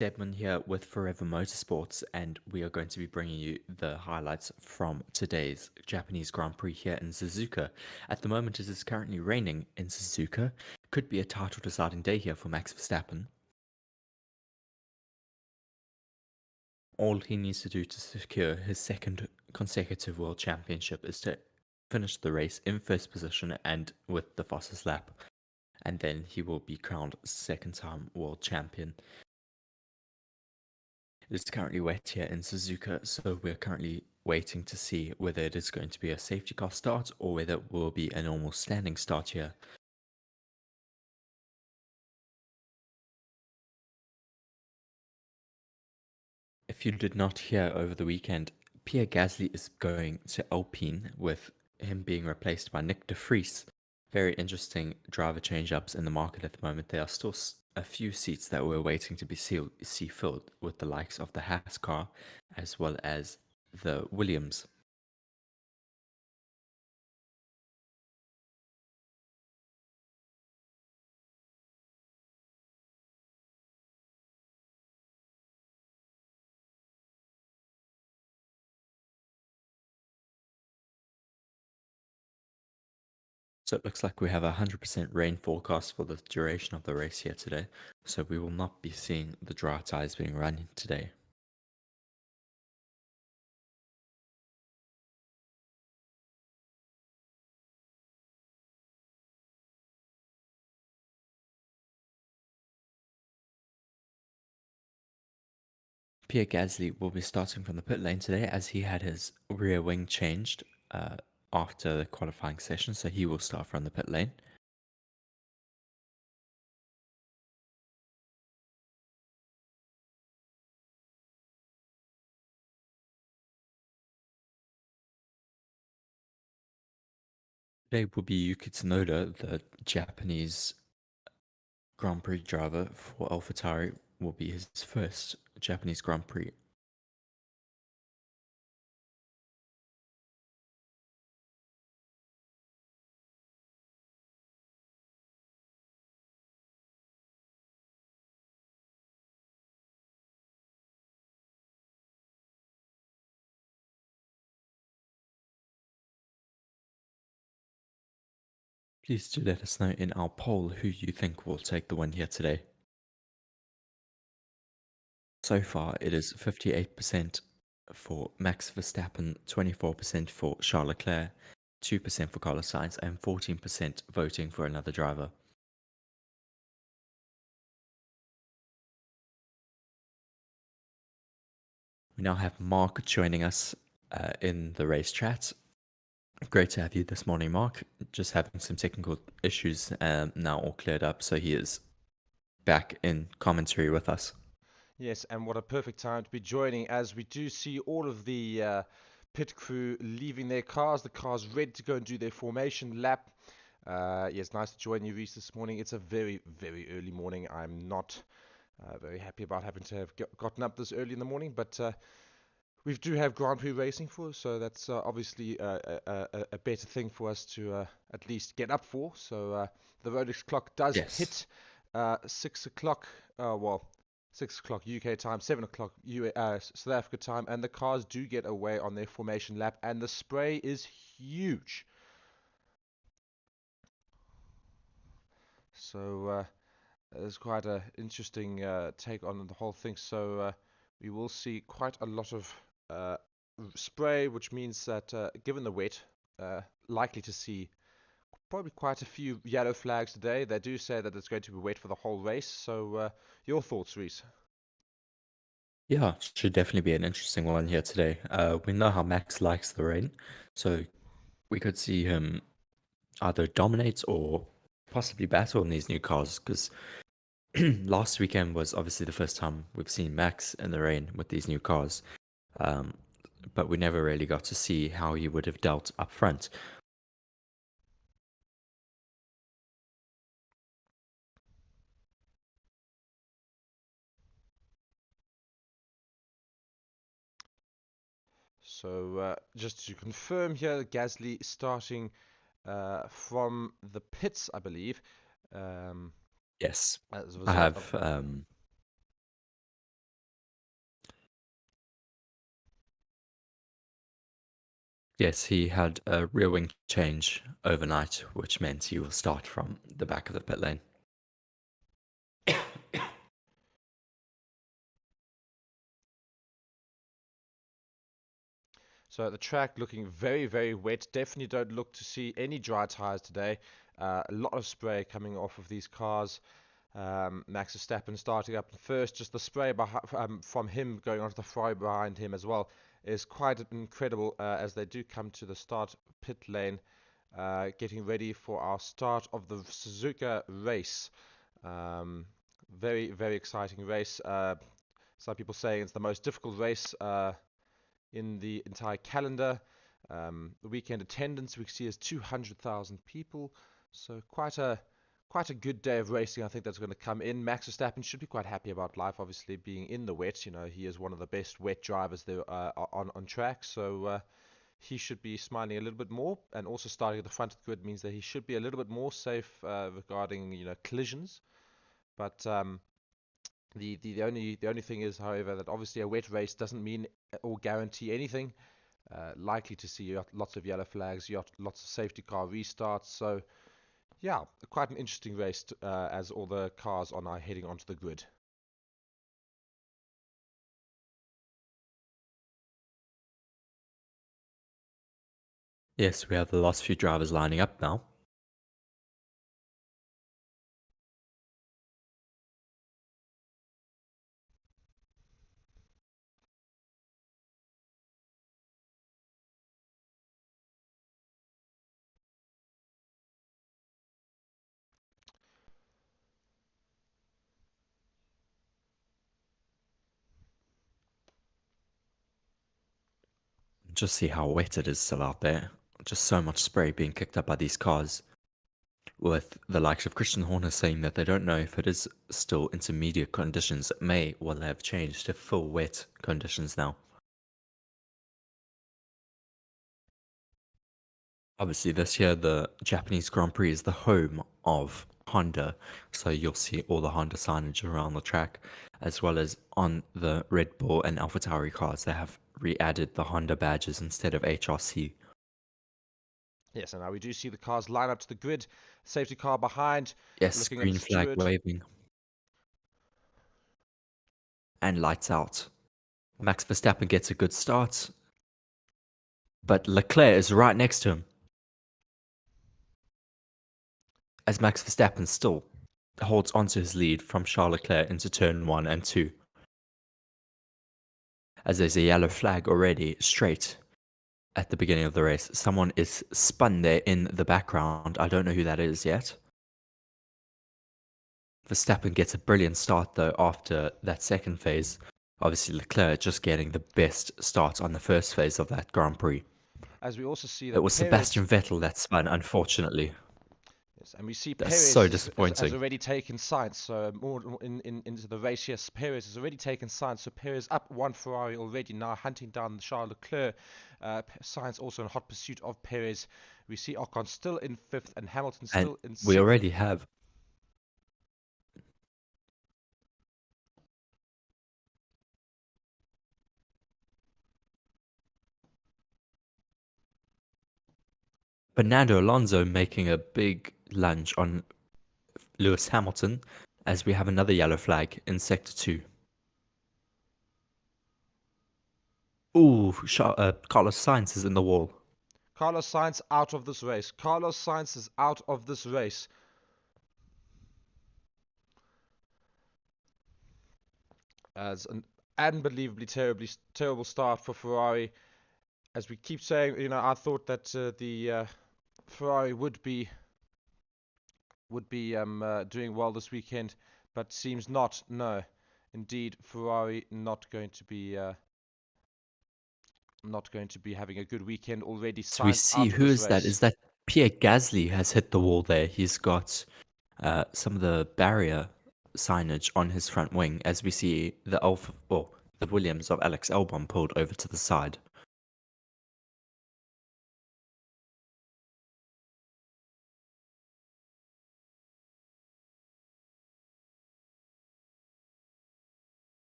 Edmund here with Forever Motorsports, and we are going to be bringing you the highlights from today's Japanese Grand Prix here in Suzuka. At the moment, it is currently raining in Suzuka. Could be a title deciding day here for Max Verstappen. All he needs to do to secure his second consecutive world championship is to finish the race in first position and with the fastest lap, and then he will be crowned second time world champion. It is currently wet here in Suzuka, so we're currently waiting to see whether it is going to be a safety car start or whether it will be a normal standing start here. If you did not hear over the weekend, Pierre Gasly is going to Alpine with him being replaced by Nick de Vries. Very interesting driver change-ups in the market at the moment. There are still a few seats that we're waiting to be see filled with the likes of the Haas car as well as the Williams. So it looks like we have a 100% rain forecast for the duration of the race here today, so we will not be seeing the dry tyres being run today. Pierre Gasly will be starting from the pit lane today as he had his rear wing changed after the qualifying session, so he will start from the pit lane. Today will be Yuki Tsunoda, the Japanese Grand Prix driver for AlphaTauri, will be his first Japanese Grand Prix. Please do let us know in our poll who you think will take the win here today. So far, it is 58% for Max Verstappen, 24% for Charles Leclerc, 2% for Carlos Sainz, and 14% voting for another driver. We now have Mark joining us in the race chat. Great to have you this morning, Mark. Just having some technical issues now all cleared up, so he is back in commentary with us. Yes, and what a perfect time to be joining as we do see all of the pit crew leaving their cars. The cars ready to go and do their formation lap. Yes, nice to join you, Reese, this morning. It's a very, very early morning. I'm not very happy about having to have gotten up this early in the morning, but we do have Grand Prix racing for, so that's obviously a better thing for us to at least get up for. So the Rolex clock does Yes. hit 6 o'clock. Well, 6 o'clock UK time, 7 o'clock South Africa time, and the cars do get away on their formation lap, and the spray is huge. So it's quite an interesting take on the whole thing. So we will see quite a lot of uh, spray, which means that given the wet, likely to see probably quite a few yellow flags today. They do say that it's going to be wet for the whole race. So your thoughts, Reese? Yeah, should definitely be an interesting one here today. We know how Max likes the rain, so we could see him either dominate or possibly battle in these new cars because last weekend was obviously the first time we've seen Max in the rain with these new cars, um, but we never really got to see how he would have dealt up front. So just to confirm here, Gasly starting from the pits, I believe, Yes, as a I result of have. Yes, he had a rear wing change overnight, which meant he will start from the back of the pit lane. So the track looking very, very wet. Definitely don't look to see any dry tires today. A lot of spray coming off of these cars. Max Verstappen starting up first. Just the spray from him going onto the Ferrari behind him as well is quite incredible as they do come to the start pit lane, getting ready for our start of the Suzuka race. Um, Very, very exciting race. Some people saying it's the most difficult race in the entire calendar. The weekend attendance we see is 200,000 people, so quite a good day of racing. I think that's going to come in. Max Verstappen should be quite happy about life, obviously being in the wet. You know, he is one of the best wet drivers there on track, so he should be smiling a little bit more. And also starting at the front of the grid means that he should be a little bit more safe regarding collisions. But the only thing is, however, that obviously a wet race doesn't mean or guarantee anything. Likely to see lots of yellow flags, lots of safety car restarts. So yeah, quite an interesting race as all the cars are now heading onto the grid. Yes, we have the last few drivers lining up now. Just see how wet it is still out there. Just so much spray being kicked up by these cars. With the likes of Christian Horner saying that they don't know if it is still intermediate conditions. It may well have changed to full wet conditions now. Obviously, this year the Japanese Grand Prix is the home of Honda, so you'll see all the Honda signage around the track, as well as on the Red Bull and AlphaTauri cars. They have re-added the Honda badges instead of HRC. Yes, and now we do see the cars line up to the grid. Safety car behind, Yes, looking at the green flag steward. waving and lights out. Max Verstappen gets a good start, but Leclerc is right next to him, as Max Verstappen still holds onto his lead from Charles Leclerc into turn 1 and 2. As there's a yellow flag already straight at the beginning of the race. Someone is spun there in the background. I don't know who that is yet. Verstappen gets a brilliant start though after that second phase. Obviously Leclerc just getting the best start on the first phase of that Grand Prix. As we also see It that was Perez. Sebastian Vettel that spun, unfortunately. Yes, and we see That's so Perez has disappointing. already taken sides. So more into the race, yes, Perez has already taken sides. So Perez up one Ferrari already now, hunting down Charles Leclerc. Sainz also in hot pursuit of Perez. We see Ocon still in fifth and Hamilton And still in we sixth. already have Fernando Alonso making a big lunge on Lewis Hamilton as we have another yellow flag in Sector 2. Ooh, Carlos Sainz is in the wall. Carlos Sainz out of this race. Carlos Sainz is out of this race. As an unbelievably terrible start for Ferrari. As we keep saying, I thought that the Ferrari would be doing well this weekend, but seems not. No, indeed, Ferrari not going to be having a good weekend already. So we Sainz see out of who this is that? race. Is that Pierre Gasly has hit the wall there? He's got some of the barrier signage on his front wing, as we see the Williams of Alex Albon pulled over to the side.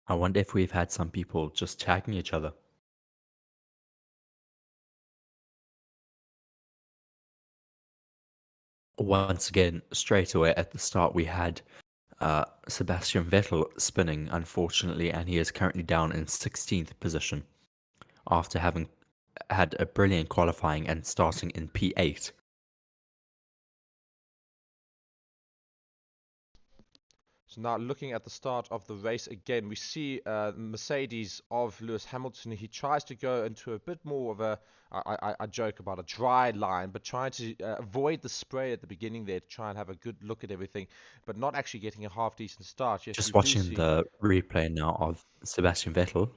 I wonder if we've had some people just tagging each other. Once again, straight away at the start, we had Sebastian Vettel spinning, unfortunately, and he is currently down in 16th position after having had a brilliant qualifying and starting in P8. So now looking at the start of the race again, we see Mercedes of Lewis Hamilton. He tries to go into a bit more of a, I joke about a dry line, but trying to avoid the spray at the beginning there to try and have a good look at everything, but not actually getting a half decent start. Yes, we Just do watching see. the replay now of Sebastian Vettel.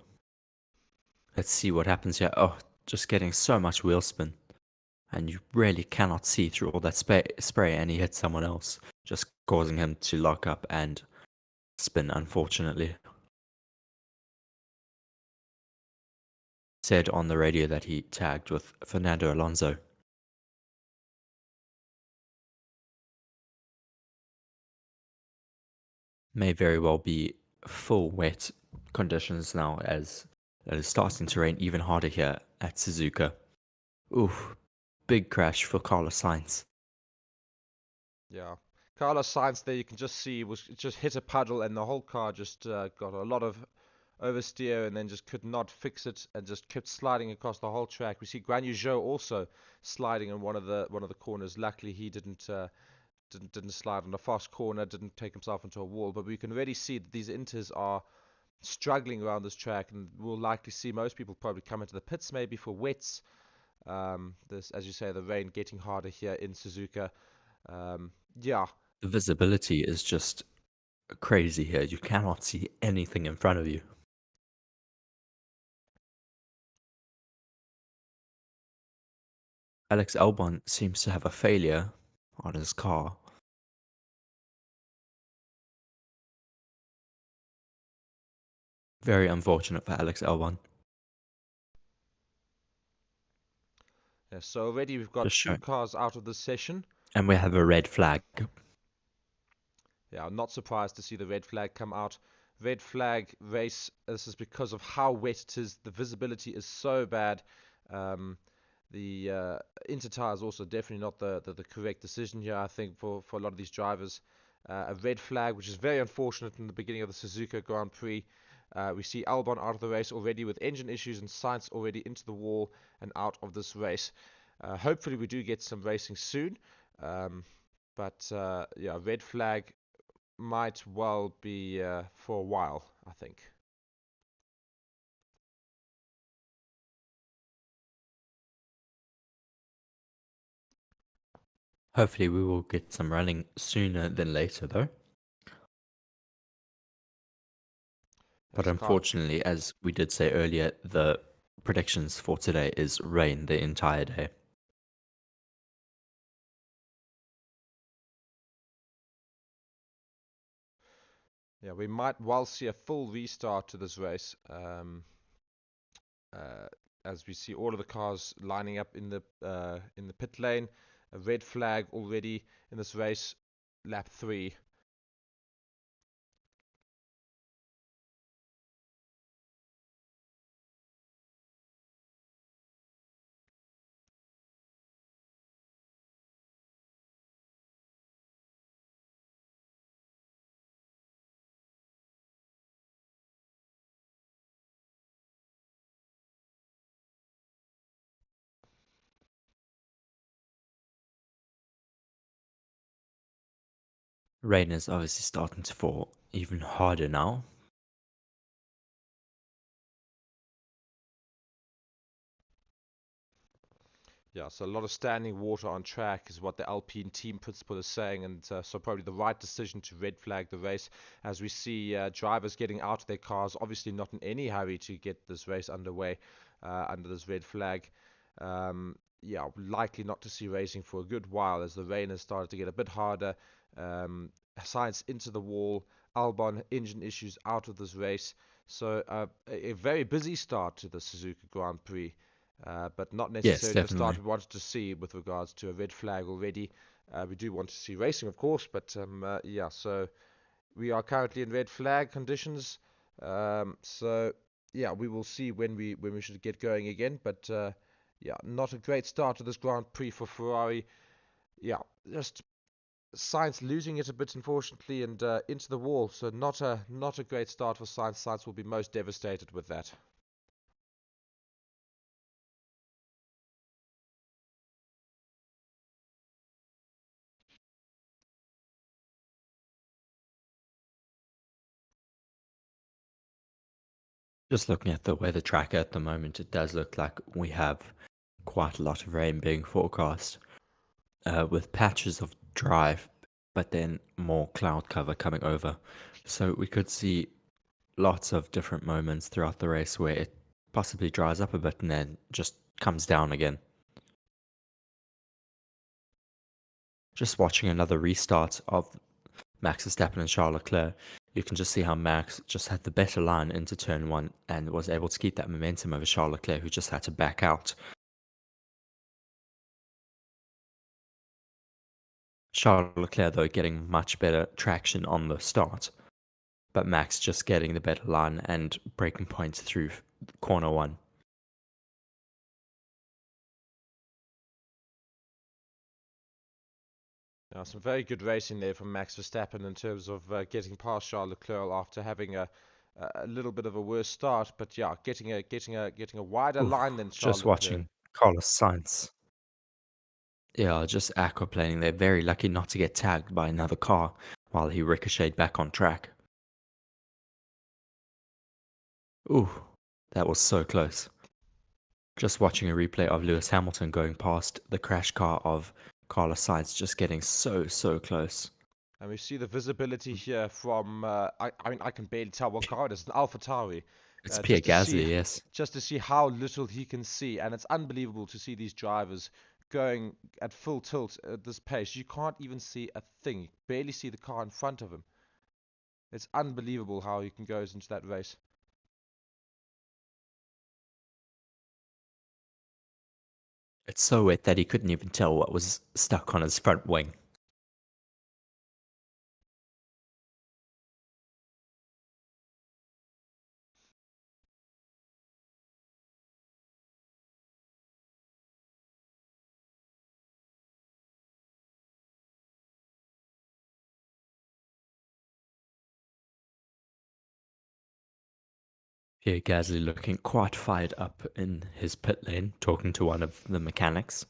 Let's see what happens here. Oh, just getting so much wheel spin. And you really cannot see through all that spray, and he hits someone else, just causing him to lock up and spin, unfortunately. Said on the radio that he tagged with Fernando Alonso. May very well be full wet conditions now, as it is starting to rain even harder here at Suzuka. Oof, big crash for Carlos Sainz. Yeah. Carlos Sainz there, you can just see, was just hit a puddle and the whole car just got a lot of oversteer and then just could not fix it and just kept sliding across the whole track. We see Guan Yu Zhou also sliding in one of the corners. Luckily, he didn't slide on a fast corner, didn't take himself into a wall. But we can already see that these Inters are struggling around this track, and we'll likely see most people probably come into the pits maybe for wets. This, as you say, the rain getting harder here in Suzuka. Yeah, The visibility is just crazy here. You cannot see anything in front of you. Alex Albon seems to have a failure on his car. Very unfortunate for Alex Albon. yeah. So already we've got Just two showing. cars out of this session. And we have a red flag. Yeah, I'm not surprised to see the red flag come out. Red flag race. This is because of how wet it is. The visibility is so bad. Um, the inter tire is also definitely not the correct decision here. I think for a lot of these drivers, a red flag, which is very unfortunate in the beginning of the Suzuka Grand Prix. We see Albon out of the race already with engine issues and Sainz already into the wall and out of this race. Hopefully, we do get some racing soon. Um, but yeah, red flag might well be for a while, I think. Hopefully we will get some running sooner than later though. But As the car, unfortunately, as we did say earlier, the predictions for today is rain the entire day. yeah, we might well see a full restart to this race. Uh, as we see all of the cars lining up in the pit lane, a red flag already in this race, lap 3. Rain is obviously starting to fall even harder now. Yeah, so a lot of standing water on track is what the Alpine team principal is saying, and so probably the right decision to red flag the race as we see drivers getting out of their cars, obviously not in any hurry to get this race underway under this red flag. Yeah, likely not to see racing for a good while as the rain has started to get a bit harder. Science into the wall, Albon engine issues out of this race. So a very busy start to the Suzuka Grand Prix. But not Yes, necessarily the start definitely. we wanted to see with regards to a red flag already. We do want to see racing, of course, but yeah, so we are currently in red flag conditions. So yeah, we will see when we should get going again. But yeah, not a great start to this Grand Prix for Ferrari. Yeah, just Science losing it a bit, unfortunately, and into the wall. So not a great start for Science. Science will be most devastated with that. Just looking at the weather tracker at the moment, it does look like we have quite a lot of rain being forecast, with patches of dry, but then more cloud cover coming over. So we could see lots of different moments throughout the race where it possibly dries up a bit and then just comes down again. Just watching another restart of Max Verstappen and Charles Leclerc, you can just see how Max just had the better line into turn one and was able to keep that momentum over Charles Leclerc, who just had to back out. Charles Leclerc, though, getting much better traction on the start, but Max just getting the better line and breaking points through corner one. Now, some very good racing there from Max Verstappen in terms of getting past Charles Leclerc after having a little bit of a worse start. But yeah, getting a wider Oof, line than Charles just Leclerc. watching Carlos Sainz. Yeah, just aquaplaning there. Very lucky not to get tagged by another car while he ricocheted back on track. Ooh, that was so close. Just watching a replay of Lewis Hamilton going past the crash car of Carlos Sainz, just getting so close. And we see the visibility here from, I mean, I can barely tell what car it is, an AlphaTauri, It's Pierre just to see, Gasly, yes. just to see how little he can see. And it's unbelievable to see these drivers going at full tilt at this pace. You can't even see a thing. You barely see the car in front of him. It's unbelievable how he can go into that race. It's so wet that he couldn't even tell what was stuck on his front wing. Pierre Gasly looking quite fired up in his pit lane, talking to one of the mechanics.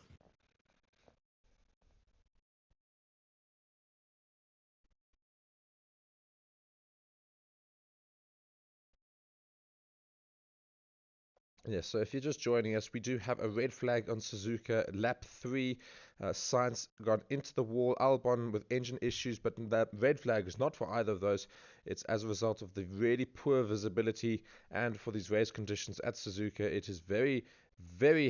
Yes, so if you're just joining us, we do have a red flag on Suzuka, lap 3. Sainz got into the wall, Albon with engine issues, but that red flag is not for either of those. It's as a result of the really poor visibility and for these race conditions at Suzuka. It is very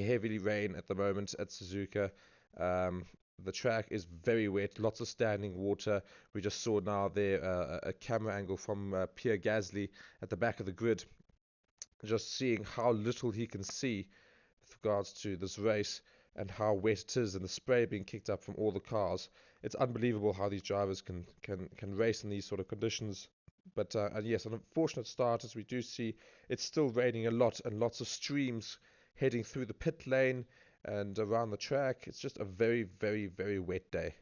heavily rain at the moment at Suzuka. The track is very wet, lots of standing water. We just saw now there a camera angle from Pierre Gasly at the back of the grid, just seeing how little he can see with regards to this race and how wet it is and the spray being kicked up from all the cars. It's unbelievable how these drivers can race in these sort of conditions. But and yes, an unfortunate start as we do see it's still raining a lot and lots of streams heading through the pit lane and around the track. It's just a very wet day.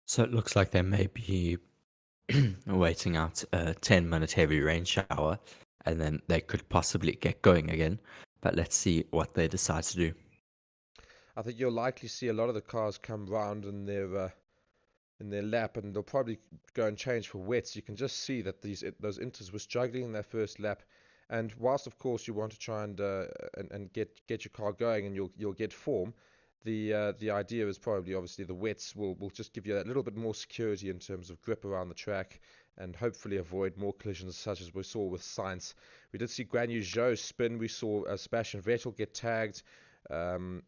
So it looks like they may be waiting out a 10-minute heavy rain shower, and then they could possibly get going again. But let's see what they decide to do. I think you'll likely see a lot of the cars come round in their lap, and they'll probably go and change for wets. You can just see that those inters were struggling in their first lap, and whilst of course you want to try and get your car going and you'll get form, the idea is probably obviously the wets will just give you that little bit more security in terms of grip around the track and hopefully avoid more collisions such as we saw with Sainz. We did see Guan Yu Zhou spin. We saw Sebastian Vettel get tagged. Um,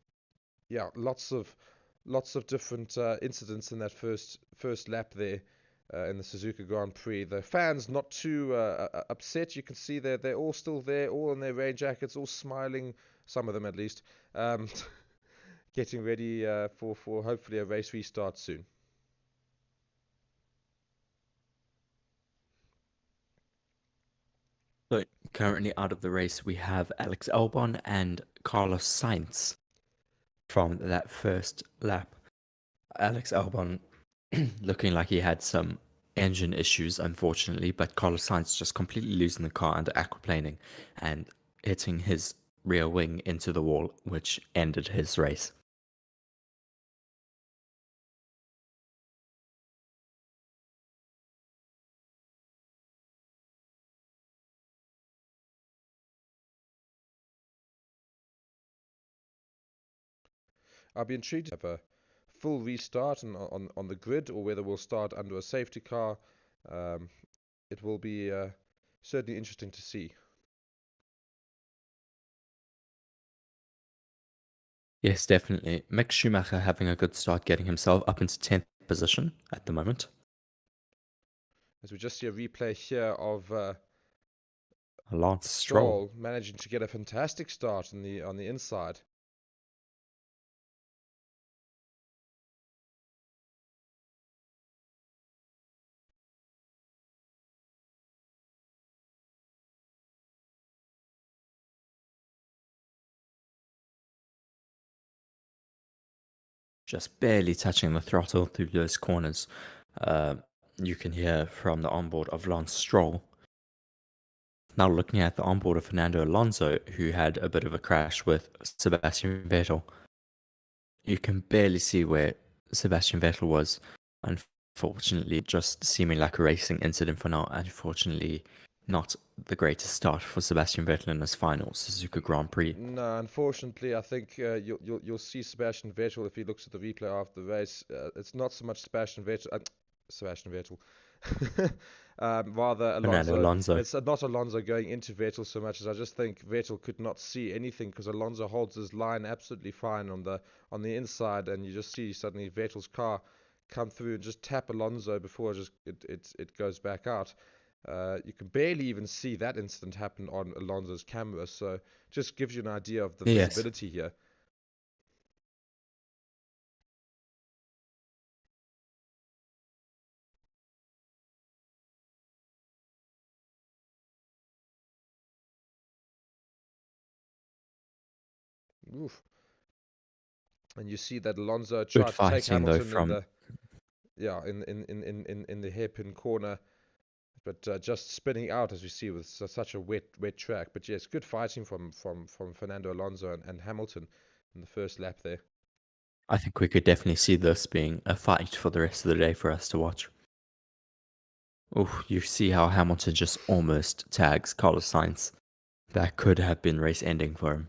yeah, lots of different incidents in that first lap there in the Suzuka Grand Prix. The fans not too upset. You can see they're all still there, all in their rain jackets, all smiling. Some of them at least, um, getting ready for hopefully a race restart soon. So currently out of the race, we have Alex Albon and Carlos Sainz from that first lap. Alex Albon looking like he had some engine issues, unfortunately, but Carlos Sainz just completely losing the car under aquaplaning and hitting his rear wing into the wall, which ended his race. I'll be intrigued to have a full restart on the grid, or whether we'll start under a safety car. Um, it will be certainly interesting to see. Yes, definitely. Mick Schumacher having a good start, getting himself up into 10th position at the moment. As we just see a replay here of Lance Stroll. Stroll managing to get a fantastic start on the inside. Just barely touching the throttle through those corners. Uh, you can hear from the onboard of Lance Stroll. Now looking at the onboard of Fernando Alonso, who had a bit of a crash with Sebastian Vettel. You can barely see where Sebastian Vettel was. Unfortunately, just seeming like a racing incident for now. Unfortunately, not the greatest start for Sebastian Vettel in his final Suzuka Grand Prix. No, unfortunately, I think you'll see Sebastian Vettel if he looks at the replay after the race. It's not so much Sebastian Vettel, rather Fernando Alonso. Alonso. It's not Alonso going into Vettel so much as I just think Vettel could not see anything because Alonso holds his line absolutely fine on the inside, and you just see suddenly Vettel's car come through and just tap Alonso before it goes back out. You can barely even see that incident happen on Alonso's camera, so just gives you an idea of the Yes. visibility here. Oof. And you see that Alonso Good tried to take fighting though Hamilton in from the in the hairpin corner, but just spinning out as we see with such a wet track. But yes, good fighting from Fernando Alonso and Hamilton in the first lap there. I think we could definitely see this being a fight for the rest of the day for us to watch. Oh, you see how Hamilton just almost tags Carlos Sainz. That could have been race ending for him.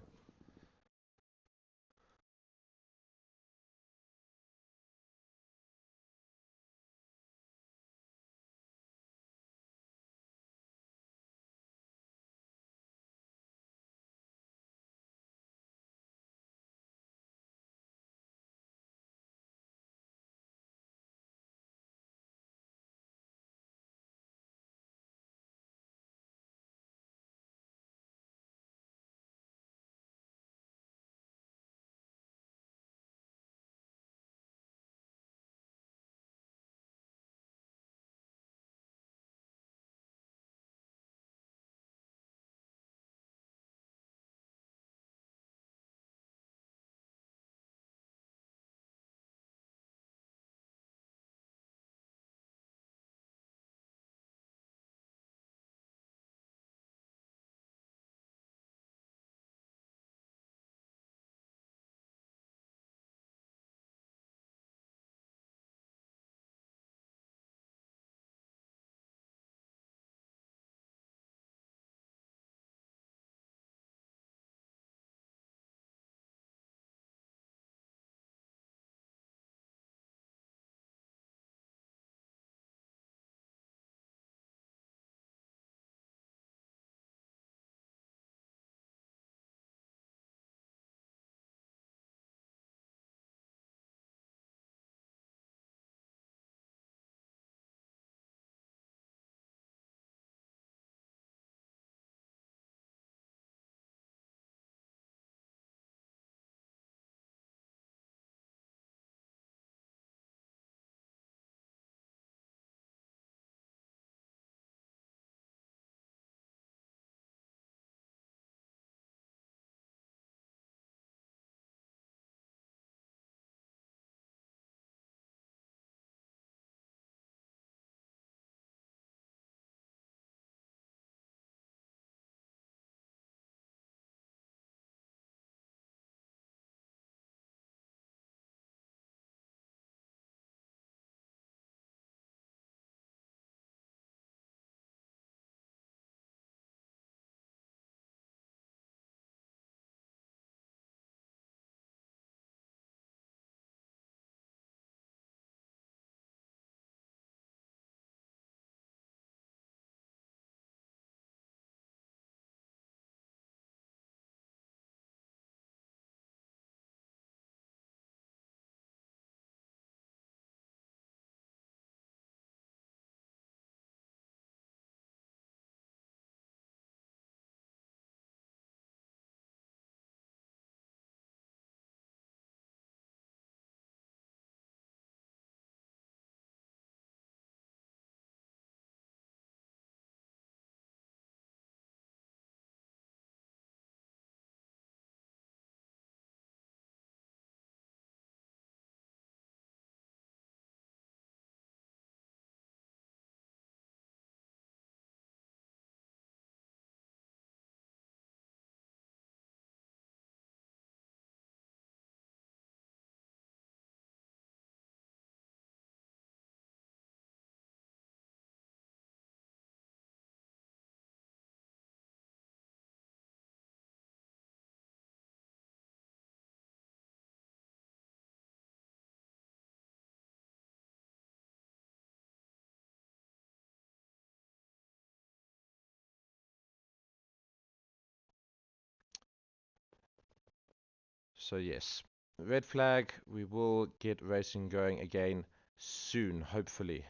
So yes, red flag. We will get racing going again soon, hopefully.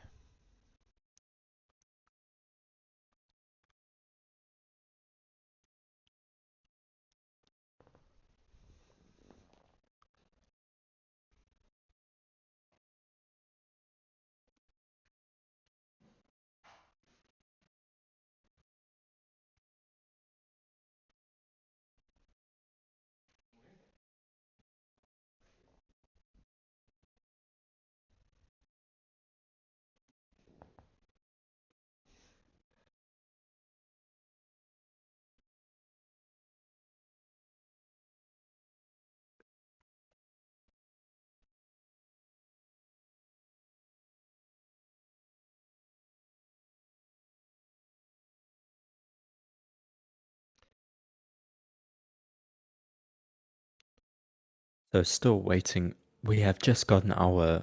So still waiting. We have just gotten our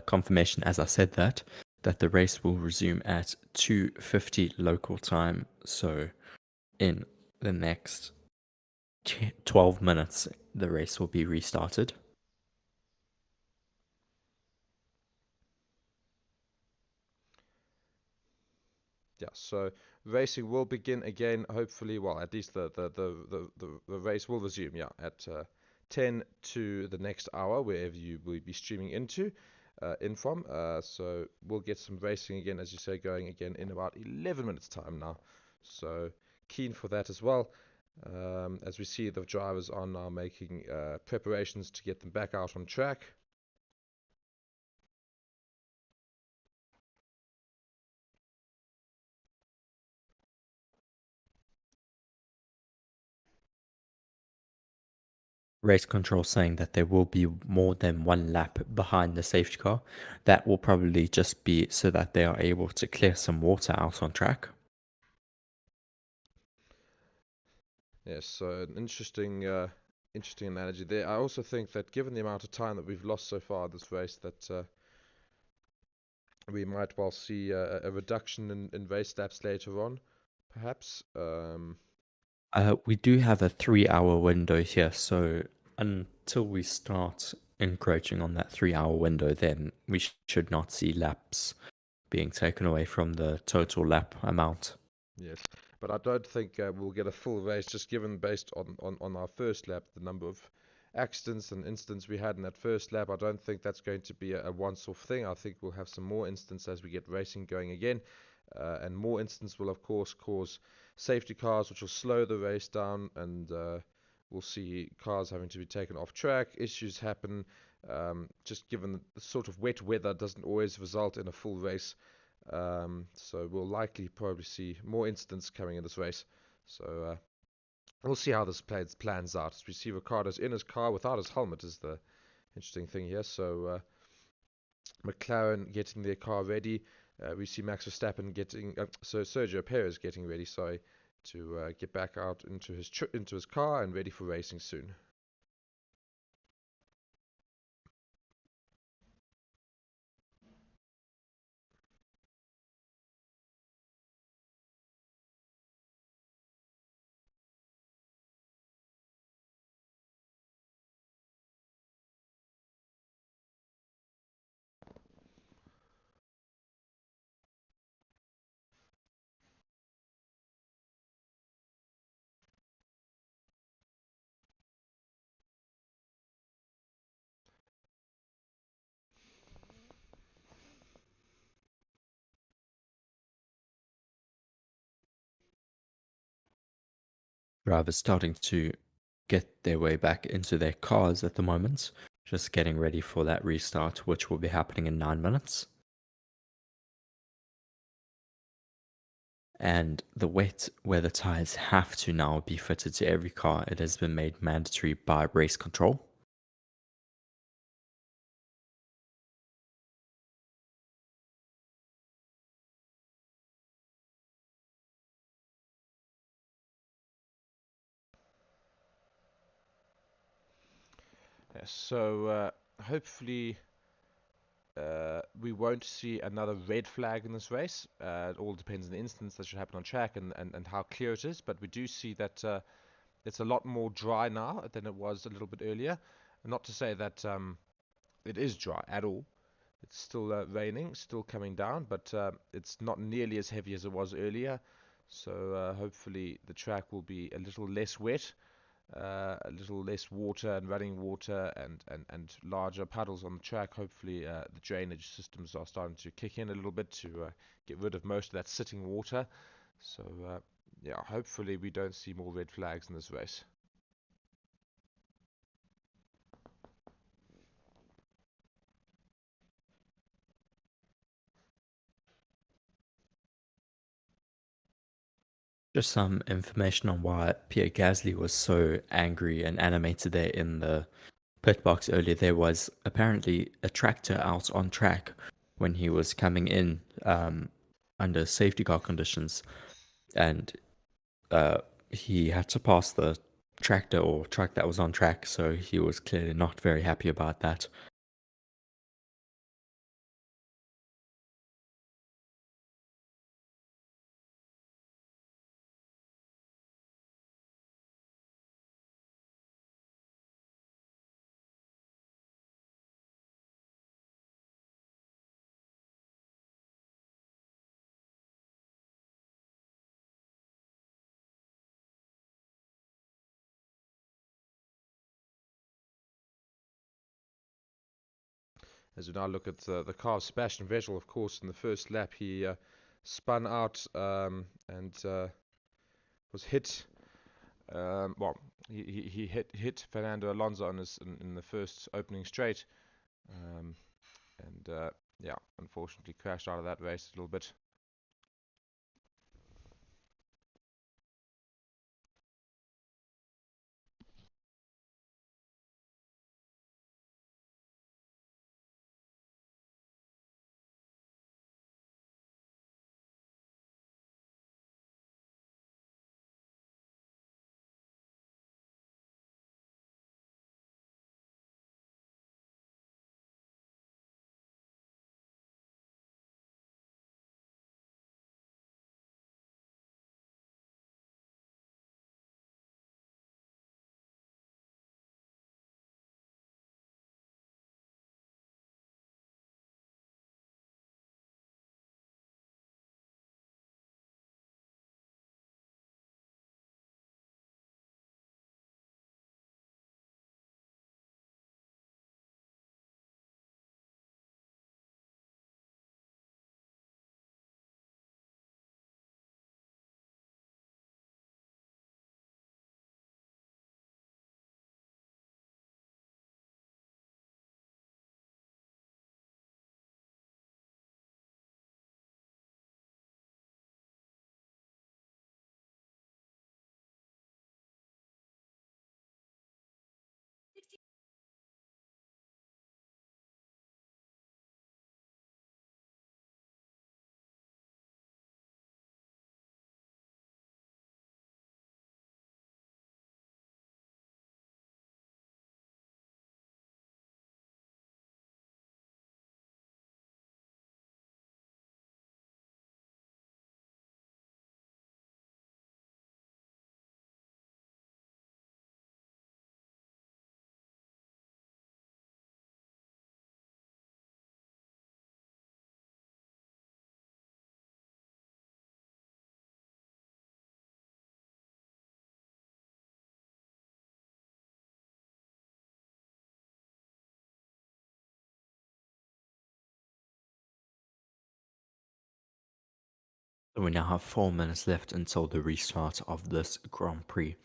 confirmation, as I said that the race will resume at 2:50 local time. So in the next 12 minutes, the race will be restarted. Yeah, so racing will begin again, hopefully. Well, at least the race will resume, yeah, at 10 to the next hour, wherever you will be streaming in from. So we'll get some racing again, as you say, going again in about 11 minutes' time now. So keen for that as well. As we see, the drivers are now making preparations to get them back out on track. Race control saying that there will be more than one lap behind the safety car. That will probably just be so that they are able to clear some water out on track. Yes, so an interesting analogy there. I also think that given the amount of time that we've lost so far in this race, that we might well see a reduction in race laps later on, perhaps. We do have a 3 hour window here, so until we start encroaching on that 3 hour window, then we should not see laps being taken away from the total lap amount. Yes, but I don't think we'll get a full race, just given based on our first lap, the number of accidents and incidents we had in that first lap. I don't think that's going to be a once-off thing. I think we'll have some more incidents as we get racing going again. And more incidents will, of course, cause safety cars, which will slow the race down, and we'll see cars having to be taken off track. Issues happen, just given the sort of wet weather doesn't always result in a full race. So we'll likely probably see more incidents coming in this race. So we'll see how this plans out. As we see Ricciardo's in his car without his helmet is the interesting thing here. So McLaren getting their car ready. We see Max Verstappen so Sergio Perez getting ready, sorry, to get back out into his car and ready for racing soon. Drivers starting to get their way back into their cars at the moment, just getting ready for that restart, which will be happening in 9 minutes. And the wet weather tires have to now be fitted to every car. It has been made mandatory by race control. Yes, so hopefully we won't see another red flag in this race. It all depends on the instance that should happen on track and how clear it is. But we do see that it's a lot more dry now than it was a little bit earlier. Not to say that it is dry at all. It's still raining, still coming down, but it's not nearly as heavy as it was earlier. So hopefully the track will be a little less wet, a little less water and running water and larger puddles on the track. Hopefully the drainage systems are starting to kick in a little bit to get rid of most of that sitting water. So yeah, hopefully we don't see more red flags in this race. Just some information on why Pierre Gasly was so angry and animated there in the pit box earlier. There was apparently a tractor out on track when he was coming in under safety car conditions, and he had to pass the tractor or truck that was on track, so he was clearly not very happy about that. As we now look at the car of Sebastian Vettel, of course, in the first lap he spun out and was hit. Well, he hit Fernando Alonso in the first opening straight, um, and yeah, unfortunately crashed out of that race a little bit. We now have 4 minutes left until the restart of this Grand Prix.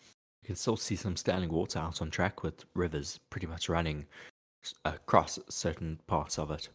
You can still see some standing water out on track with rivers pretty much running across certain parts of it.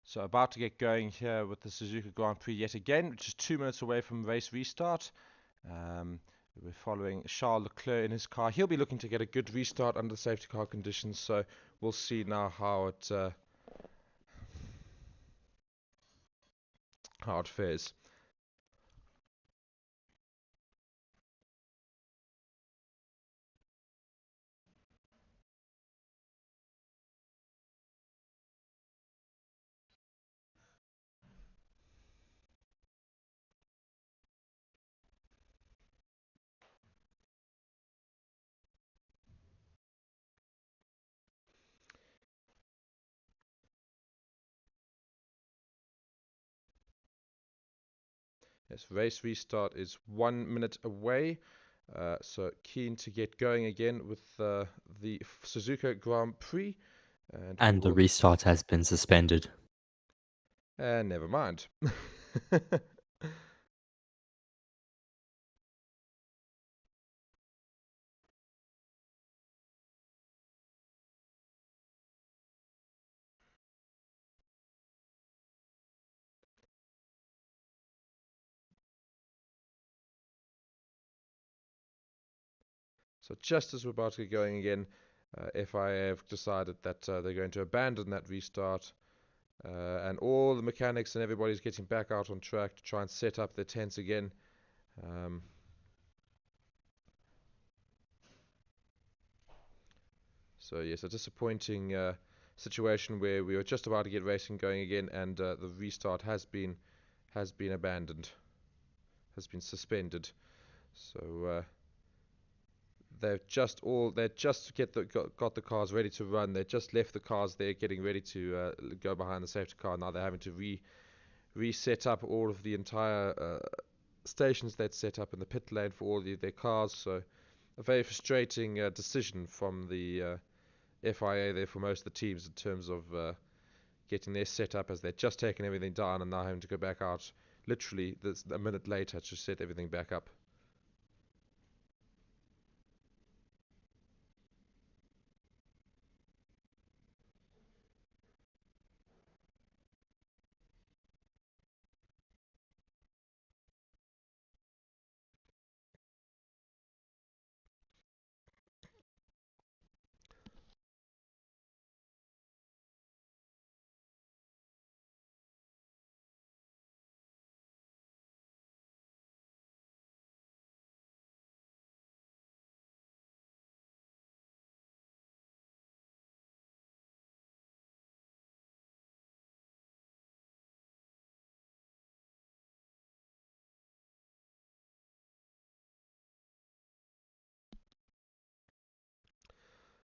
So about to get going here with the Suzuka Grand Prix yet again, which is 2 minutes away from race restart. We're following Charles Leclerc in his car. He'll be looking to get a good restart under the safety car conditions, so we'll see now how it fares. Yes, race restart is 1 minute away. So keen to get going again with the Suzuka Grand Prix. And we And the will... restart has been suspended. never mind. So just as we're about to get going again, FIA have decided that they're going to abandon that restart. And all the mechanics and everybody's getting back out on track to try and set up their tents again. So yes, a disappointing situation where we were just about to get racing going again, and the restart has been abandoned, has been suspended. So they've just got the cars ready to run. They just left the cars there, getting ready to go behind the safety car. Now they're having to reset up all of the entire stations they'd set up in the pit lane for all their cars. So a very frustrating decision from the FIA there for most of the teams in terms of getting their setup, as they'd just taken everything down and now having to go back out literally a minute later to set everything back up.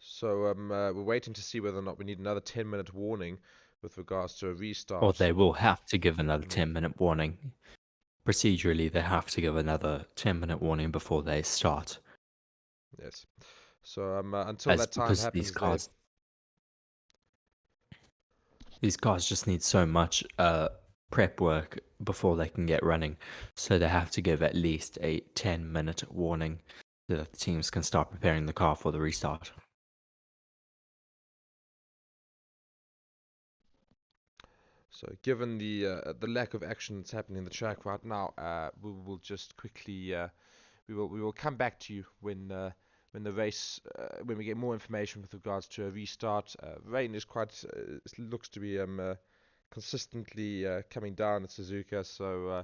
So we're waiting to see whether or not we need another 10-minute warning with regards to a Or restart. they will have to give another 10-minute warning. Procedurally, they have to give another 10-minute warning before they start. Yes. So until that time happens, these cars just need so much prep work before they can get running. So they have to give at least a 10-minute warning so that the teams can start preparing the car for the restart. So given the lack of action that's happening in the track right now, we will just quickly we will come back to you when the race when we get more information with regards to a restart. Rain is looks to be consistently coming down at Suzuka, so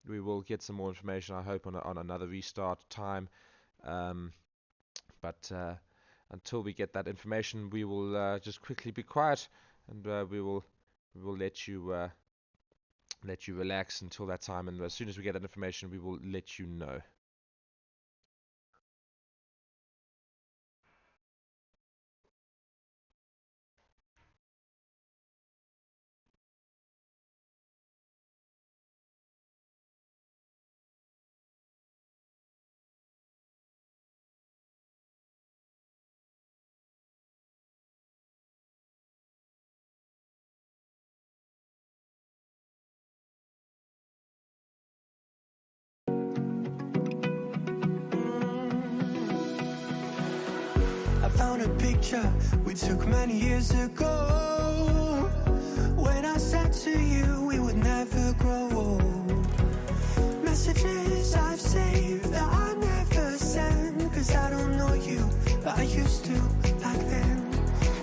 we will get some more information, I hope, on another restart time. But until we get that information, we will just quickly be quiet, and we will let you relax until that time. And as soon as we get that information, we will let you know. Found a picture we took many years ago when I sat to you, we would never grow old. Messages I've saved that I never send, 'cause I don't know you, but I used to back then.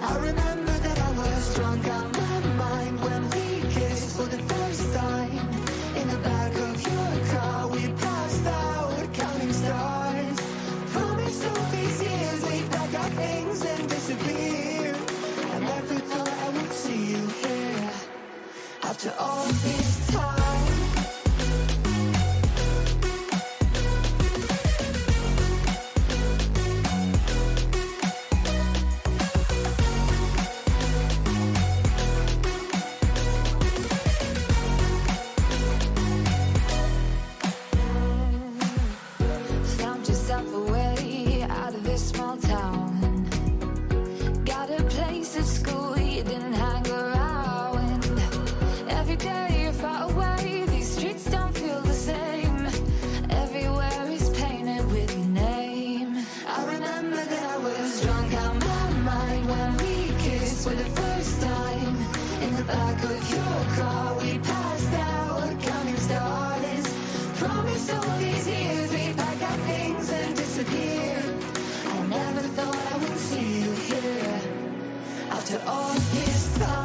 I remember that I was drunk out my mind when we kissed for the first time. In the back of your car, we passed out counting stars. Promised all these years we'd pack our things and disappear. I never thought I would see you here after all this time. Found yourself a way out of this small town. Got a place at school you didn't hang around. Every day you're far away, these streets don't feel the same. Everywhere is painted with your name. I remember that I was drunk out my mind when we kissed for the first time. In the back of your car, we passed out counting stars. Promised all these years we'd pack our things and disappear. I never thought I would see you here after all this time.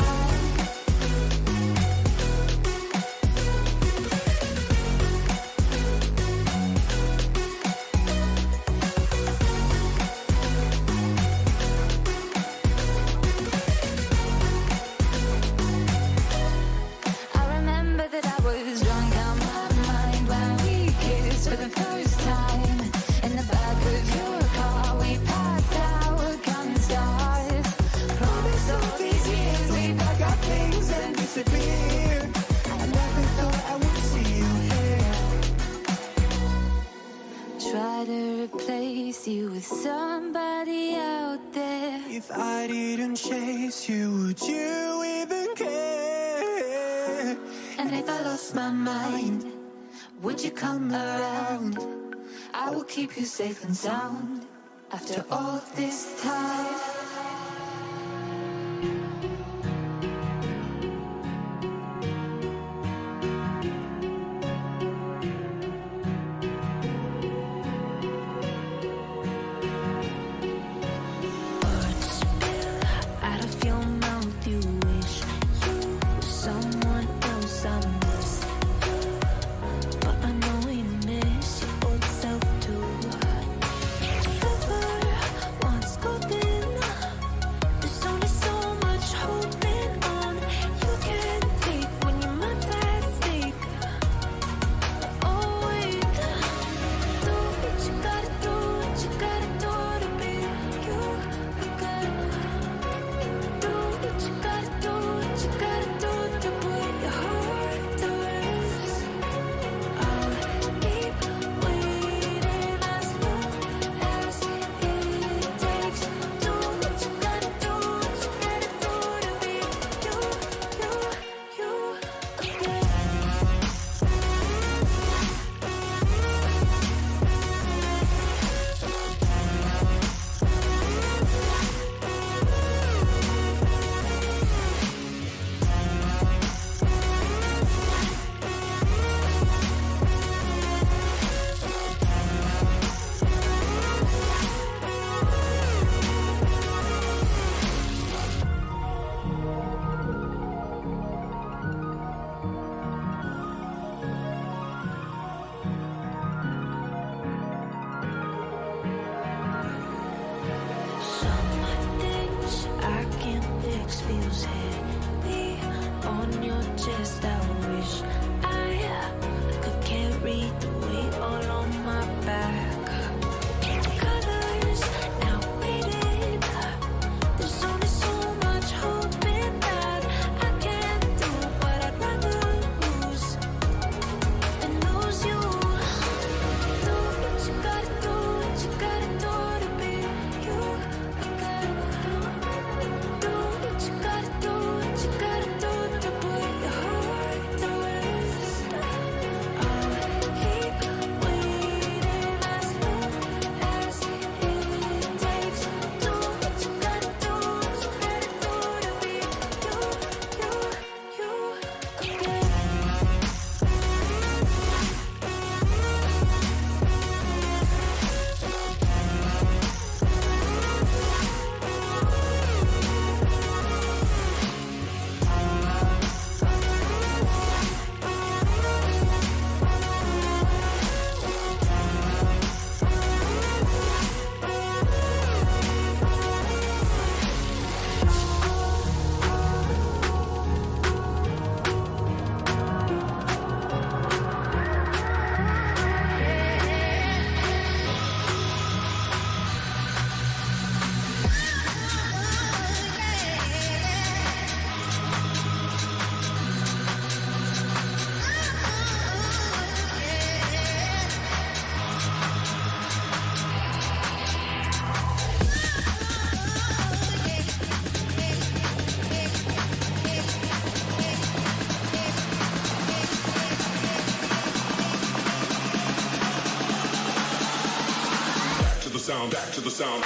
I remember that I was drunk out my mind when we kissed for the first time. In the back of your car, we passed out counting stars. Promised all these years we'd pack our things and disappear. I never thought I would see you here. Try to replace you with somebody out there. If I didn't chase you, would you even care? And if I lost my mind, would you come around? I will keep you safe and sound after all this time. Words spill out of your mouth. You wish you were someone else. I miss you, but I know you miss your old self too. Silver once golden sound, back to the sound.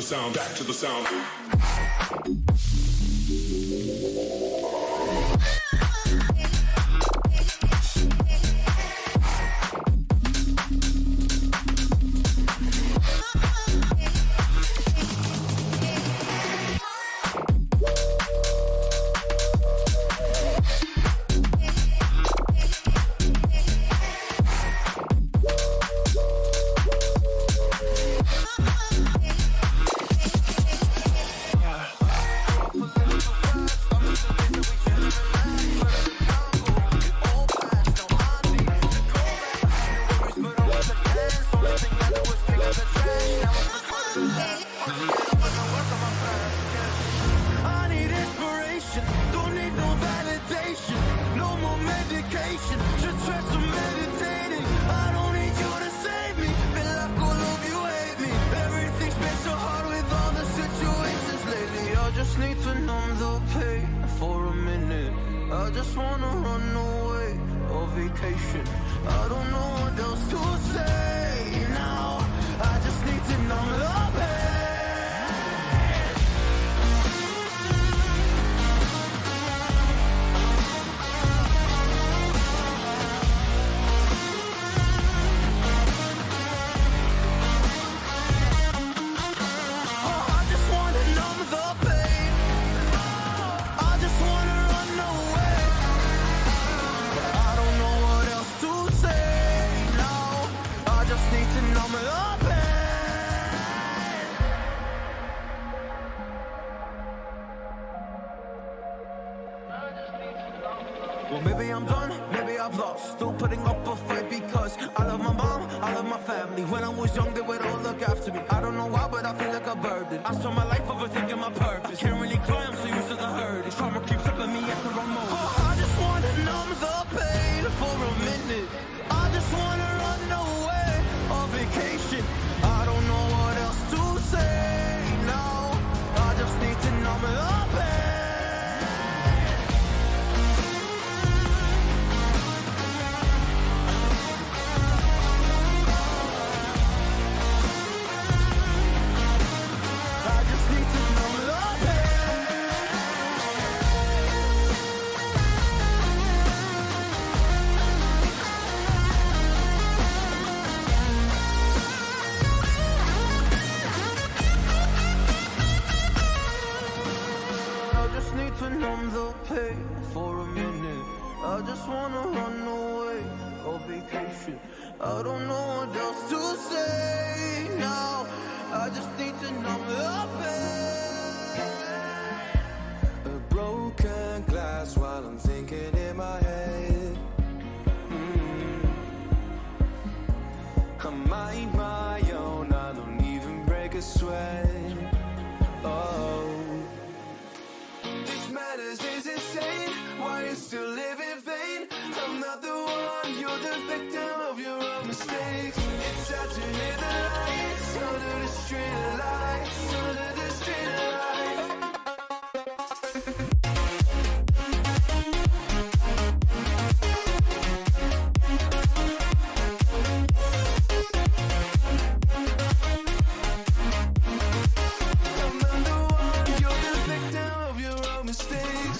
Sound, back to the sound. Well, maybe I'm done, maybe I've lost. Still putting up a fight because I love my mom, I love my family. When I was young, they would all look after me. I don't know why, but I feel like a burden. I spent my life overthinking my purpose. Can't really cry, I'm so used to the hurt. Trauma keeps up at me at the wrong moment. Oh, I just wanna numb the pain for a minute. I just wanna run away on vacation. I don't know what else to say now. I just need to numb the pain. To numb the pain for a minute. I just wanna run away on vacation. I don't know what else to say now. I just need to numb the pain. A broken glass while I'm thinking in my head. I mind my own, I don't even break a sweat. Oh, matters is insane. Why you still live in vain? I'm not the one, you're the victim of your own mistakes. It's sad to hear the lights under the street lights, under the street lights. I'm not the one, you're the victim of your own mistakes.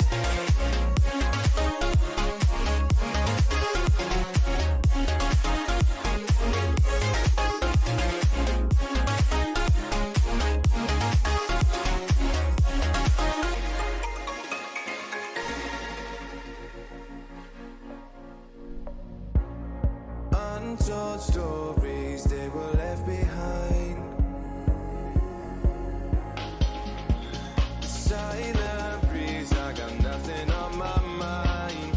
Untold stories, they were left behind. Silent breeze, I got nothing on my mind.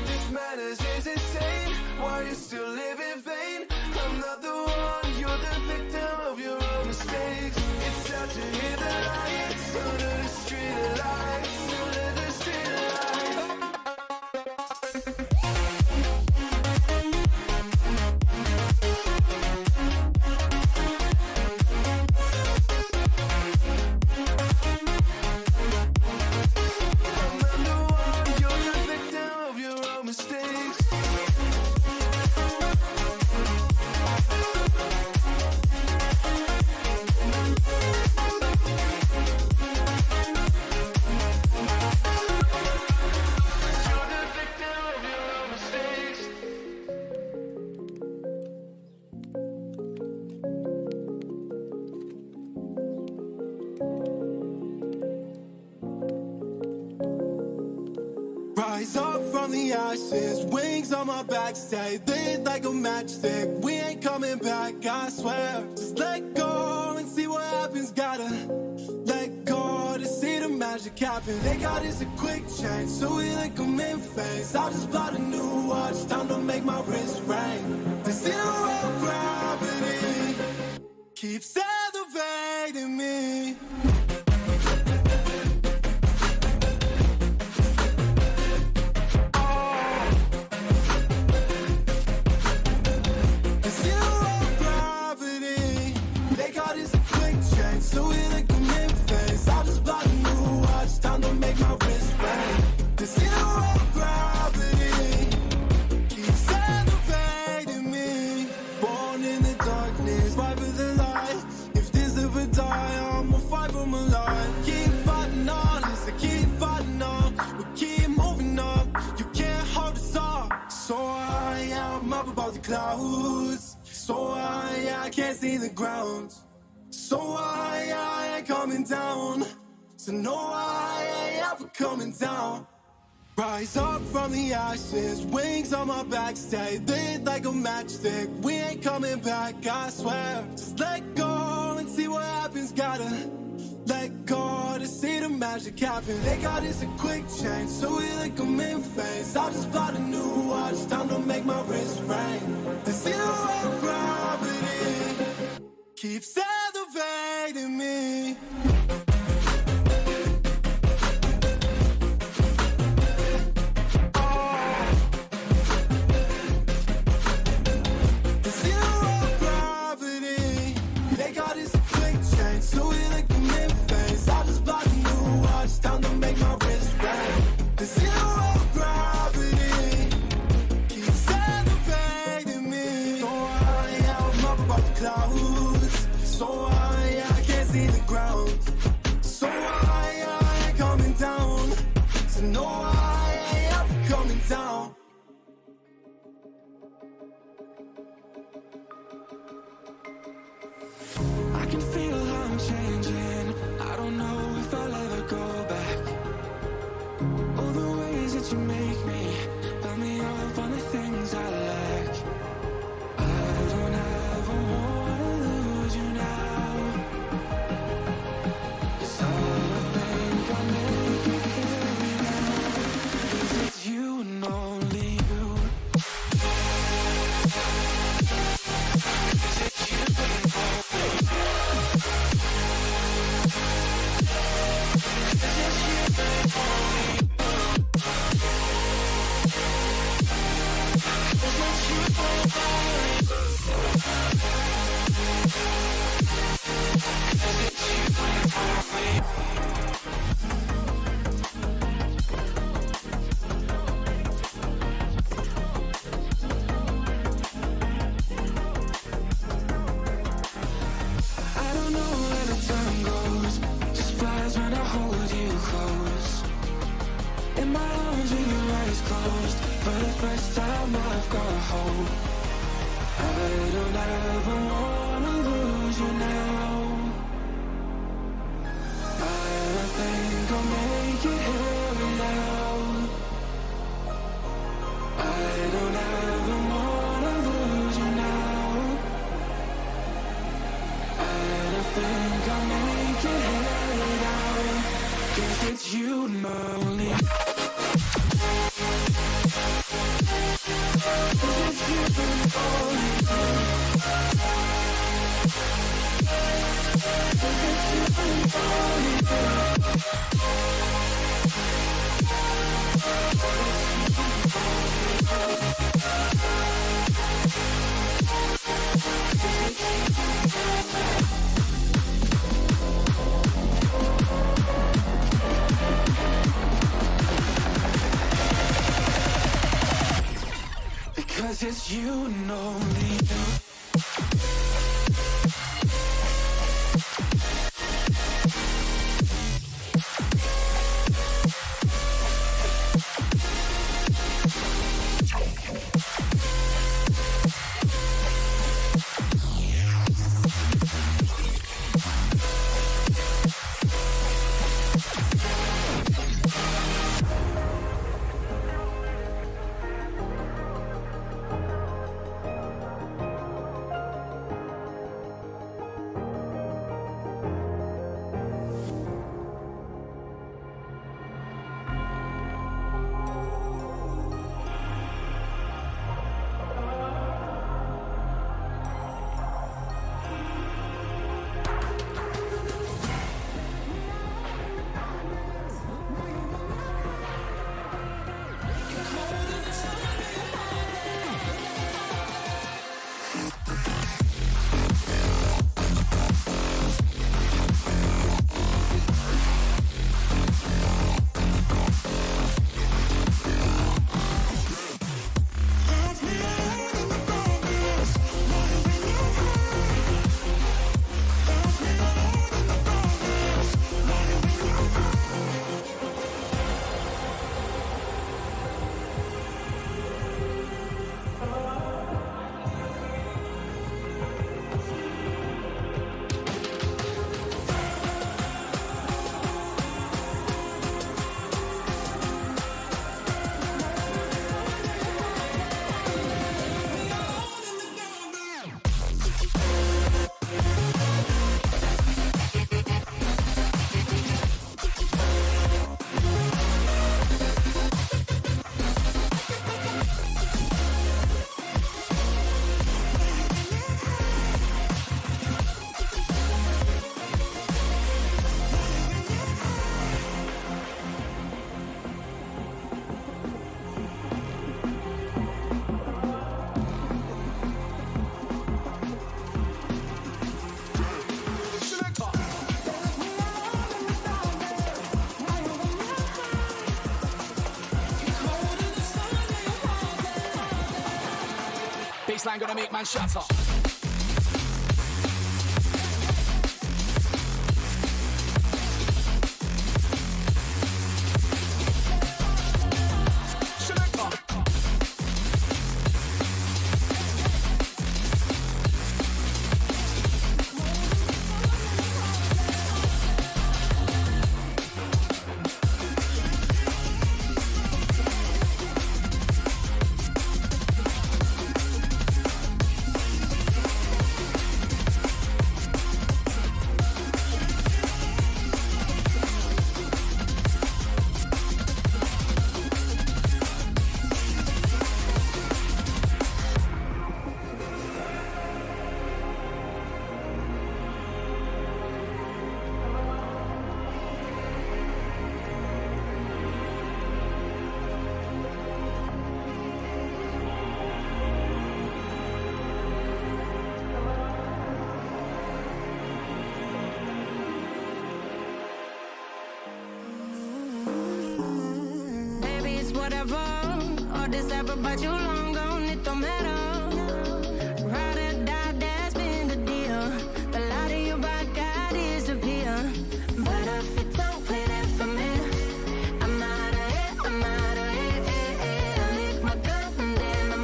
This madness is insane, why you still live in vain? I'm not the one, you're the victim of your own mistakes. It's sad to hear the lights under the street lights, under the street lights. I'm not the one, you're the victim of your own mistakes. You're the victim of your own mistakes. Rise up from the ashes, wings on my back, stay lit like a matchstick. We ain't coming back, I swear. Just let go and see what happens. Gotta let go to see the magic happen. They got us a quick change, so we like them in phase. I just bought a new watch, time to make my wrist ring. The zero gravity keeps elevating me. The zero gravity, they got us a quick change, so we like them in phase. I just bought a new watch, time to make my wrist ring. The zero gravity keeps elevating me. Born in the darkness, fight for the light. If this ever die, I'ma fight for my life. Keep fighting on, listen, keep fighting on. We keep moving up, you can't hold us up. So high, I'm up above the clouds. So high, I can't see the ground. So high, I ain't coming down. So no, I ain't ever coming down. Rise up from the ashes, wings on my back, stay lit like a matchstick. We ain't coming back, I swear. Just let go and see what happens. Gotta let go to see the magic happen. They got us a quick change, so we like them in phase. I just bought a new watch, time to make my wrist ring. The zero gravity keeps elevating me. The zero gravity, they got us a quick change, so we like them in phase. I just bought a new watch, time to make my wrist ring. The zero gravity keeps elevating me. So high, I'm up above the clouds. So high, I can't see the ground. So high, I ain't coming down. So no, I ain't ever coming down. I can feel how I'm changing. I don't know if I'll ever go back. All the ways that you make me, build me up on the things I lack. I don't ever wanna lose you now. 'Cause I think I'll make it here now. 'Cause it's you and only time I've got hope. I don't ever wanna lose you now. I think I'll make it here and now. I don't ever wanna lose you now. I think I'll make it here and now. 'Cause it's you and me only. It's you and only. It's you and only. Because it's you and only you. Baseline gonna make man shut up. Whatever, or this ever but you long gone, it don't matter. Ride or die, that's been the deal. The light of your back, I disappear. But if you don't play that for me, I'm out of here, I'm out of here. I lick my gun and then I'm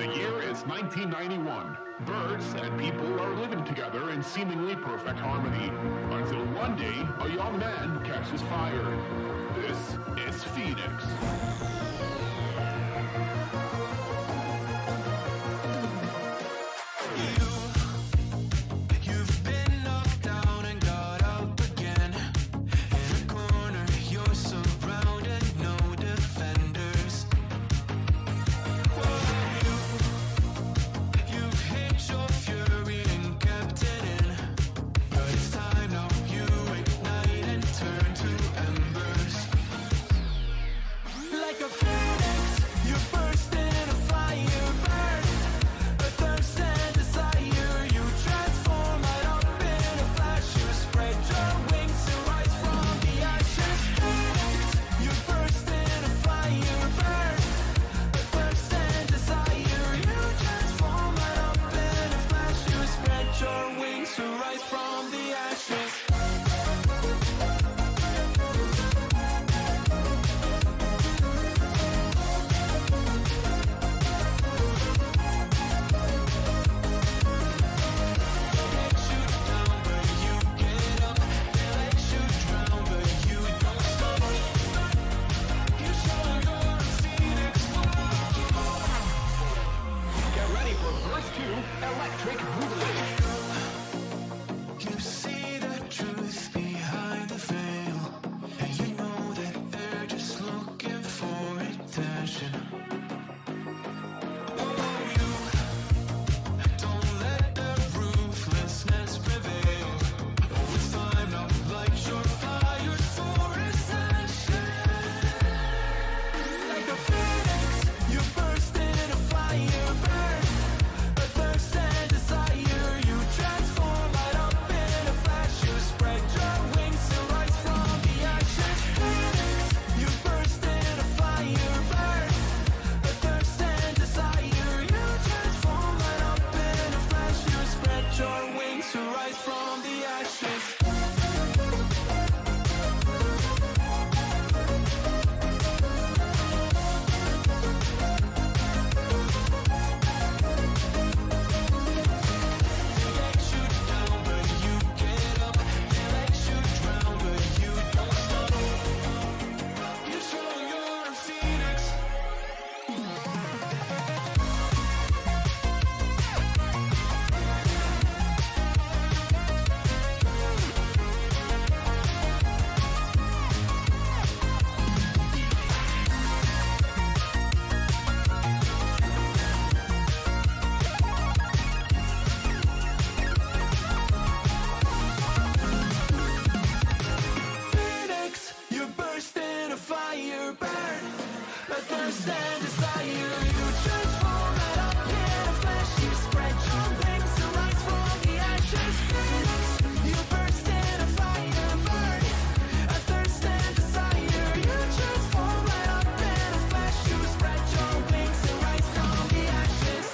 The year is 1991. Birds and people are living together in seemingly perfect harmony. Until one day, a young man catches fire. This is Phoenix. You've been knocked down and got up again. In a corner, you're surrounded, no defenders. You've hid your fury and kept it in. But it's time now, you ignite and turn to embers. Like a phoenix, you burst in a fire burn. A thirst and desire, you transform right up in a flash. You spread your wings and rise from the ashes. Phoenix, you burst in a fire burn. A thirst and desire, you transform right up in a flash. You spread your wings to rise from the ashes. Get ready for verse 2, Electric Boogaloo. You see the truth behind the veil, and you know that they're just looking for attention. Oh, you don't let the ruthlessness prevail. Oh, it's time now, light your fires for ascension. Like a phoenix, you burst in a fire burn. A thirst and desire, you transform right up in a flash. You spread your wings and rise from the ashes. Phoenix, you burst in a fire burn. A thirst and desire, you transform right up in a flash. You spread your wings to rise from the ashes. Phoenix, you burst in a fire burn. A thirst and desire, you transform right up in a flash. You spread your wings to rise from the ashes. Phoenix, you burst in a fire burn. A thirst and desire, you transform right up in a flash. You spread your wings to rise from the ashes.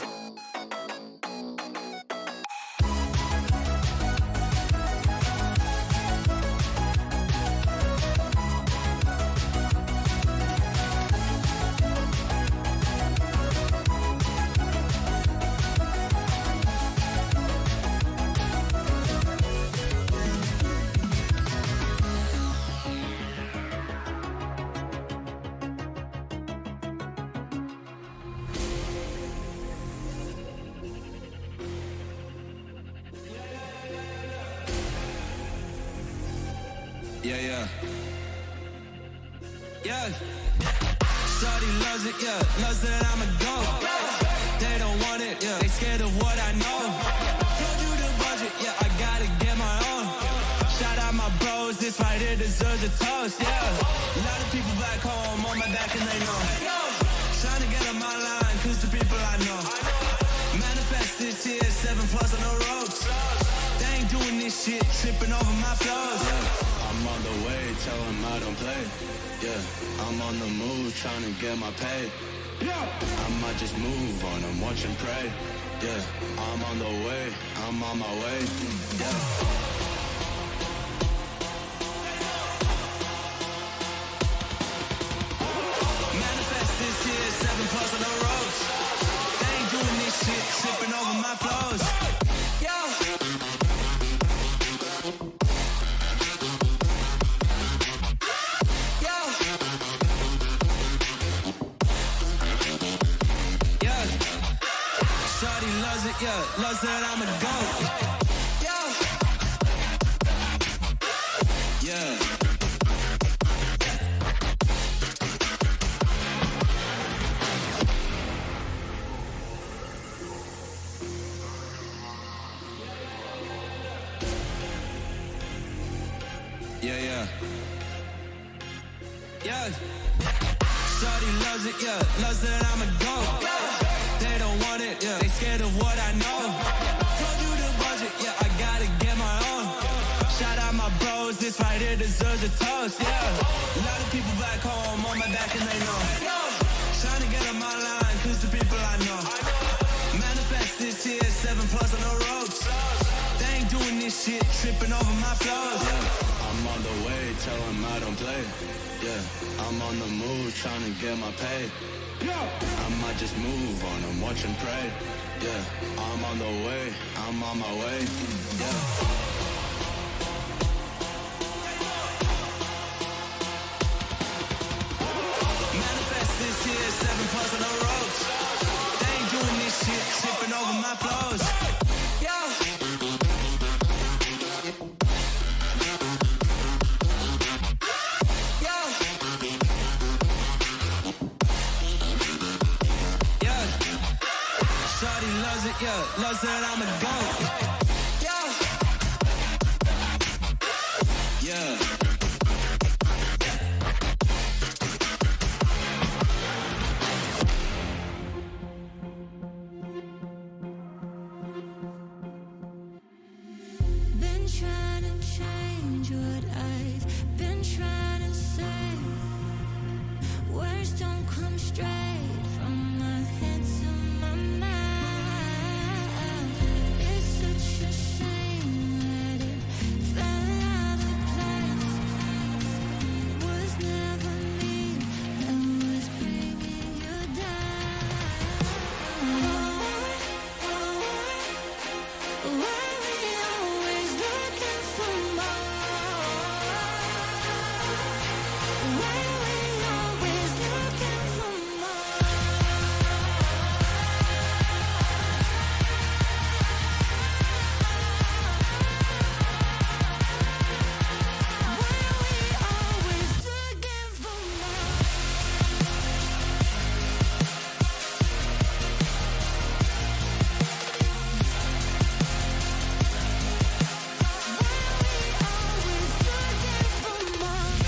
Yeah. Shawty loves it, loves that I'm a go. They don't want it, they scared of what I know. Told you the budget, I gotta get my own. Shout out my bros, this right here deserves a toast, A lot of people back home on my back and they know. Trying to get on my line, cause the people I know. Manifest this year, 7+ on the ropes. They ain't doing this shit, tripping over my flows. I'm on the way, tell them I don't play. I'm on the move, trying to get my pay. I might just move on them, watch and pray. I'm on the way, I'm on my way. Manifest this year, 7+ on the ropes. They ain't doing my flows. Yo. Shawty loves it, yeah, loves that I'm a goat. Yeah. Yeah. Shawty loves it, yeah, loves that I'm a goat. They don't want it, yeah, they scared of what I know. Told you the budget, yeah, I gotta get my own. Shout out my bros, this right here deserves a toast, yeah. A lot of people back home on my back and they know. Trying to get on my line, cause the people I know. Manifest this year, 7+ on the ropes. They ain't doing this shit, tripping over my flows. Yeah, I'm on the way, tell them I don't play. Yeah, I'm on the move, trying to get my pay. I might just move on and watch and pray. Yeah, I'm on the way, I'm on my way. Yeah. Manifest this year, 7+ on the ropes. They ain't doing this shit, tripping over my flows. Yeah, loves that I'm a goat. Yeah. Been trying to change what I've been trying to say. Words don't come straight from my head to my mouth. It's such a shame that it fell out of place. Was never me that was bringing you down. Why we always looking for more? Why we always looking for more? Why we always looking for more? Always looking for more. Why we always looking for more?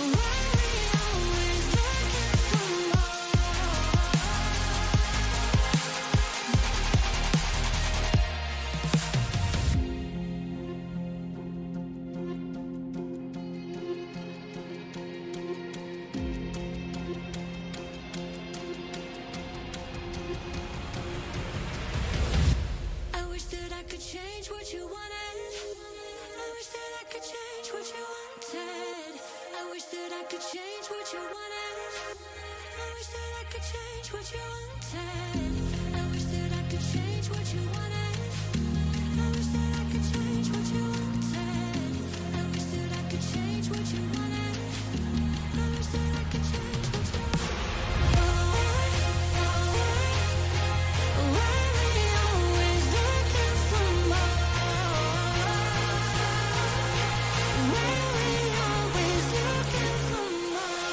Why we always looking for I wish that I could change what you wanted. I wish that I could change what you wanted. I wish that I could change what you wanted. I wish that I could change what you wanted. I wish that I could change what you wanted. I wish that I could change what you wanted. I wish that I could change what you wanted. I wish that I could change what you wanted. Why we always looking for more? Why we always looking for more?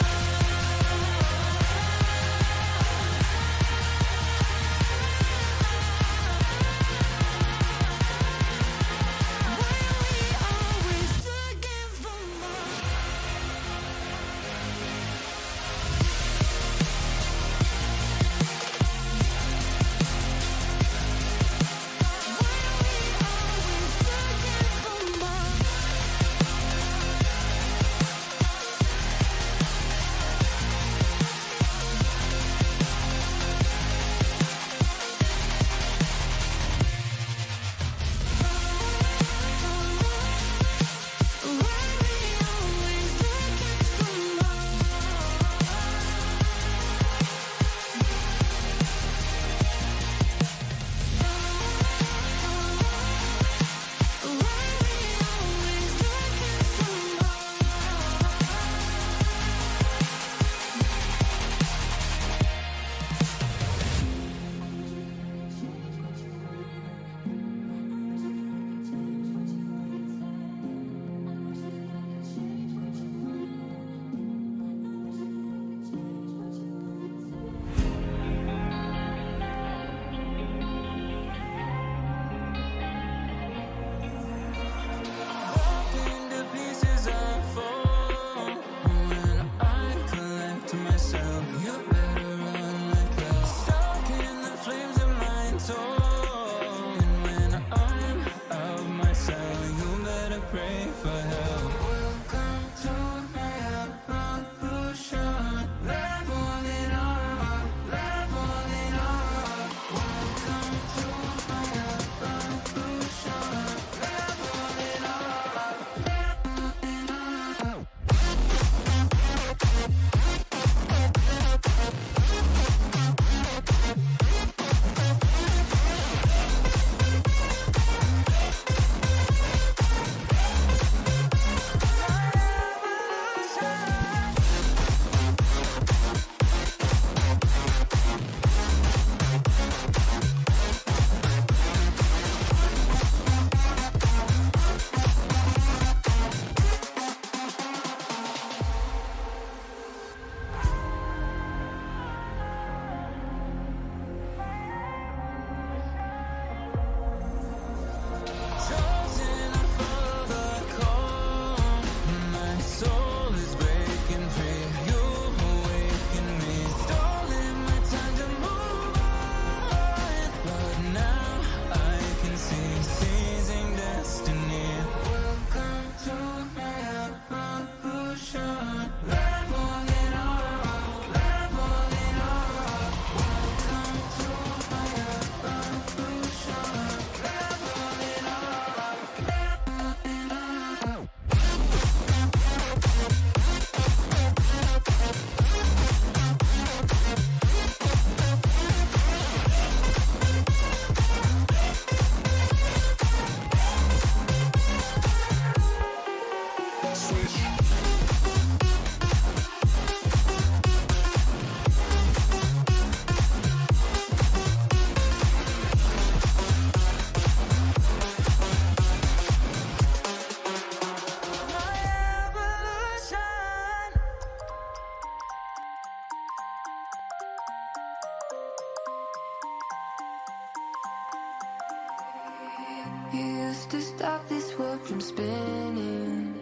You used to stop this world from spinning.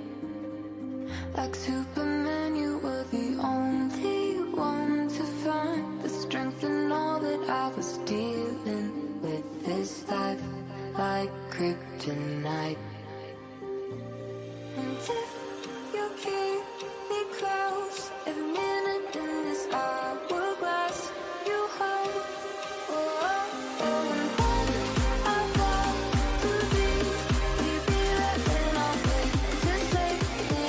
Like Superman, you were the only one to find the strength in all that I was dealing with. This life like kryptonite. And if you keep me close, every minute in this hourglass you hold. Oh, oh, oh, and when I fall too deep, we'd be right when I wait to save me.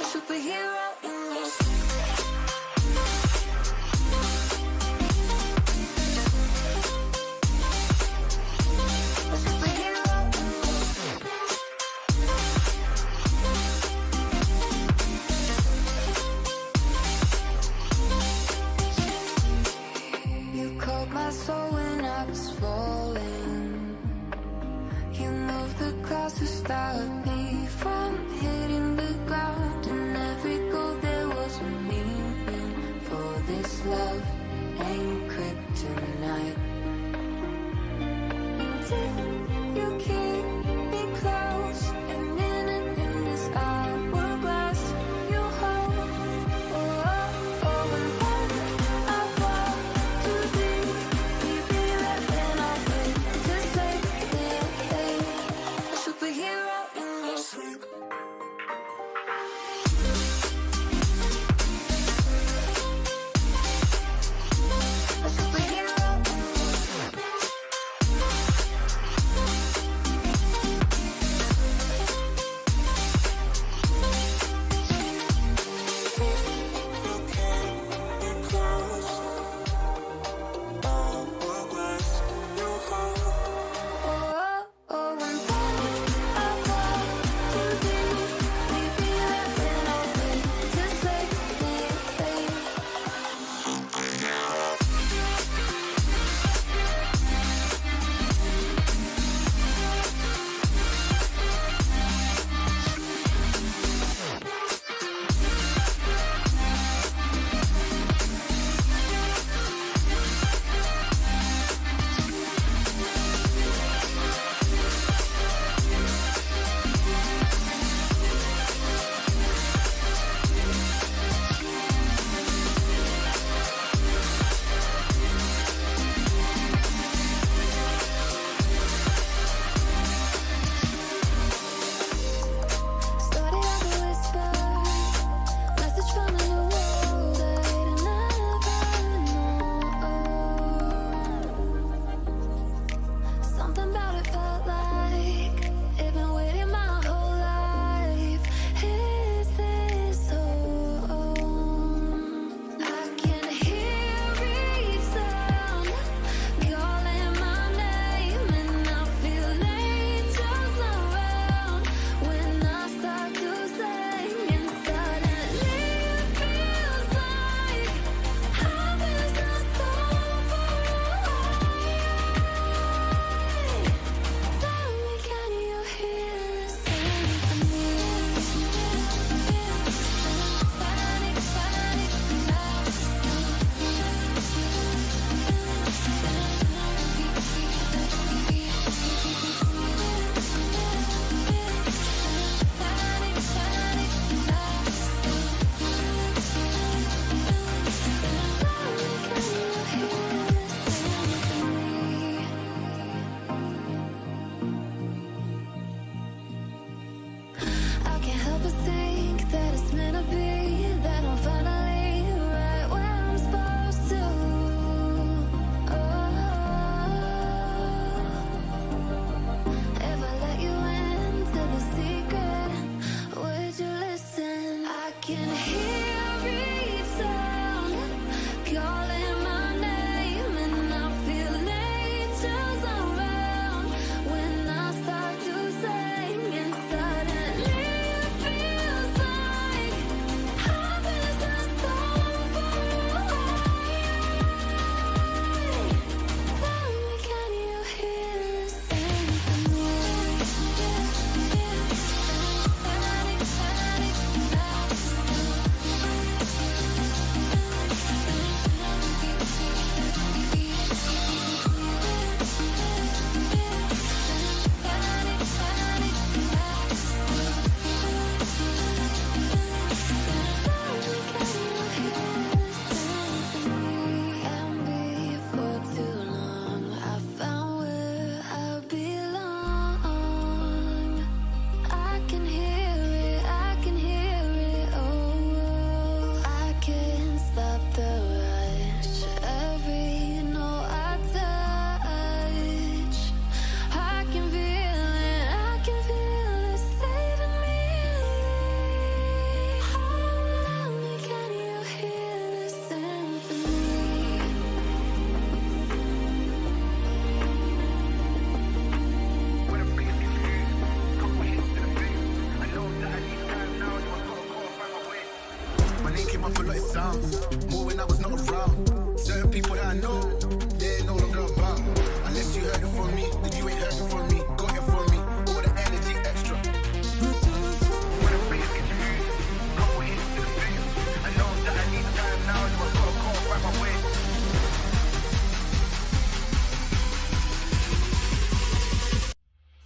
A superhero in your a superhero in your You caught my soul when I was falling. You moved the clouds to stop me from hitting the ground. In every goal there was a meaning. For this love ain't kryptonite. And if you keep me close, every minute in this hourglass you hold. Oh, oh, oh, and when I fall too deep, we'd be right when I wait to save me. A superhero in your sleep. A superhero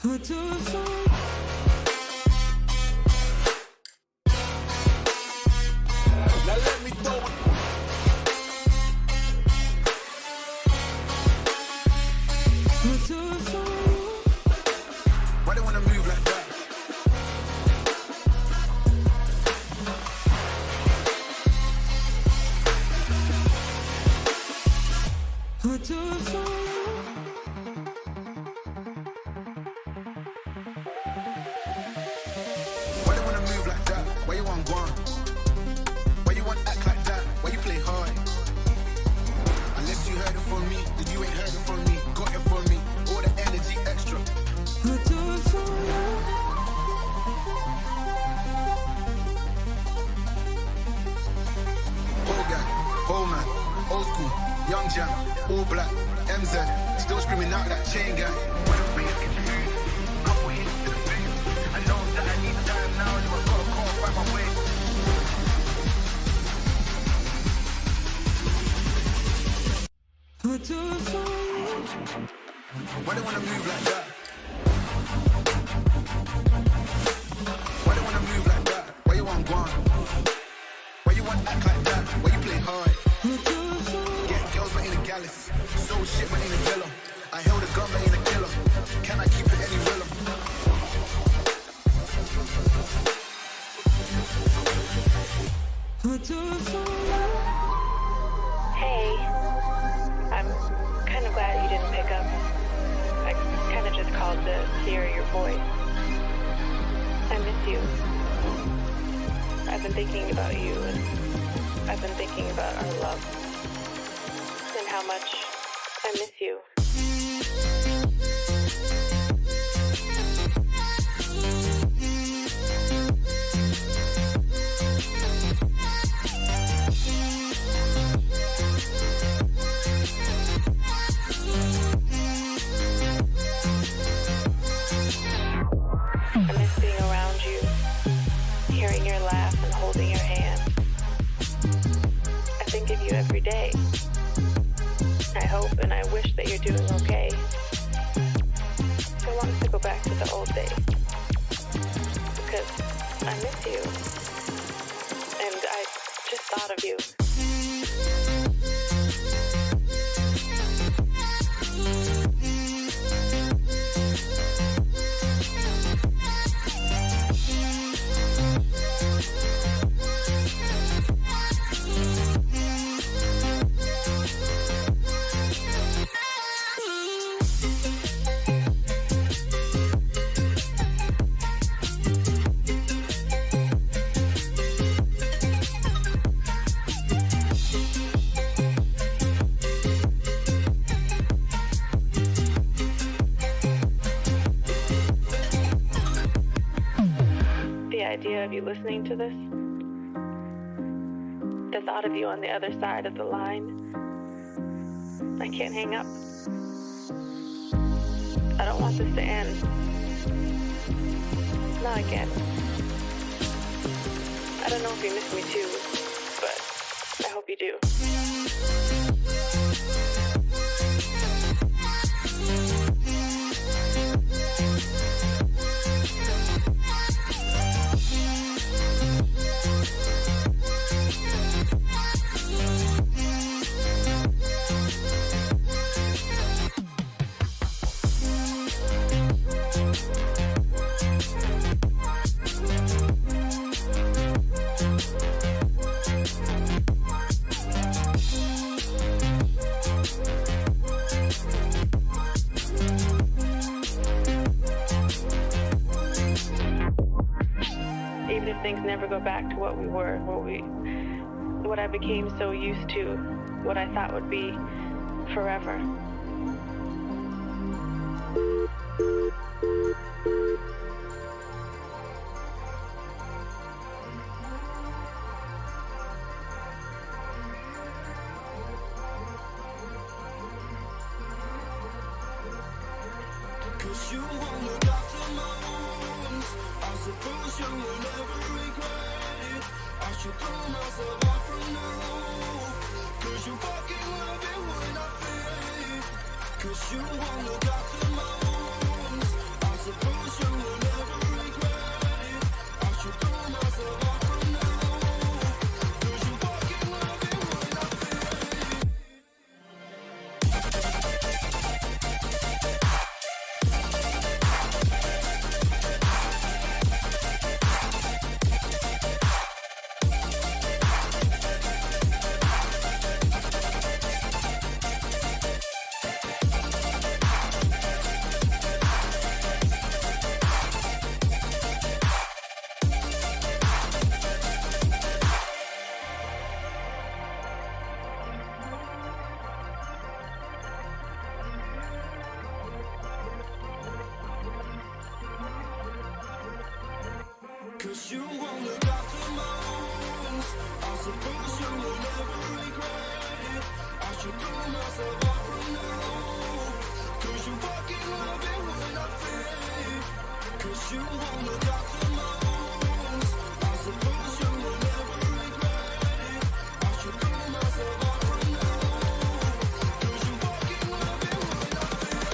Now let me throw it. Why they wanna move like that? Why they wanna move like that? Why you want one? Why you want act like that? Why you play hard? Unless you heard it from me, then you ain't heard it from me. Got it from me, all the energy extra. Whole guy, whole man, old school, young jam, all black, MZ, still screaming out that chain gang. When the bass gets moved, couple hits to the booth. I know that I need time now, so I gotta call right my way. Why they wanna move like that? Why they wanna move like that? Why you want one? Why you want act like that? Why you play hard? Get girls but ain't a gallus. So shit but ain't a killer. I held a gun but ain't a killer. Can I keep it any realer? Hey, I'm kind of glad you didn't pick up. I kind of just called to hear your voice. I miss you. I've been thinking about you, and I've been thinking about our love, and how much I miss you. I miss being around you, hearing your laugh and holding your hand. I think of you every day. I hope and I wish that you're doing okay. I want us to go back to the old days, because I miss you, and I just thought of you. The idea of you listening to this, the thought of you on the other side of the line, I can't hang up. I don't want this to end. Not again. I don't know if you miss me too, but I hope you do. Even if things never go back to what we were, what I became so used to, what I thought would be forever. Cause you won't look after my wounds. I suppose you will never regret it. I should throw myself out from the roof. Cause you fucking love it when I feel it. 'cause you won't look after most. I suppose you will never regret it. I should pull myself up from now, 'cause you fucking love it when I feel. 'Cause you won't look after most. I suppose you will never regret it. I should pull myself up from now, 'cause you fucking love it when I feel.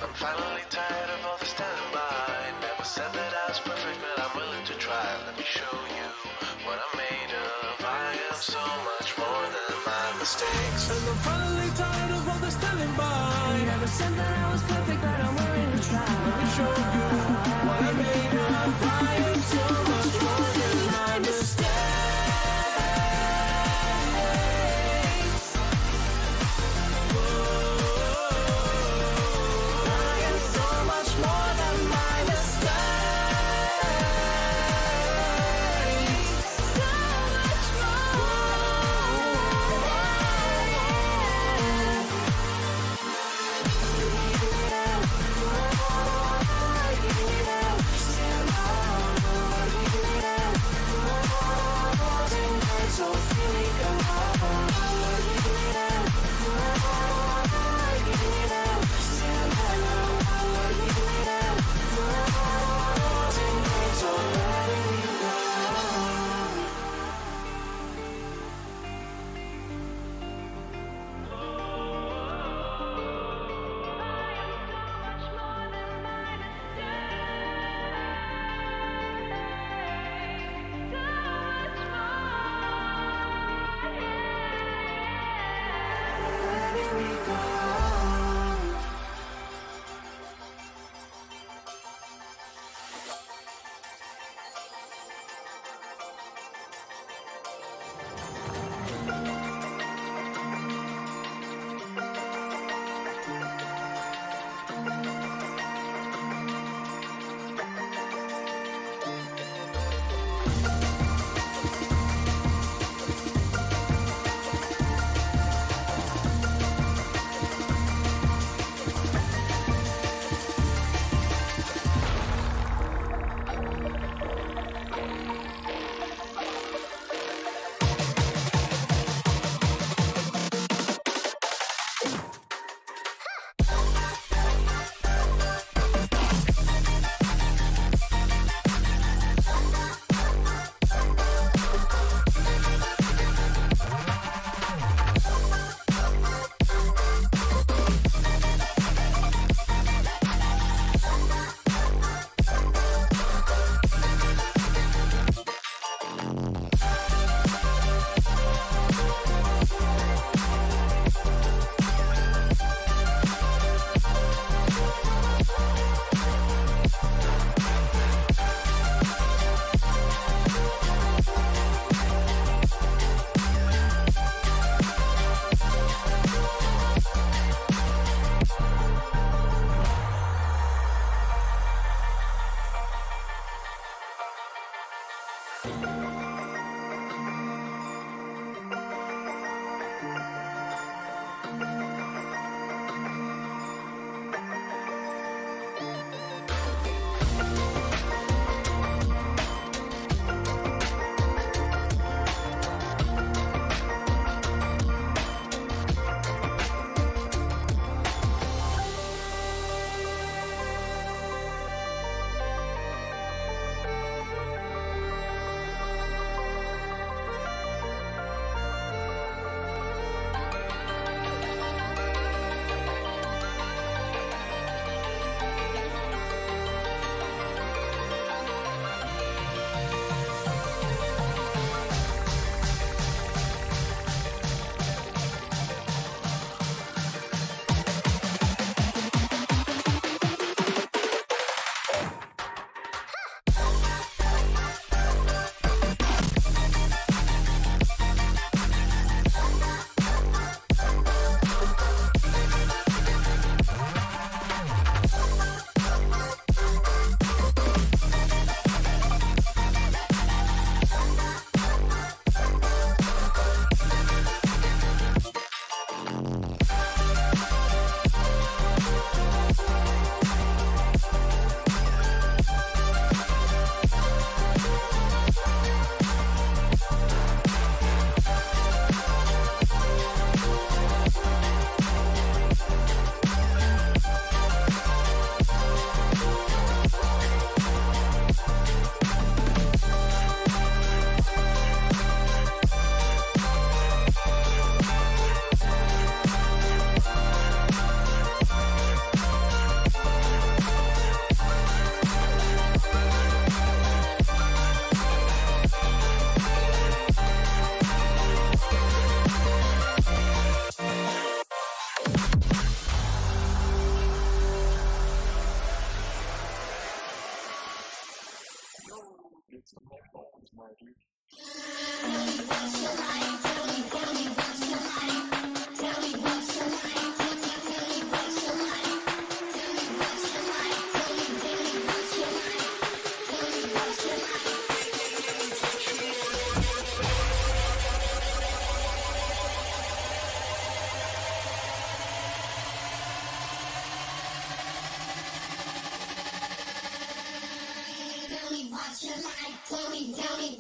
I'm finally tired of all the standby. Never said that I was perfect, but I'm willing to try. Let me show you what I'm made of. I am so much more than my mistakes. And I'm finally tired of all the standing by. Never said that I was perfect, but I'm willing to try. Let me show you what I'm made of. I am so much more than my mistakes.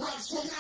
What's your life?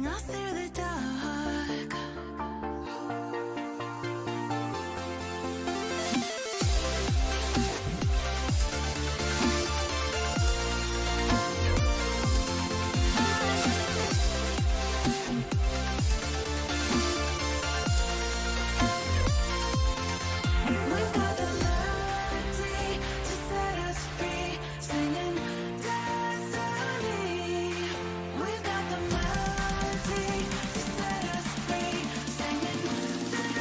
leading us through the dark. We've got the melody to set us free, singing destiny. We've got the melody to set us free, singing destiny.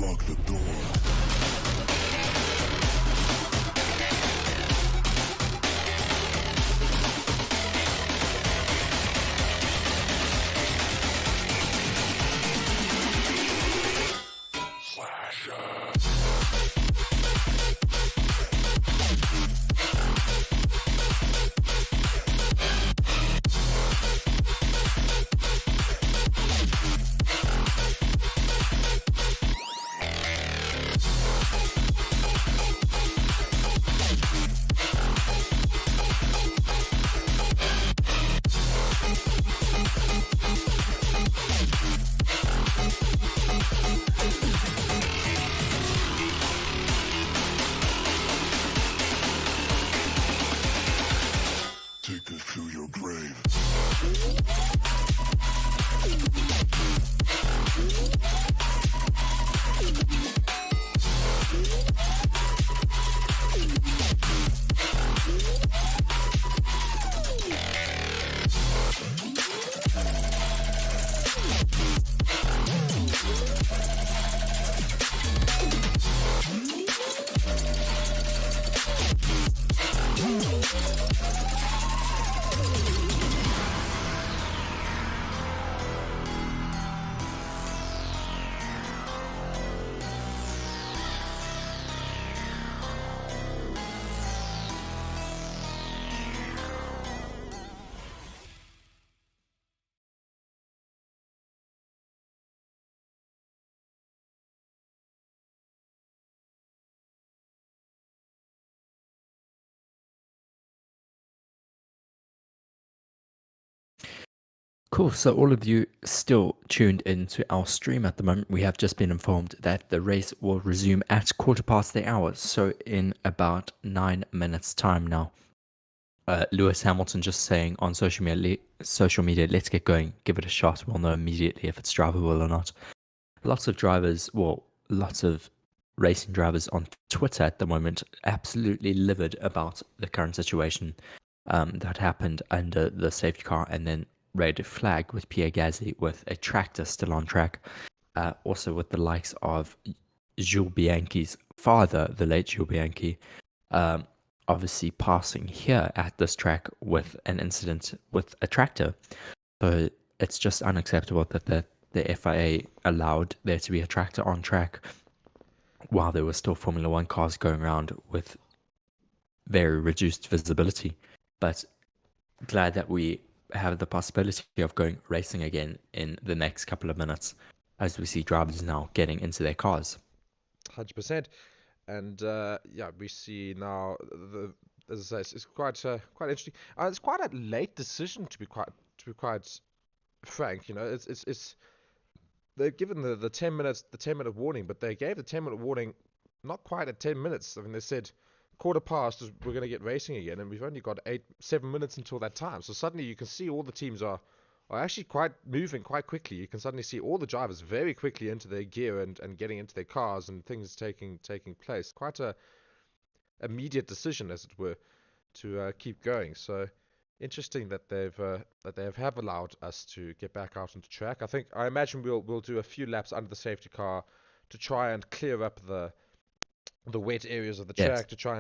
Lock the door. Cool. So all of you still tuned into our stream at the moment. We have just been informed that the race will resume at 1:15. So in about 9 minutes time now. Lewis Hamilton just saying on social media, let's get going, give it a shot. We'll know immediately if it's drivable or not. Lots of racing drivers on Twitter at the moment, absolutely livid about the current situation that happened under the safety car and then red flag with Pierre Gasly with a tractor still on track. Also with the likes of Jules Bianchi's father, the late Jules Bianchi, obviously passing here at this track with an incident with a tractor. So it's just unacceptable that the FIA allowed there to be a tractor on track while there were still Formula One cars going around with very reduced visibility. But glad that we have the possibility of going racing again in the next couple of minutes as we see drivers now getting into their cars. 100%. And we see now as I say, it's quite interesting. It's quite a late decision to be quite frank. You know, it's they've given the 10-minute warning, but they gave the 10-minute warning not quite at 10 minutes. I mean, they said 1:15 we're going to get racing again, and we've only got 7 minutes until that time. So suddenly you can see all the teams are actually quite moving quite quickly. You can suddenly see all the drivers very quickly into their gear and getting into their cars and things taking place. Quite a immediate decision, as it were, to keep going. So interesting that they have allowed us to get back out onto track. I imagine we'll do a few laps under the safety car to try and clear up the wet areas of the track, to try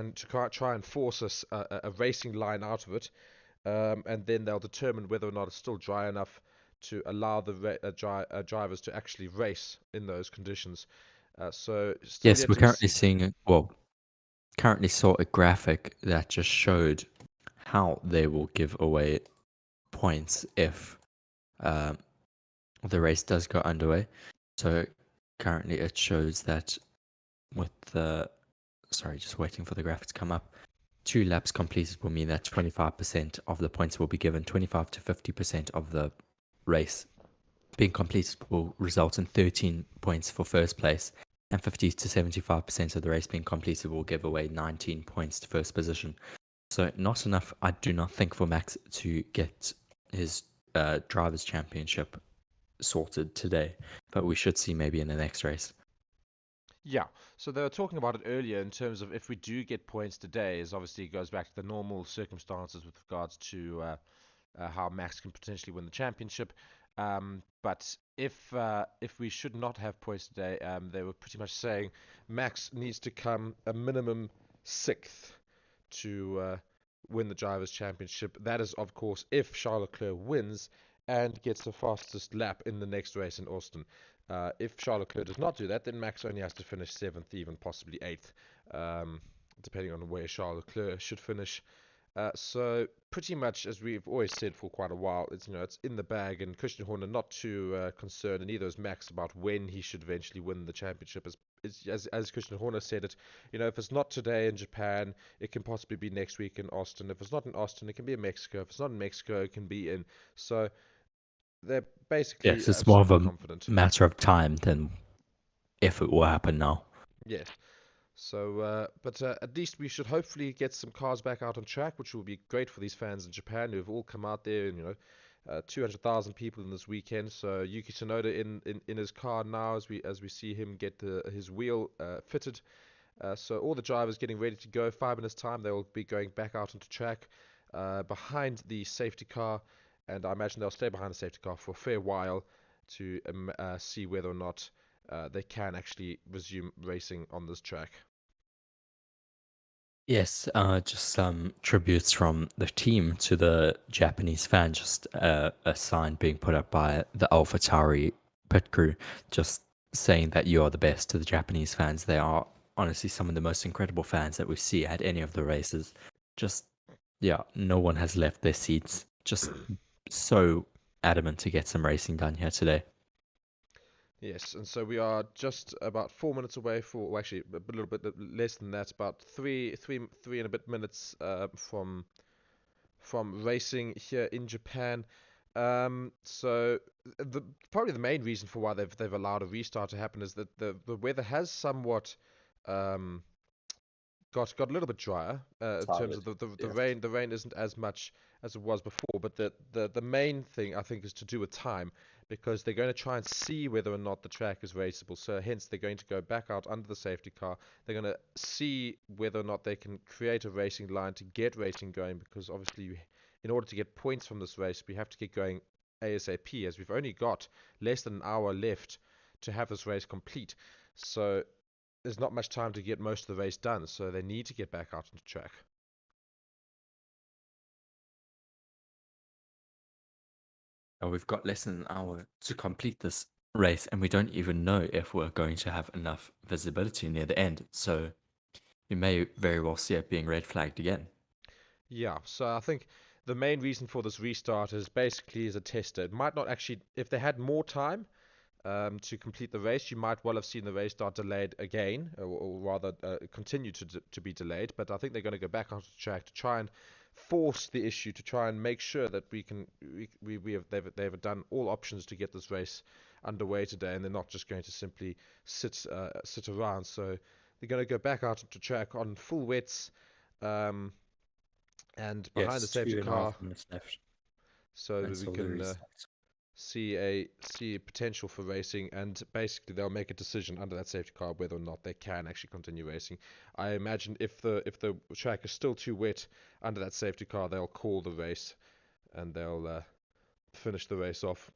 and force a racing line out of it. And then they'll determine whether or not it's still dry enough to allow the drivers to actually race in those conditions. Yes, we're currently saw a graphic that just showed how they will give away points if the race does go underway. So currently it shows that with just waiting for the graphic to come up. 2 laps completed will mean that 25% of the points will be given. 25 to 50% of the race being completed will result in 13 points for first place, and 50 to 75% of the race being completed will give away 19 points to first position. So not enough, I do not think, for Max to get his Drivers' Championship sorted today, but we should see maybe in the next race. Yeah, so they were talking about it earlier in terms of if we do get points today, is obviously it goes back to the normal circumstances with regards to how Max can potentially win the championship. But if we should not have points today, they were pretty much saying Max needs to come a minimum 6th to win the Drivers' Championship. That is, of course, if Charles Leclerc wins and gets the fastest lap in the next race in Austin. If Charles Leclerc does not do that, then Max only has to finish 7th, even possibly 8th, depending on where Charles Leclerc should finish. So pretty much, as we've always said for quite a while, it's in the bag, and Christian Horner not too concerned, and neither is Max, about when he should eventually win the championship. As Christian Horner said it, if it's not today in Japan, it can possibly be next week in Austin. If it's not in Austin, it can be in Mexico. If it's not in Mexico, it can be in. So they're basically it's more of a confident. matter of time than if it will happen now. Yes. So, but at least we should hopefully get some cars back out on track, which will be great for these fans in Japan who have all come out there, and 200,000 people in this weekend. So Yuki Tsunoda in his car now, as we see him get his wheel fitted. So all the drivers getting ready to go. 5 minutes time, they will be going back out onto track behind the safety car, and I imagine they'll stay behind the safety car for a fair while to see whether or not they can actually resume racing on this track. Yes, just some tributes from the team to the Japanese fan. Just a sign being put up by the AlphaTauri pit crew, just saying that you are the best to the Japanese fans. They are honestly some of the most incredible fans that we see at any of the races. Just, yeah, no one has left their seats. Just so adamant to get some racing done here today. Yes, and so we are just about 4 minutes away actually a little bit less than that, about three and a bit minutes from racing here in Japan. So probably the main reason for why they've allowed a restart to happen is that the weather has somewhat um, got a little bit drier in terms of the Yes. rain. The rain isn't as much as it was before, but the main thing I think is to do with time, because they're going to try and see whether or not the track is raceable. So hence they're going to go back out under the safety car. They're going to see whether or not they can create a racing line to get racing going, because obviously in order to get points from this race, we have to get going ASAP, as we've only got less than an hour left to have this race complete. So there's not much time to get most of the race done, so they need to get back out on the track. We've got less than an hour to complete this race, and we don't even know if we're going to have enough visibility near the end. So you may very well see it being red flagged again. Yeah, so I think the main reason for this restart is basically as a tester. It might not actually, if they had more time to complete the race, you might well have seen the race start delayed again, or rather continue to be delayed. But I think they're going to go back onto the track to try and force the issue, to try and make sure that they've done all options to get this race underway today, and they're not just going to simply sit around. So they're going to go back out onto track on full wets. And behind the Yes, safety 2.5 car, minutes left so that we until the can restart. see a potential for racing, and basically they'll make a decision under that safety car whether or not they can actually continue racing. I imagine if the track is still too wet under that safety car, they'll call the race and they'll finish the race off.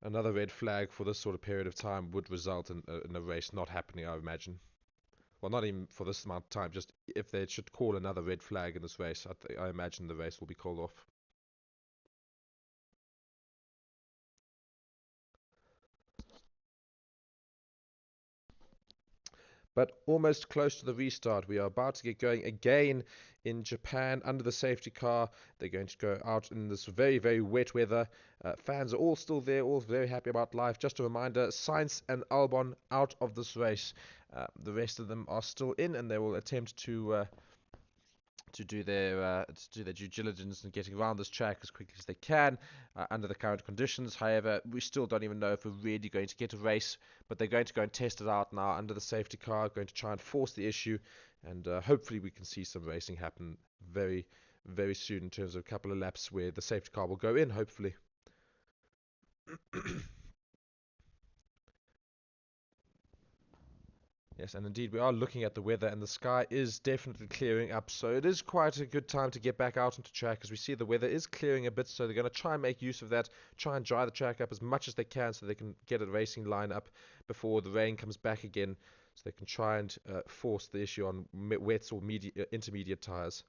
Another red flag for this sort of period of time would result in a race not happening, I imagine. Well, not even for this amount of time, just if they should call another red flag in this race, I imagine the race will be called off. But almost close to the restart. We are about to get going again in Japan under the safety car. They're going to go out in this very, very wet weather. Fans are all still there, all very happy about life. Just a reminder, Sainz and Albon out of this race. The rest of them are still in, and they will attempt to do their due diligence and getting around this track as quickly as they can under the current conditions. However, we still don't even know if we're really going to get a race, but they're going to go and test it out now under the safety car, going to try and force the issue, and hopefully we can see some racing happen very, very soon in terms of a couple of laps where the safety car will go in, hopefully. Yes, and indeed we are looking at the weather, and the sky is definitely clearing up, so it is quite a good time to get back out onto track, as we see the weather is clearing a bit. So they're going to try and make use of that, try and dry the track up as much as they can so they can get a racing line up before the rain comes back again, so they can try and force the issue on wets or intermediate tires.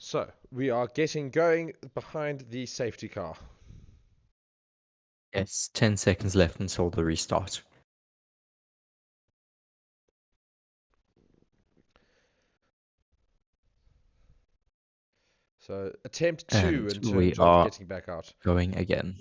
So we are getting going behind the safety car. Yes, 10 seconds left until the restart. So attempt 2 And in we terms of are getting back out. going again.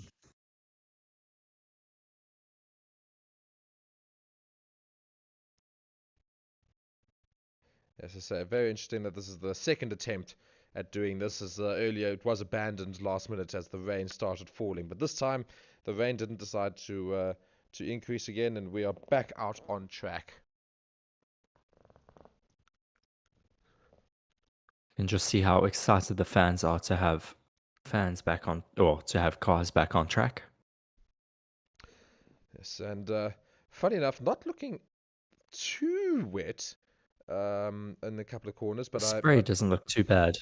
As I say, very interesting that this is the second attempt at doing this, as earlier it was abandoned last minute as the rain started falling. But this time the rain didn't decide to increase again, and we are back out on track. And just see how excited the fans are to have fans back on, or to have cars back on track. Yes, and funny enough, not looking too wet in a couple of corners, but The spray doesn't look too bad.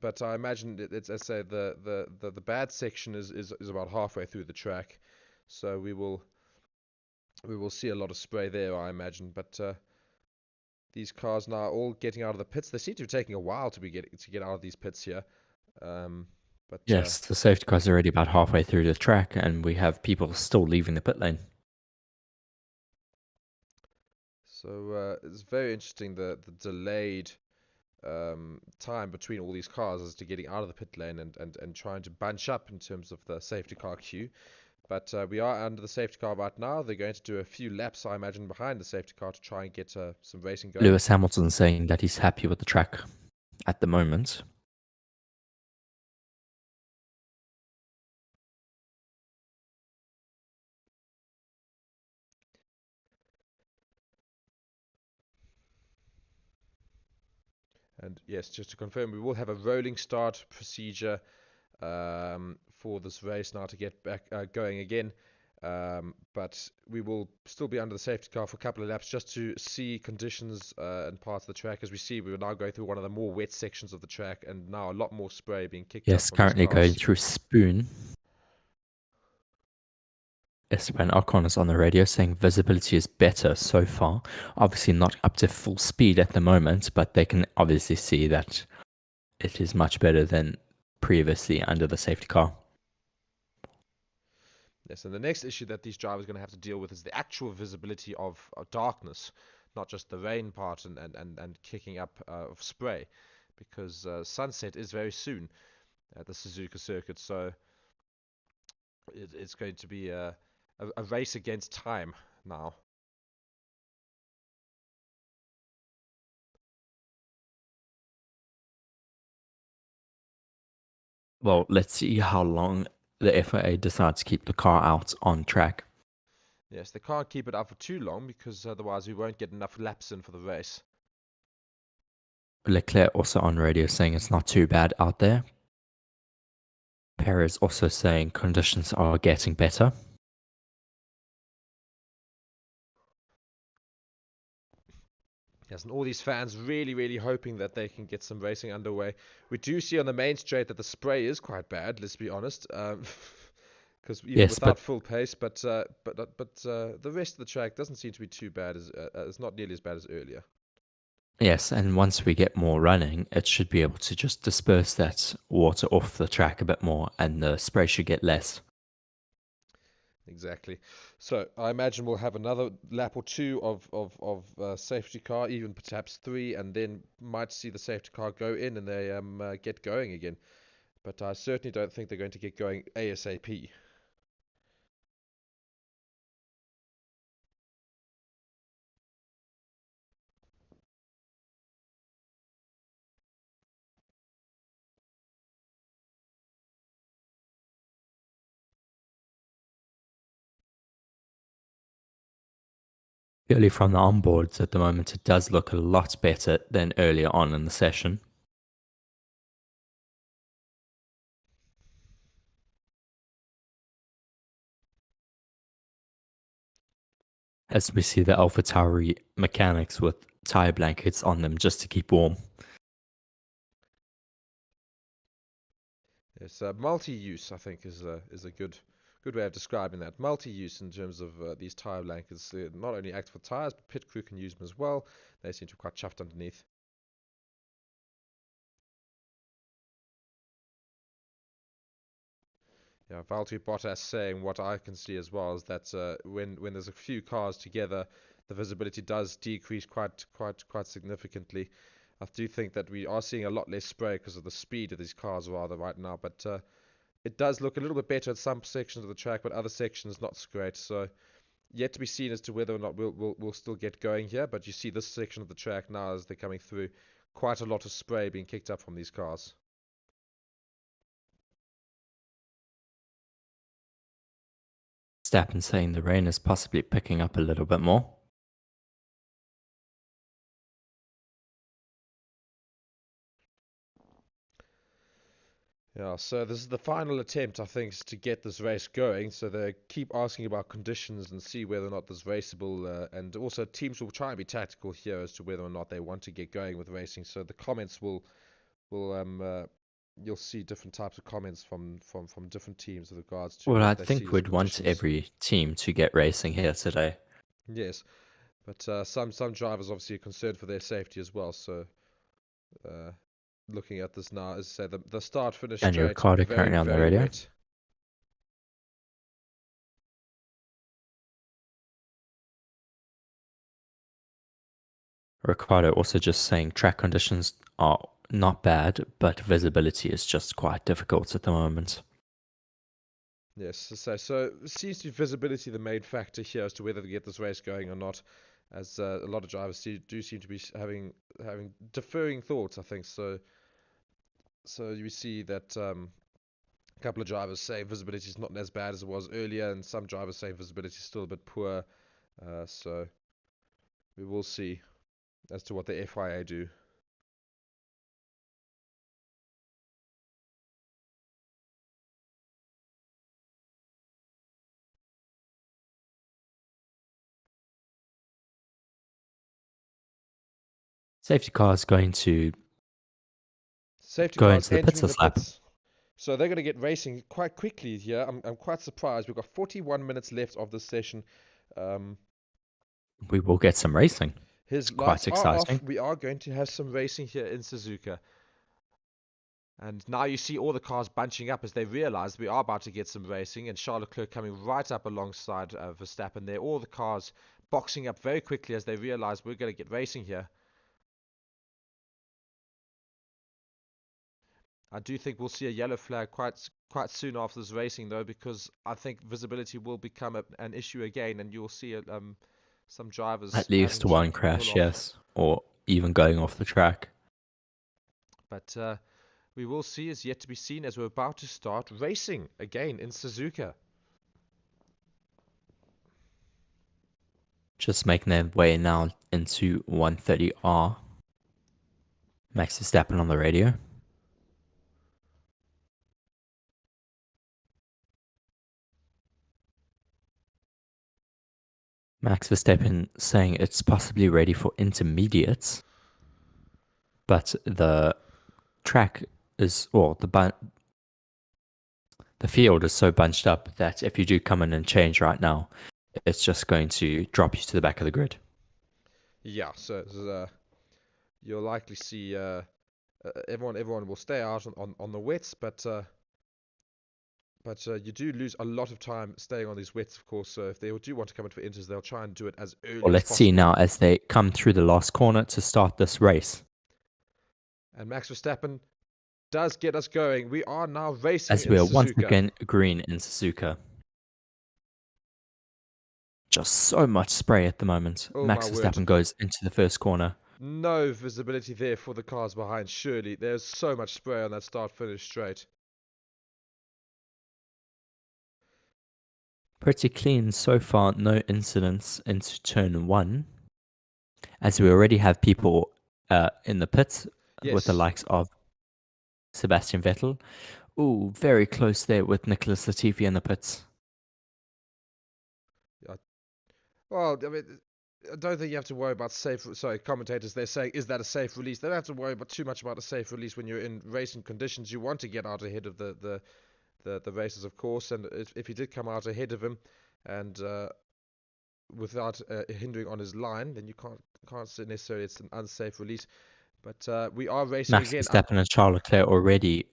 but I imagine it's, as I say, the bad section is about halfway through the track, so we will see a lot of spray there, I imagine. But these cars now all getting out of the pits. They seem to be taking a while to get out of these pits here, but But Yes, the safety car's already about halfway through the track, and we have people still leaving the pit lane. so it's very interesting the delayed time between all these cars as to getting out of the pit lane and trying to bunch up in terms of the safety car queue. But we are under the safety car right now. They're going to do a few laps, I imagine, behind the safety car to try and get some racing going. Lewis Hamilton saying that he's happy with the track at the moment. And yes, just to confirm, we will have a rolling start procedure for this race now to get back going again. But we will still be under the safety car for a couple of laps just to see conditions and parts of the track. As we see, we are now going through one of the more wet sections of the track, and now a lot more spray being kicked up. Yes, from currently these cars. going through Spoon. Esteban Ocon is on the radio saying visibility is better so far. Obviously not up to full speed at the moment, but they can obviously see that it is much better than previously under the safety car. Yes, and the next issue that these drivers are going to have to deal with is the actual visibility of darkness, not just the rain part and kicking up of spray, because sunset is very soon at the Suzuka circuit, so it's going to be a race against time now. Well, let's see how long the FIA decides to keep the car out on track. Yes, they can't keep it up for too long because otherwise we won't get enough laps in for the race. Leclerc also on radio saying it's not too bad out there. Perez also saying conditions are getting better. Yes, and all these fans really hoping that they can get some racing underway. We do see on the main straight that the spray is quite bad, let's be honest. Because even Yes, without but full pace, but the rest of the track doesn't seem to be too bad. It's not nearly as bad as earlier. yes, and once we get more running, it should be able to just disperse that water off the track a bit more, and the spray should get less. Exactly. So I imagine we'll have another lap or two of safety car, even perhaps 3, and then might see the safety car go in and they get going again. But I certainly don't think they're going to get going ASAP. Purely from the onboards at the moment, it does look a lot better than earlier on in the session. As we see the AlphaTauri mechanics with tire blankets on them just to keep warm. Yes, multi-use I think is a good way of describing that. Multi-use in terms of these tire blankets. Not only act for tires, but pit crew can use them as well. They seem to be quite chuffed underneath. Yeah, Valtteri Bottas saying what I can see as well is that when there's a few cars together, the visibility does decrease quite significantly. I do think that we are seeing a lot less spray because of the speed of these cars rather right now, but it does look a little bit better at some sections of the track, but other sections not so great. So yet to be seen as to whether or not we'll still get going here. But you see this section of the track now as they're coming through, quite a lot of spray being kicked up from these cars. Verstappen saying the rain is possibly picking up a little bit more. Yeah, so this is the final attempt, I think, to get this race going. So they keep asking about conditions and see whether or not there's raceable. And also teams will try and be tactical here as to whether or not they want to get going with racing. So the comments will you'll see different types of comments from different teams with regards to Well, I what they see think as we'd want conditions. every team to get racing here today. Yes, but some drivers obviously are concerned for their safety as well. So looking at this now, as I say, the start finish Daniel straight, Ricciardo very, currently on the very radio. wet. Ricardo also just saying track conditions are not bad, but visibility is just quite difficult at the moment. Yes, so it seems to be visibility the main factor here as to whether to get this race going or not, as a lot of drivers do seem to be having deferring thoughts, I think. So you see that a couple of drivers say visibility is not as bad as it was earlier, and some drivers say visibility is still a bit poor. So we will see as to what the FIA do. Safety car is going to Safety go cars into the pits entering this the lap. pits. So they're going to get racing quite quickly here. I'm quite surprised. We've got 41 minutes left of this session. We will get some racing. His It's lights quite are off. exciting. We are going to have some racing here in Suzuka. And now you see all the cars bunching up as they realize we are about to get some racing, and Charles Leclerc coming right up alongside Verstappen there. All the cars boxing up very quickly as they realize we're going to get racing here. I do think we'll see a yellow flag quite soon after this racing, though, because I think visibility will become an issue again, and you'll see some drivers At least having one to crash, pull off. yes, or even going off the track. But we will see is yet to be seen as we're about to start racing again in Suzuka. Just making their way now into 130R. Max Verstappen on the radio. Max Verstappen saying it's possibly ready for intermediates, but the track is, or the field is so bunched up that if you do come in and change right now, it's just going to drop you to the back of the grid. Yeah, so you'll likely see everyone will stay out on the wets, but you do lose a lot of time staying on these wets, of course. So if they do want to come in for inters, they'll try and do it as early Well, as let's possible. see now as they come through the last corner to start this race. And Max Verstappen does get us going. We are now racing As in we are Suzuka. once again green in Suzuka. Just so much spray at the moment. Oh, Max my word. Verstappen goes into the first corner. No visibility there for the cars behind, surely. There's so much spray on that start-finish straight. Pretty clean so far, no incidents into turn 1. As we already have people in the pits with the Yes. likes of Sebastian Vettel. Ooh, very close there with Nicholas Latifi in the pits. Yeah. Well, I mean, I don't think you have to worry about commentators, they're saying, is that a safe release? They don't have to worry too much about a safe release when you're in racing conditions. You want to get out ahead of the races, of course, and if he did come out ahead of him and without hindering on his line, then you can't say necessarily it's an unsafe release. But we are racing Max again. Verstappen and Charles Leclerc already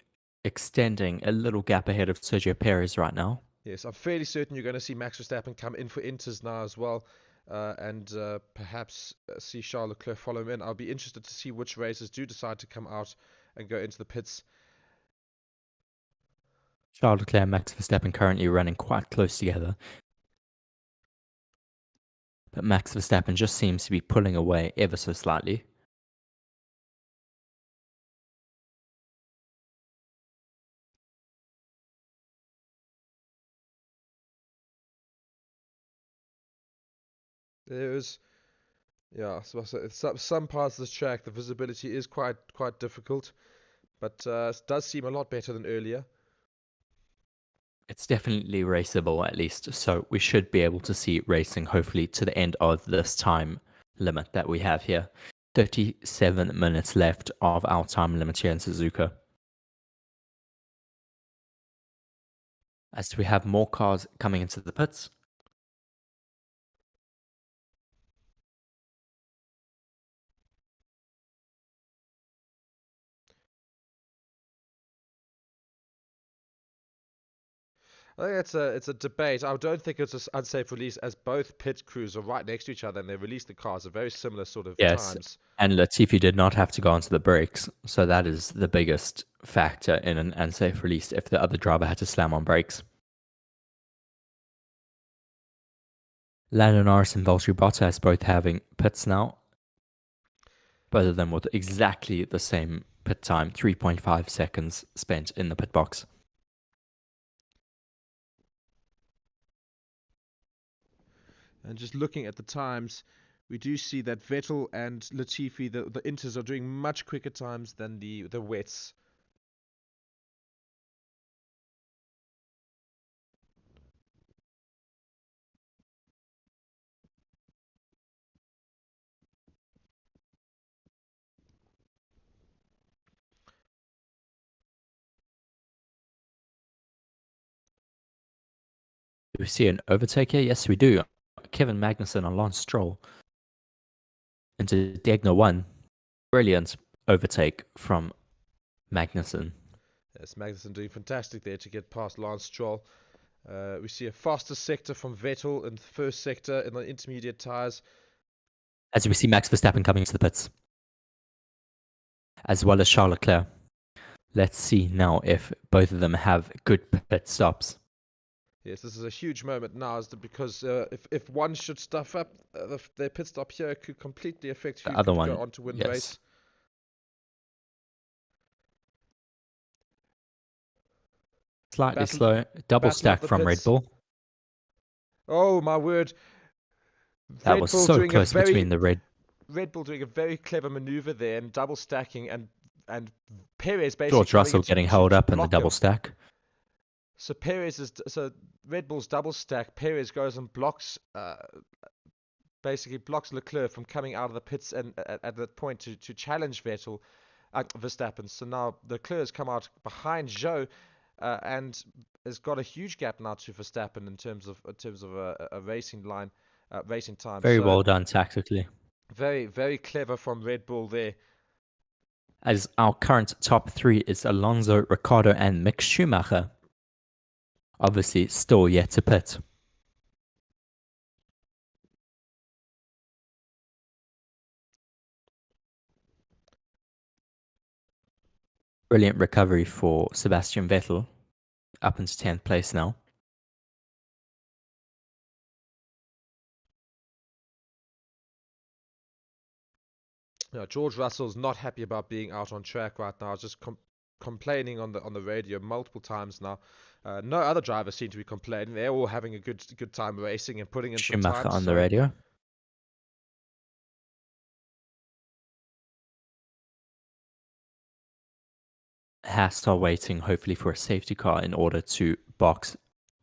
extending a little gap ahead of Sergio Perez right now. Yes, I'm fairly certain you're going to see Max Verstappen come in for inters now as well, and perhaps see Charles Leclerc follow him in. I'll be interested to see which racers do decide to come out and go into the pits. Charles Leclerc and Max Verstappen currently running quite close together. But Max Verstappen just seems to be pulling away ever so slightly. There's, yeah, so some parts of this track, the visibility is quite difficult, but it does seem a lot better than earlier. It's definitely raceable at least, so we should be able to see racing hopefully to the end of this time limit that we have here. 37 minutes left of our time limit here in Suzuka. As we have more cars coming into the pits. I think it's a debate. I don't think it's an unsafe release, as both pit crews are right next to each other and they released the cars at very similar sort of Yes, times. and Latifi did not have to go onto the brakes, so that is the biggest factor in an unsafe release if the other driver had to slam on brakes. Lando Norris and Valtteri Bottas both having pits now. Both of them with exactly the same pit time, 3.5 seconds spent in the pit box. And just looking at the times, we do see that Vettel and Latifi, the Inters, are doing much quicker times than the wets. Do we see an overtake here? Yes, we do. Kevin Magnussen and Lance Stroll into Diagonal 1. Brilliant overtake from Magnussen. Yes, Magnussen doing fantastic there to get past Lance Stroll. We see a faster sector from Vettel in the first sector in the intermediate tyres. As we see Max Verstappen coming to the pits, as well as Charles Leclerc. Let's see now if both of them have good pit stops. Yes, this is a huge moment now, because if one should stuff up, their pit stop here could completely affect who The other could one, go on to win the yes. race. Slightly slow. Double battle stack of the from Red pits. Bull. Oh my word! That Red was Bull so doing close between the Red Bull doing a very clever maneuver there and double stacking, and Perez basically George coming Russell in getting to held up in the block double him. stack. So Red Bull's double stack. Perez goes and blocks basically blocks Leclerc from coming out of the pits and at that point to challenge Verstappen. So now Leclerc has come out behind Zhou and has got a huge gap now to Verstappen in terms of a racing line, racing time. Very So well done tactically. very, very clever from Red Bull there. As our current top three is Alonso, Ricciardo, and Mick Schumacher. Obviously, still yet to pit. Brilliant recovery for Sebastian Vettel, up into 10th place now. Yeah, George Russell's not happy about being out on track right now. Just complaining on the radio multiple times now. No other drivers seem to be complaining. They're all having a good time racing and putting in some Schumacher time. on the radio. Haas are waiting, hopefully, for a safety car in order to box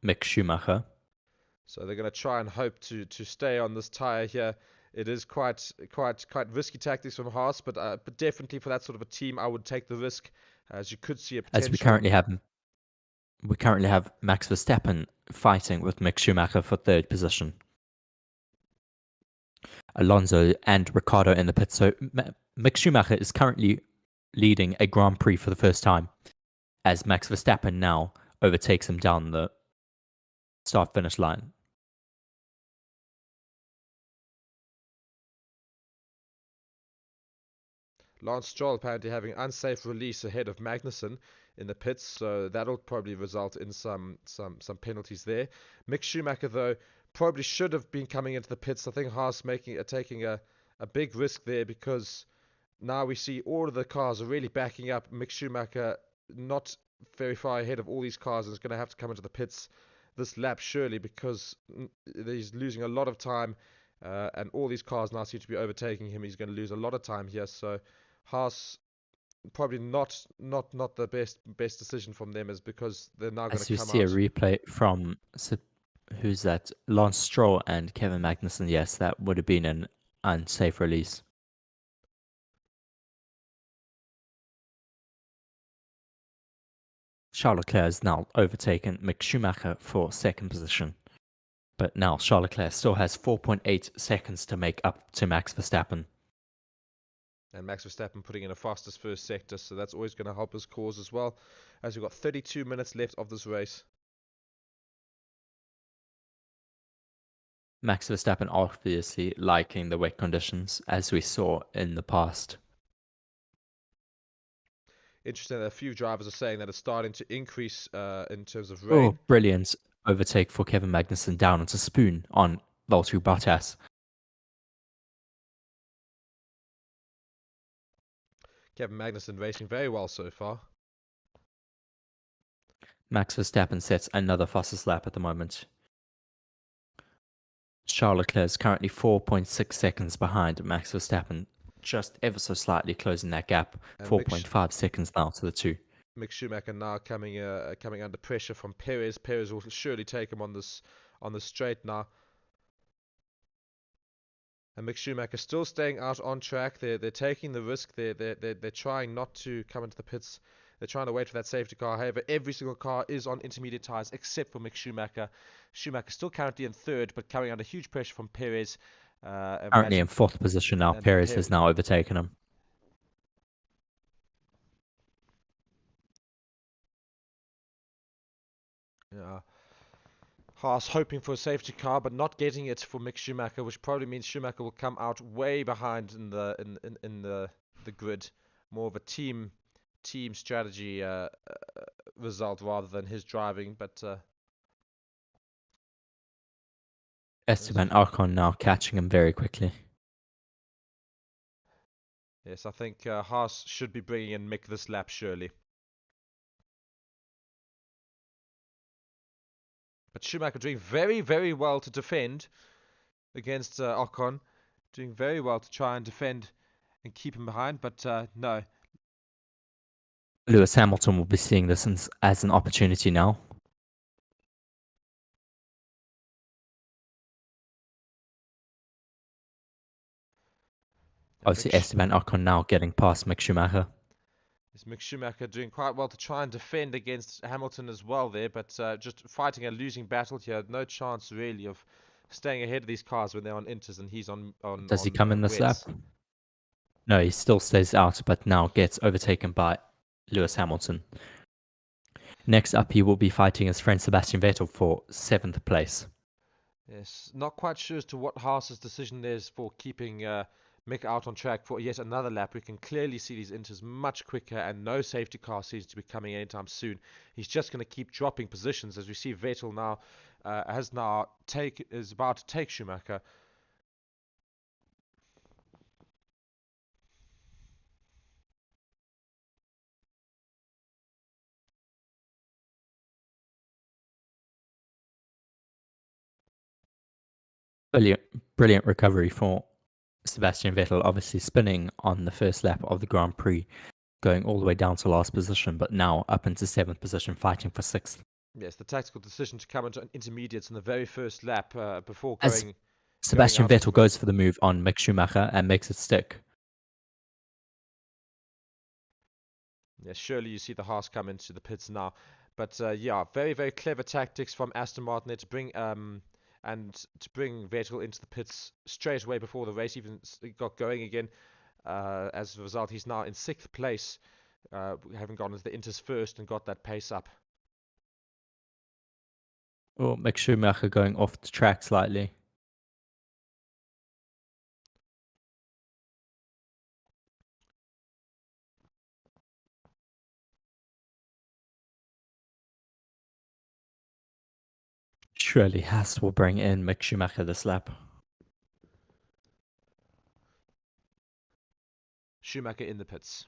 Mick Schumacher. So they're going to try and hope to stay on this tyre here. It is quite risky tactics from Haas, but definitely for that sort of a team, I would take the risk, as you could see a potential. As we currently have Max Verstappen fighting with Mick Schumacher for third position. Alonso and Ricciardo in the pit. So Mick Schumacher is currently leading a Grand Prix for the first time, as Max Verstappen now overtakes him down the start-finish line. Lance Stroll apparently having unsafe release ahead of Magnussen in the pits, so that'll probably result in some penalties there. Mick Schumacher, though, probably should have been coming into the pits. I think Haas taking a big risk there, because now we see all of the cars are really backing up. Mick Schumacher not very far ahead of all these cars and is going to have to come into the pits this lap surely, because he's losing a lot of time, and all these cars now seem to be overtaking him. He's going to lose a lot of time here, so Haas probably not the best decision from them, is because they're now going to come out. As you see a replay from who's that? Lance Stroll and Kevin Magnussen. Yes, that would have been an unsafe release. Charles Leclerc has now overtaken Mick Schumacher for second position. But now Charles Leclerc still has 4.8 seconds to make up to Max Verstappen. And Max Verstappen putting in a fastest first sector, so that's always going to help his cause as well, as we've got 32 minutes left of this race. Max Verstappen obviously liking the wet conditions, as we saw in the past. Interesting that a few drivers are saying that it's starting to increase in terms of Oh, rain. brilliant overtake for Kevin Magnussen down onto Spoon on Valtteri Bottas. Kevin Magnussen racing very well so far. Max Verstappen sets another fastest lap at the moment. Charles Leclerc is currently 4.6 seconds behind Max Verstappen, just ever so slightly closing that gap. 4.5 seconds now to the two. Mick Schumacher now coming under pressure from Perez. Perez will surely take him on the straight now. And Mick Schumacher still staying out on track. They're taking the risk. They're trying not to come into the pits. They're trying to wait for that safety car. However, every single car is on intermediate tyres except for Mick Schumacher. Schumacher still currently in third, but coming under huge pressure from Perez. Currently in fourth position now. Perez has now overtaken him. Yeah. Haas hoping for a safety car, but not getting it for Mick Schumacher, which probably means Schumacher will come out way behind in the grid. More of a team strategy result rather than his driving. But Esteban Ocon now catching him very quickly. Yes, I think Haas should be bringing in Mick this lap surely. But Schumacher doing very, very well to defend against Ocon. Doing very well to try and defend and keep him behind, but no. Lewis Hamilton will be seeing this as an opportunity now. Obviously, Esteban Ocon now getting past Mick Schumacher. Is Mick Schumacher doing quite well to try and defend against Hamilton as well there, but just fighting a losing battle here. No chance really of staying ahead of these cars when they're on inters and he's on Does he come in this lap? wets. No, he still stays out, but now gets overtaken by Lewis Hamilton. Next up, he will be fighting his friend Sebastian Vettel for 7th place. Yes, not quite sure as to what Haas's decision is for keeping Mick out on track for yet another lap. We can clearly see these inters much quicker and no safety car seems to be coming anytime soon. He's just going to keep dropping positions as we see Vettel now is about to take Schumacher. Brilliant recovery for Sebastian Vettel, obviously spinning on the first lap of the Grand Prix, going all the way down to last position, but now up into 7th position, fighting for 6th. Yes, the tactical decision to come into intermediates in the very first lap before As going. Sebastian Vettel goes for the move on Mick Schumacher and makes it stick. Yes, surely you see the Haas come into the pits now. But yeah, very, very clever tactics from Aston Martin there to bring Vettel into the pits straight away before the race even got going again. As a result, he's now in 6th place, having gone into the inters first and got that pace up. Oh, Mick Schumacher going off the track slightly. Surely Haas will bring in Mick Schumacher this lap. Schumacher in the pits.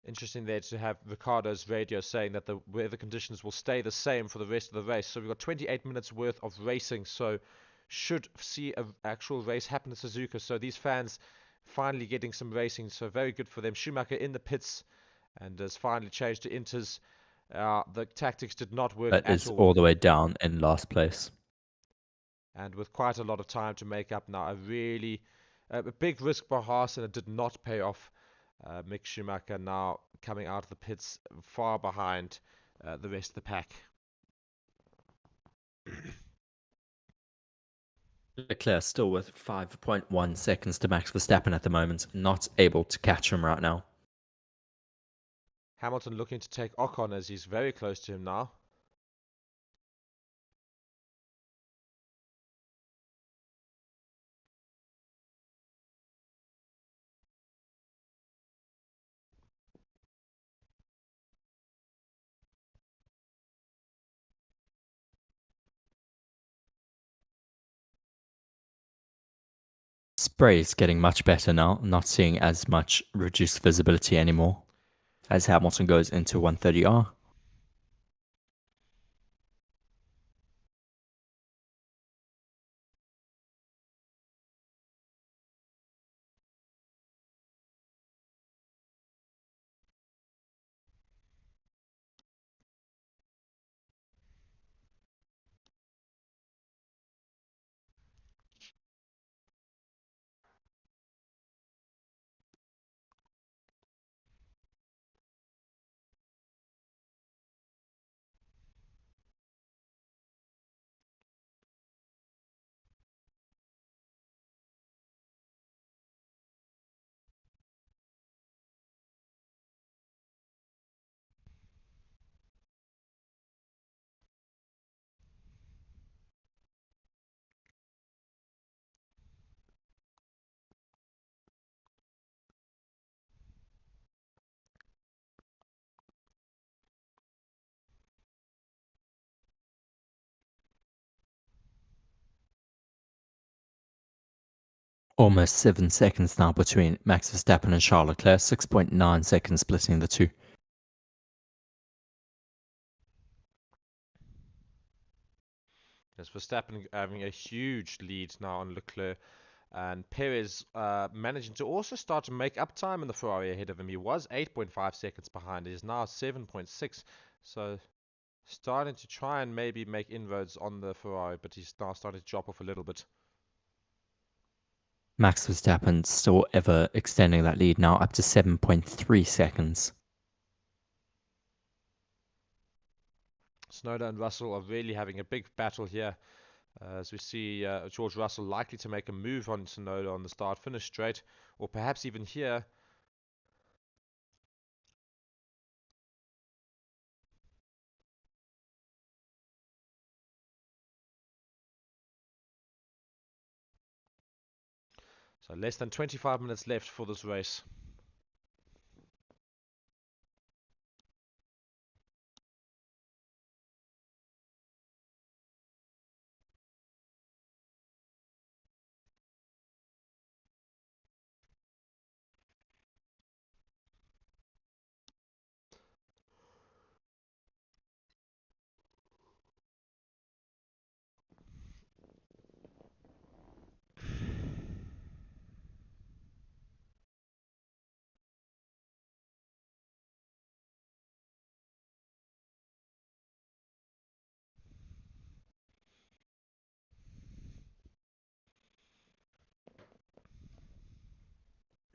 Interesting there to have Ricciardo's radio saying that the weather conditions will stay the same for the rest of the race. So we've got 28 minutes worth of racing, so should see an actual race happen in Suzuka. So these fans finally getting some racing, so very good for them. Schumacher in the pits and has finally changed to inters. The tactics did not work But at is all. all the way down in last place. And with quite a lot of time to make up now, a big risk for Haas, and it did not pay off. Mick Schumacher now coming out of the pits far behind the rest of the pack. Leclerc still with 5.1 seconds to Max Verstappen at the moment, not able to catch him right now. Hamilton looking to take Ocon as he's very close to him now. Spray is getting much better now, not seeing as much reduced visibility anymore as Hamilton goes into 130R. Almost 7 seconds now between Max Verstappen and Charles Leclerc, 6.9 seconds splitting the two. As Verstappen having a huge lead now on Leclerc, and Perez managing to also start to make up time in the Ferrari ahead of him. He was 8.5 seconds behind. He is now 7.6. So starting to try and maybe make inroads on the Ferrari, but he's now starting to drop off a little bit. Max Verstappen still ever extending that lead now up to 7.3 seconds. Tsunoda and Russell are really having a big battle here. As we see George Russell likely to make a move on Tsunoda on the start-finish straight, or perhaps even here. So less than 25 minutes left for this race.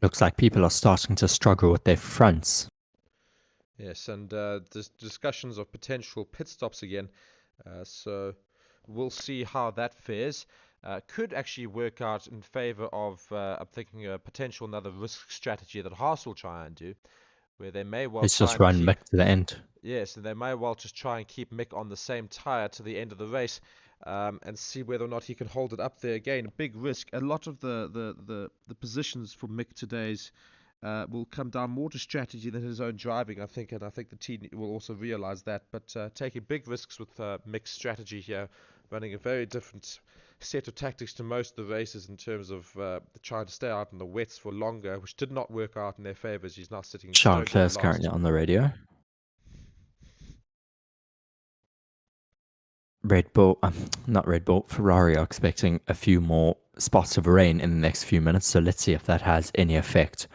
Looks like people are starting to struggle with their fronts. Yes, and discussions of potential pit stops again. So we'll see how that fares. Could actually work out in favor of, I'm thinking, a potential another risk strategy that Haas will try and do, where they may well Let's try just and run keep... back to the end. Yes, and they may well just try and keep Mick on the same tyre to the end of the race, and see whether or not he can hold it up there again. A big risk. A lot of the positions for Mick today's will come down more to strategy than his own driving, I think, and I think the team will also realize that. But taking big risks with Mick's strategy here, running a very different set of tactics to most of the races in terms of trying to stay out in the wets for longer, which did not work out in their favor. As he's now sitting Charles so dead Leclerc is last. currently on the radio. Red Bull, not Red Bull, Ferrari are expecting a few more spots of rain in the next few minutes, so let's see if that has any effect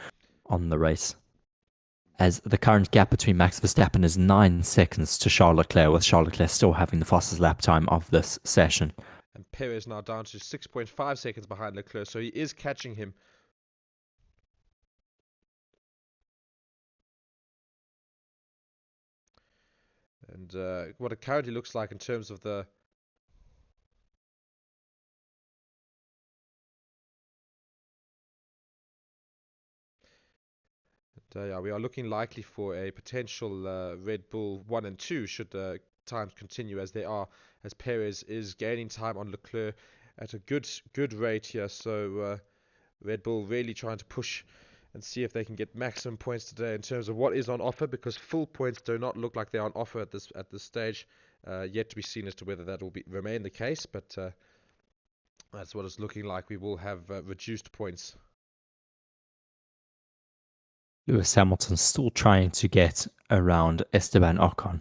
on the race. As the current gap between Max Verstappen is 9 seconds to Charles Leclerc, with Charles Leclerc still having the fastest lap time of this session. And Perez now down to 6.5 seconds behind Leclerc, so he is catching him. And what it currently looks like in terms of the Yeah, we are looking likely for a potential Red Bull 1 and 2 should times continue as they are, as Perez is gaining time on Leclerc at a good rate here. So Red Bull really trying to push and see if they can get maximum points today in terms of what is on offer, because full points do not look like they're on offer at this stage. Yet to be seen as to whether that will remain the case, but that's what it's looking like. We will have reduced points. Lewis Hamilton still trying to get around Esteban Ocon.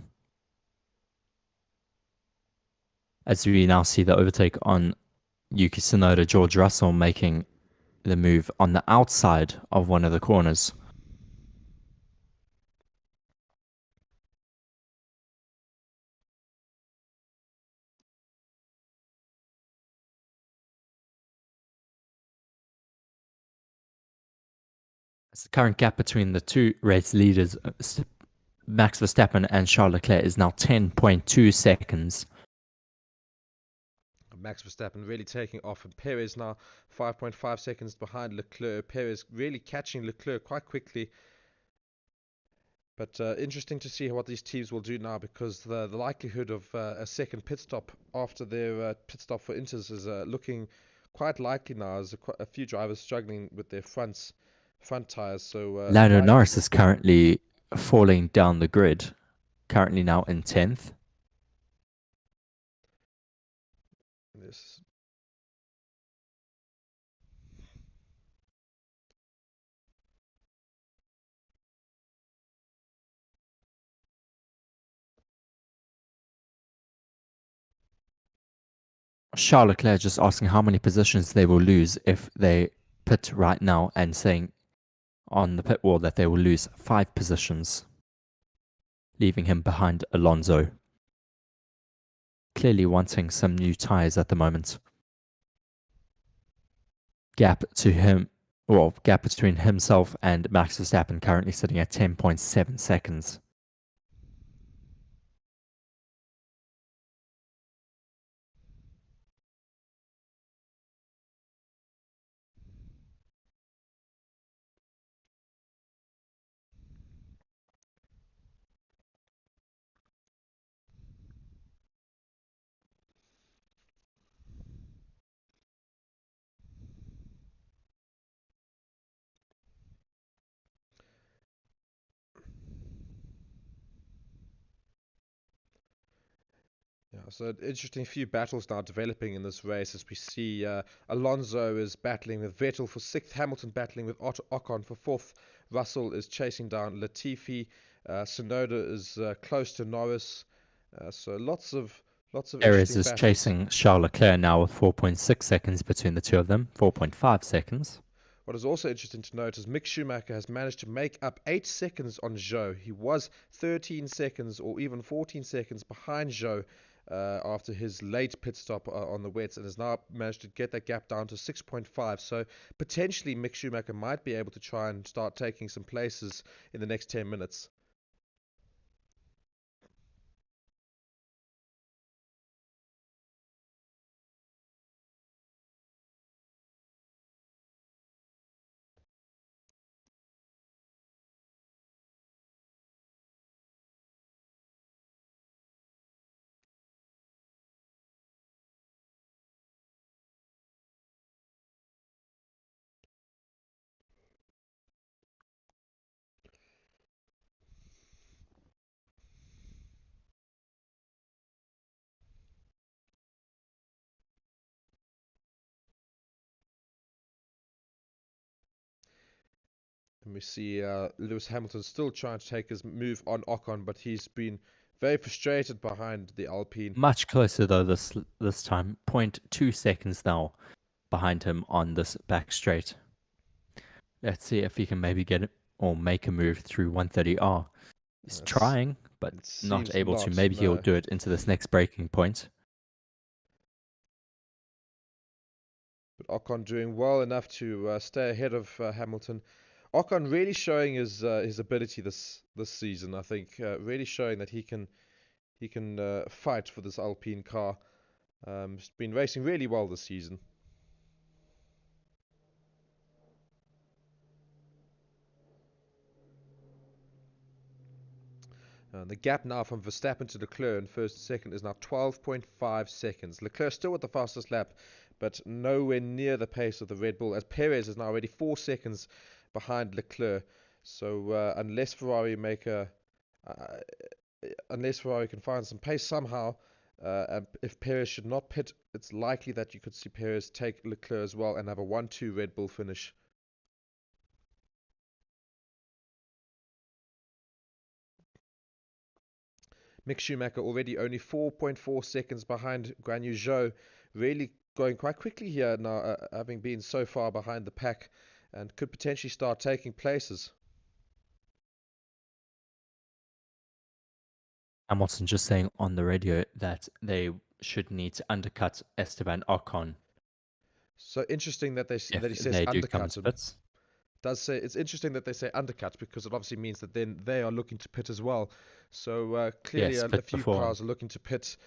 As we now see the overtake on Yuki Tsunoda, George Russell making the move on the outside of one of the corners. As the current gap between the two race leaders, Max Verstappen and Charles Leclerc, is now 10.2 seconds. Max Verstappen really taking off, and Perez now 5.5 seconds behind Leclerc. Perez really catching Leclerc quite quickly. But interesting to see what these teams will do now, because the likelihood of a second pit stop after their pit stop for Inters is looking quite likely now, as a few drivers struggling with their front tyres. So Lando Norris is currently falling down the grid, currently now in 10th. This. Charles Leclerc just asking how many positions they will lose if they pit right now, and saying on the pit wall that they will lose 5 positions, leaving him behind Alonso. Clearly wanting some new tyres at the moment. Gap between himself and Max Verstappen currently sitting at 10.7 seconds. Yeah, so an interesting few battles now developing in this race, as we see Alonso is battling with Vettel for 6th, Hamilton battling with Ocon for 4th, Russell is chasing down Latifi, Tsunoda is close to Norris, so lots of Perez interesting is battles. chasing Charles Leclerc now with 4.6 seconds between the two of them, 4.5 seconds. What is also interesting to note is Mick Schumacher has managed to make up 8 seconds on Zhou. He was 13 seconds or even 14 seconds behind Zhou after his late pit stop on the wets, and has now managed to get that gap down to 6.5. So potentially Mick Schumacher might be able to try and start taking some places in the next 10 minutes. And we see Lewis Hamilton still trying to take his move on Ocon, but he's been very frustrated behind the Alpine. Much closer though this time, 0.2 seconds now behind him on this back straight. Let's see if he can maybe get it or make a move through 130R. He's trying, but not able to. Maybe he'll do it into this next breaking point. But Ocon doing well enough to stay ahead of Hamilton. Ocon really showing his ability this season. I think really showing that he can fight for this Alpine car. He's been racing really well this season. The gap now from Verstappen to Leclerc in first and second is now 12.5 seconds. Leclerc still with the fastest lap, but nowhere near the pace of the Red Bull, as Perez is now already 4 seconds behind Leclerc. So unless Ferrari can find some pace somehow, if Perez should not pit, it's likely that you could see Perez take Leclerc as well and have a 1-2 Red Bull finish. Mick Schumacher already only 4.4 seconds behind Guan Yu Zhou, really going quite quickly here now, having been so far behind the pack, and could potentially start taking places. Hamilton just saying on the radio that they should need to undercut Esteban Ocon. So interesting that he if says they do come undercut. into pits. Does say it's interesting that they say undercut, because it obviously means that then they are looking to pit as well. So clearly Yes, a pit few before. cars are looking to pit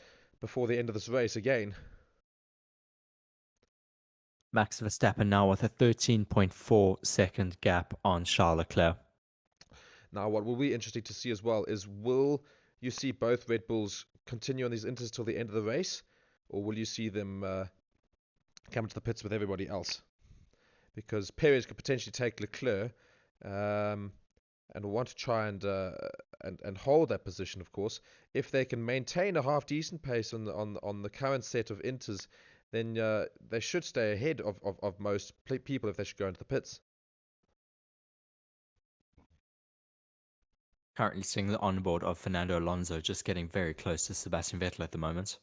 before the end of this race again. Max Verstappen now with a 13.4 second gap on Charles Leclerc. Now, what will be interesting to see as well is, will you see both Red Bulls continue on these inters till the end of the race, or will you see them come into the pits with everybody else? Because Perez could potentially take Leclerc, and will want to try and hold that position, of course. If they can maintain a half decent pace on the current set of inters, then they should stay ahead of most people if they should go into the pits. Currently seeing the onboard of Fernando Alonso just getting very close to Sebastian Vettel at the moment.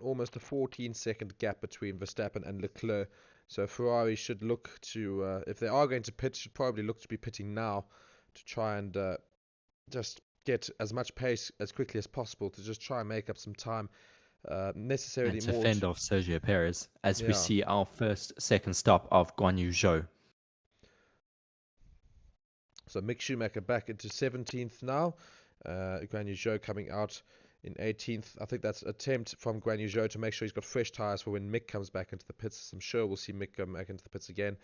Almost a 14-second gap between Verstappen and Leclerc. So Ferrari should look to, if they are going to pit, should probably look to be pitting now to try and just get as much pace as quickly as possible to just try and make up some time. Necessarily And to more fend off Sergio Perez as we Yeah. see our second stop of Guan Yu Zhou. So Mick Schumacher back into 17th now. Guan Yu Zhou coming out in 18th. I think that's an attempt from Guan Yu Zhou to make sure he's got fresh tyres for when Mick comes back into the pits. I'm sure we'll see Mick come back into the pits again.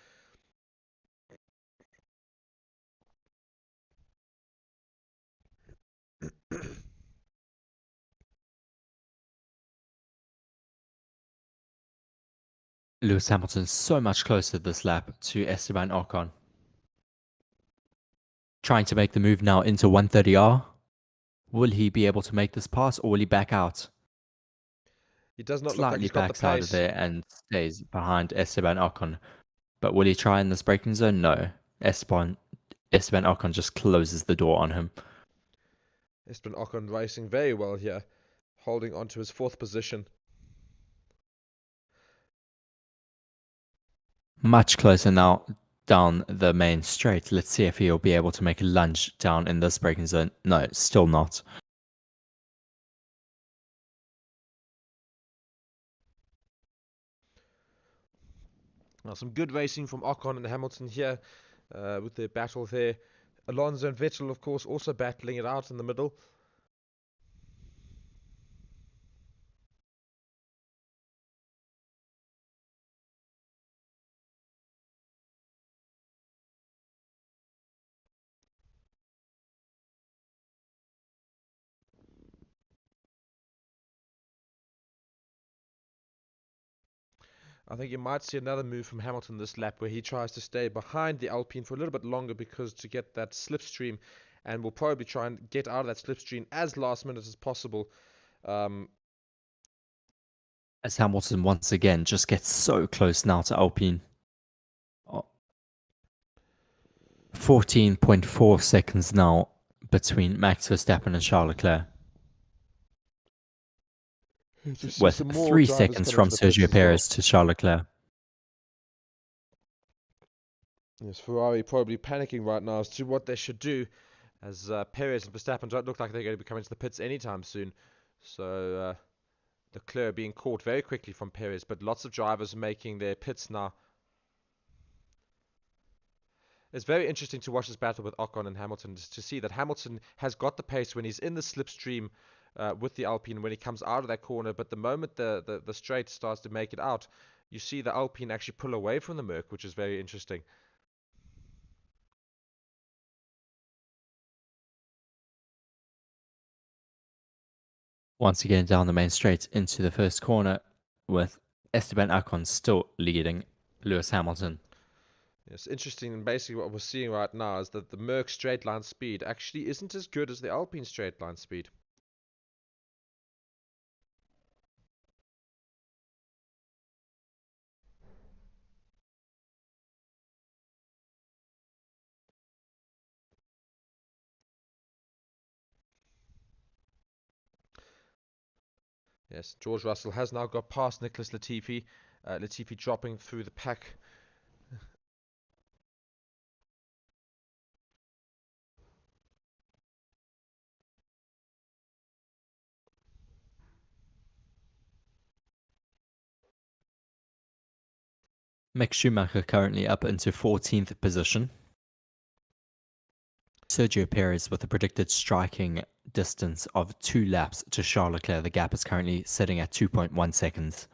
Lewis Hamilton so much closer this lap to Esteban Ocon. Trying to make the move now into 130R. Will he be able to make this pass, or will he back out? He does not look like Slightly he's got the backs out pace. of there and stays behind Esteban Ocon. But will he try in this braking zone? No. Esteban Ocon just closes the door on him. Esteban Ocon racing very well here, holding on to his 4th position. Much closer now down the main straight. Let's see if he'll be able to make a lunge down in this braking zone. No, still not. Now, some good racing from Ocon and Hamilton here with their battle there. Alonso and Vettel, of course, also battling it out in the middle. I think you might see another move from Hamilton this lap where he tries to stay behind the Alpine for a little bit longer, because to get that slipstream, and will probably try and get out of that slipstream as last minute as possible. As Hamilton once again just gets so close now to Alpine. 14.4 seconds now between Max Verstappen and Charles Leclerc. With 3 seconds from Sergio Perez to Charles Leclerc. Yes, Ferrari probably panicking right now as to what they should do, as Perez and Verstappen don't look like they're going to be coming to the pits anytime soon. So Leclerc being caught very quickly from Perez, but lots of drivers making their pits now. It's very interesting to watch this battle with Ocon and Hamilton, to see that Hamilton has got the pace when he's in the slipstream with the Alpine when he comes out of that corner, but the moment the straight starts to make it out, you see the Alpine actually pull away from the Merc, which is very interesting. Once again down the main straight into the first corner with Esteban Ocon still leading Lewis Hamilton. It's interesting, and basically what we're seeing right now is that the Merc straight line speed actually isn't as good as the Alpine straight line speed. Yes, George Russell has now got past Nicholas Latifi. Latifi dropping through the pack. Mick Schumacher currently up into 14th position. Sergio Perez with a predicted striking distance of 2 laps to Charles Leclerc. The gap is currently sitting at 2.1 seconds.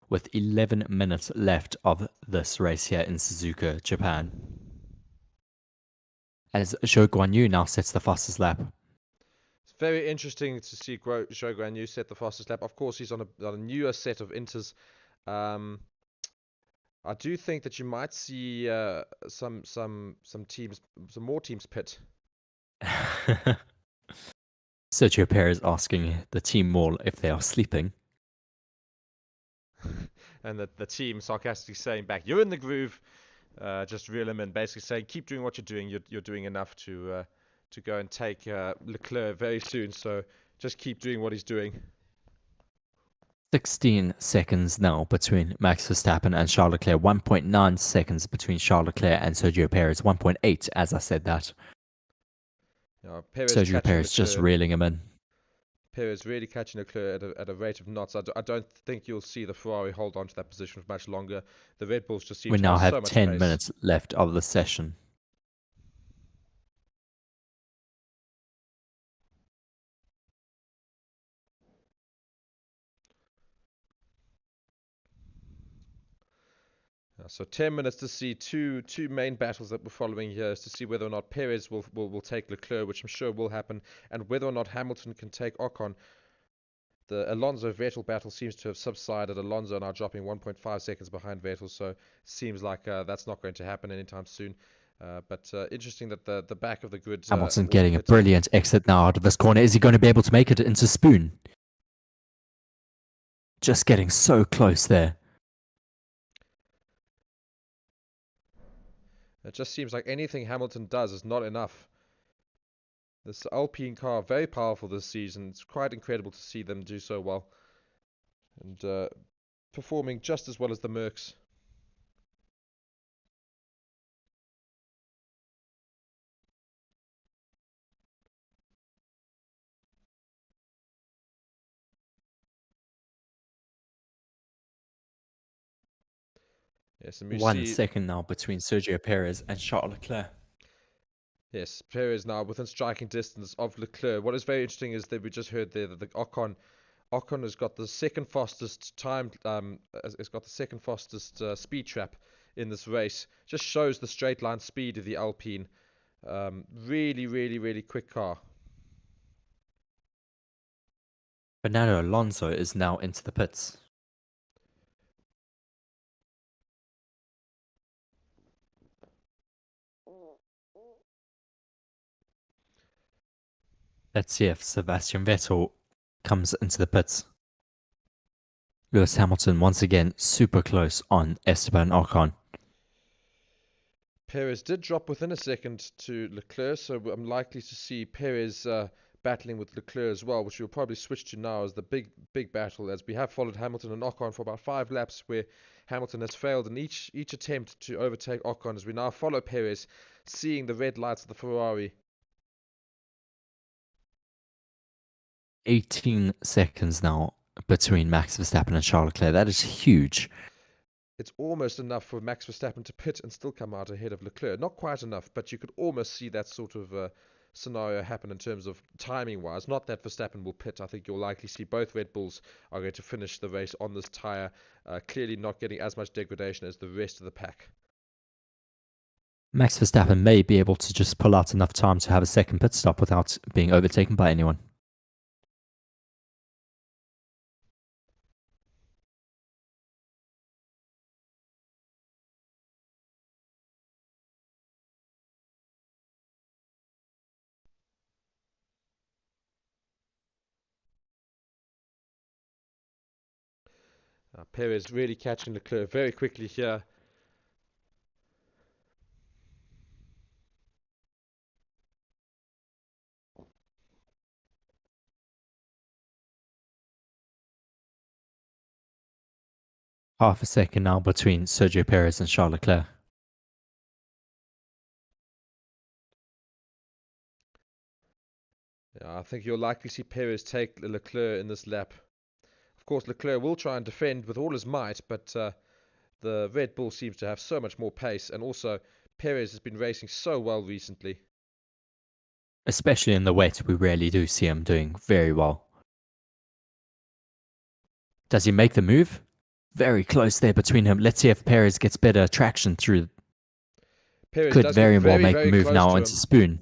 With 11 minutes left of this race here in Suzuka, Japan. As Zhou Guanyu now sets the fastest lap. It's very interesting to see Zhou Guanyu set the fastest lap. Of course, he's on a newer set of inters. I do think that you might see some more teams pit. Sergio Perez asking the team all if they are sleeping. And the team sarcastically saying back, "You're in the groove." Just reel him in, basically saying, "Keep doing what you're doing. You're doing enough to go and take Leclerc very soon. So just keep doing what he's doing." 16 seconds now between Max Verstappen and Charles Leclerc. 1.9 seconds between Charles Leclerc and Sergio Perez. 1.8 as I said that. Sergio Perez just reeling him in. Perez really catching Leclerc at a rate of knots. I don't think you'll see the Ferrari hold on to that position for much longer. The Red Bulls just seem We to now have so have much 10 pace. minutes left of the session. So 10 minutes to see two main battles that we're following here, is to see whether or not Perez will take Leclerc, which I'm sure will happen, and whether or not Hamilton can take Ocon. The Alonso-Vettel battle seems to have subsided. Alonso now dropping 1.5 seconds behind Vettel, so seems like that's not going to happen anytime soon. But interesting that the back of the grid... Hamilton getting a brilliant exit now out of this corner. Is he going to be able to make it into Spoon? Just getting so close there. It just seems like anything Hamilton does is not enough. This Alpine car, very powerful this season. It's quite incredible to see them do so well. And performing just as well as the Mercs. Yes, and we 1 see... second now between Sergio Perez and Charles Leclerc. Yes, Perez now within striking distance of Leclerc. What is very interesting is that we just heard there that the Ocon has got the second fastest time. Has got the second fastest speed trap in this race. Just shows the straight line speed of the Alpine. Really, really, really quick car. Fernando Alonso is now into the pits. Let's see if Sebastian Vettel comes into the pits. Lewis Hamilton once again super close on Esteban Ocon. Perez did drop within a second to Leclerc, so I'm likely to see Perez battling with Leclerc as well, which we'll probably switch to now as the big battle, as we have followed Hamilton and Ocon for about 5 laps, where Hamilton has failed in each attempt to overtake Ocon, as we now follow Perez, seeing the red lights of the Ferrari. 18 seconds now between Max Verstappen and Charles Leclerc. That is huge. it's almost enough for Max Verstappen to pit and still come out ahead of Leclerc. Not quite enough, but you could almost see that sort of scenario happen in terms of timing-wise. Not that Verstappen will pit. I think you'll likely see both Red Bulls are going to finish the race on this tyre, clearly not getting as much degradation as the rest of the pack. Max Verstappen may be able to just pull out enough time to have a second pit stop without being overtaken by anyone. Perez really catching Leclerc very quickly here. Half a second now between Sergio Perez and Charles Leclerc. Yeah, I think you'll likely see Perez take Leclerc in this lap. Of course, Leclerc will try and defend with all his might, but the Red Bull seems to have so much more pace, and also Perez has been racing so well recently. Especially in the wet, we rarely do see him doing very well. Does he make the move? Very close there between him. Let's see if Perez gets better traction through. Perez Could does very get well make very the move close now to into him. Spoon.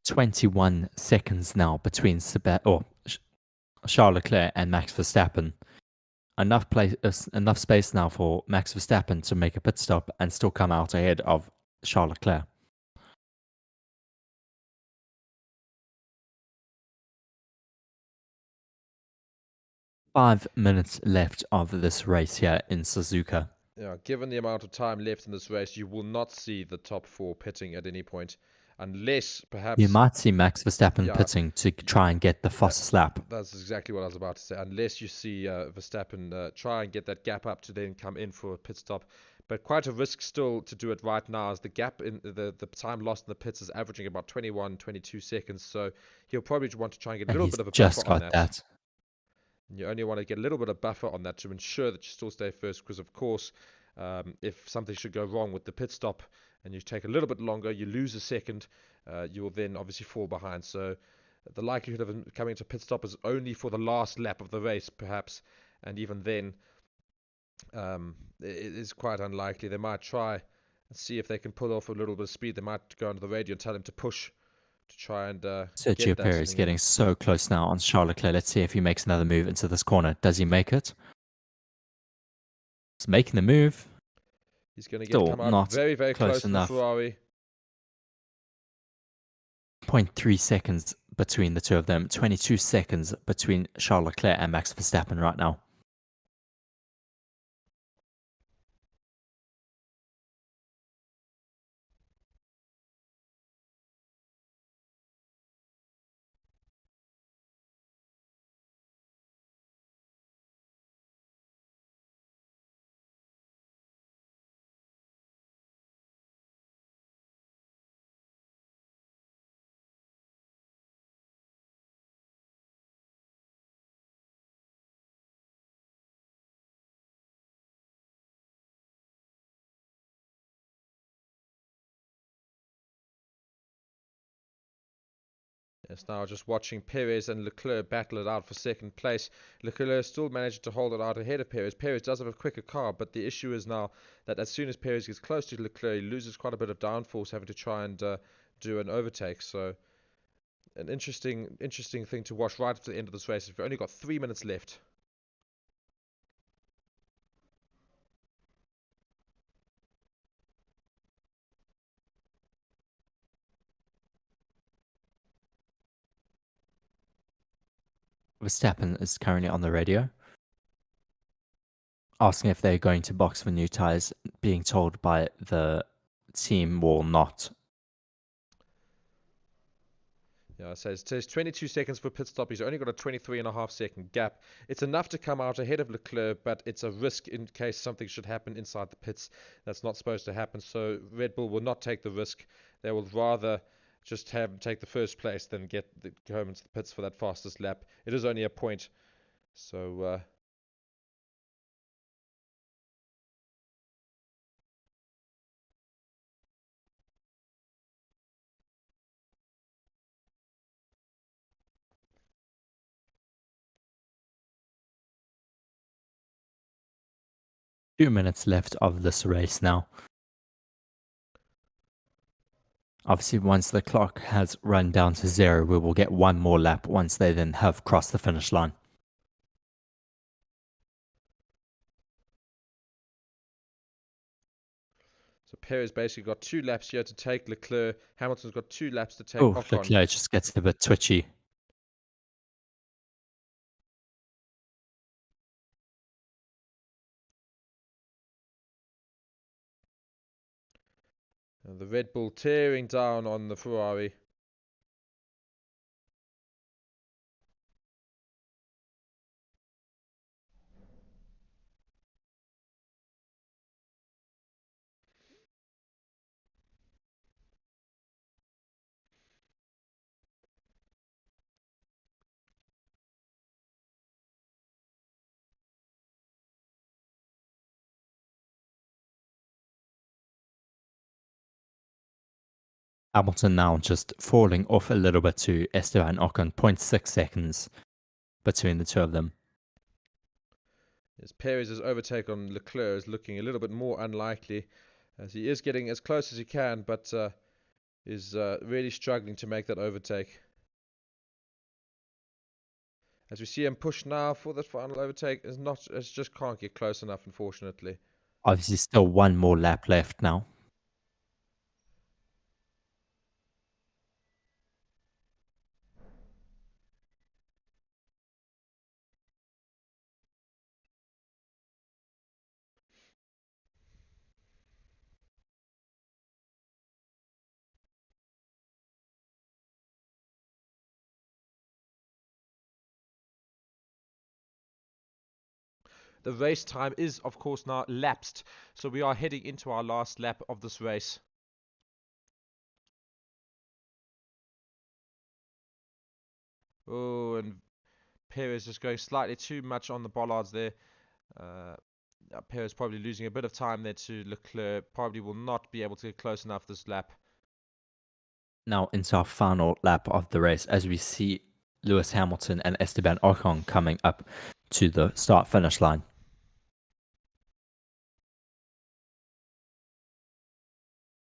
"21 seconds now between Charles Leclerc and Max Verstappen. Enough space now for Max Verstappen to make a pit stop and still come out ahead of Charles Leclerc. "5 minutes left of this race here in Suzuka. Yeah, given the amount of time left in this race, you will not see the top four pitting at any point, unless perhaps You might see Max Verstappen Yeah, pitting to try and get the fastest lap. That's exactly what I was about to say. Unless you see Verstappen try and get that gap up to then come in for a pit stop. But quite a risk still to do it right now, as the gap in the time lost in the pits is averaging about 21, 22 seconds. So he'll probably want to try and get a And little he's bit of a just buffer on got that. that. You only want to get a little bit of buffer on that to ensure that you still stay first, because of course, if something should go wrong with the pit stop and you take a little bit longer, you lose a second, you will then obviously fall behind. So the likelihood of him coming to pit stop is only for the last lap of the race, perhaps, and even then, it is quite unlikely. They might try and see if they can pull off a little bit of speed. They might go onto the radio and tell him to push to try and Sergio get that Perez thing getting in. so close now on Charles Leclerc. Let's see if he makes another move into this corner. Does he make it? He's making the move. He's going to Still come out not very, very close close to the enough. Ferrari. 0.3 seconds between the two of them. 22 seconds between Charles Leclerc and Max Verstappen right now. Yes, now just watching Perez and Leclerc battle it out for second place. Leclerc still managed to hold it out ahead of Perez. Perez does have a quicker car, but the issue is now that as soon as Perez gets close to Leclerc, he loses quite a bit of downforce, having to try and do an overtake. So an interesting thing to watch right at the end of this race. We've only got 3 minutes left. Verstappen is currently on the radio, asking if they're going to box for new tyres, being told by the team will not. Yeah, so it says 22 seconds for pit stop. He's only got a 23.5-second gap. It's enough to come out ahead of Leclerc, but it's a risk in case something should happen inside the pits. That's not supposed to happen. So Red Bull will not take the risk. They will rather just have him take the first place than go home into the pits for that fastest lap. It is only a point. So 2 minutes left of this race now. Obviously, once the clock has run down to 0, we will get one more lap once they then have crossed the finish line. So Perez basically got 2 laps here to take Leclerc. Hamilton's got 2 laps to take Oh, Ocon. Leclerc just gets a bit twitchy. And the Red Bull tearing down on the Ferrari. Hamilton now just falling off a little bit to Esteban Ocon, 0.6 seconds between the two of them. As Perez's overtake on Leclerc is looking a little bit more unlikely, as he is getting as close as he can, but is really struggling to make that overtake. As we see him push now for the final overtake, it's just can't get close enough, unfortunately. Obviously, still one more lap left now. The race time is, of course, now lapsed, so we are heading into our last lap of this race. Oh, and Perez just going slightly too much on the bollards there. Perez probably losing a bit of time there to Leclerc. Probably will not be able to get close enough this lap. Now into our final lap of the race as we see Lewis Hamilton and Esteban Ocon coming up to the start-finish line.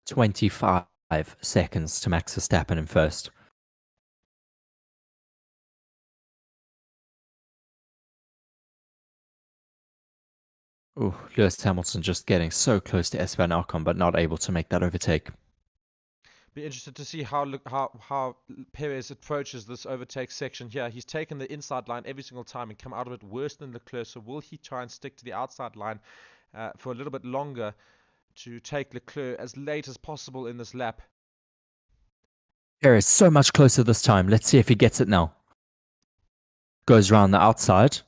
25 seconds to Max Verstappen in first. Ooh, Lewis Hamilton just getting so close to Esteban Ocon, but not able to make that overtake. Be interested to see how Perez approaches this overtake section here. He's taken the inside line every single time and come out of it worse than Leclerc. So will he try and stick to the outside line for a little bit longer to take Leclerc as late as possible in this lap? Perez so much closer this time. Let's see if he gets it now. Goes around the outside.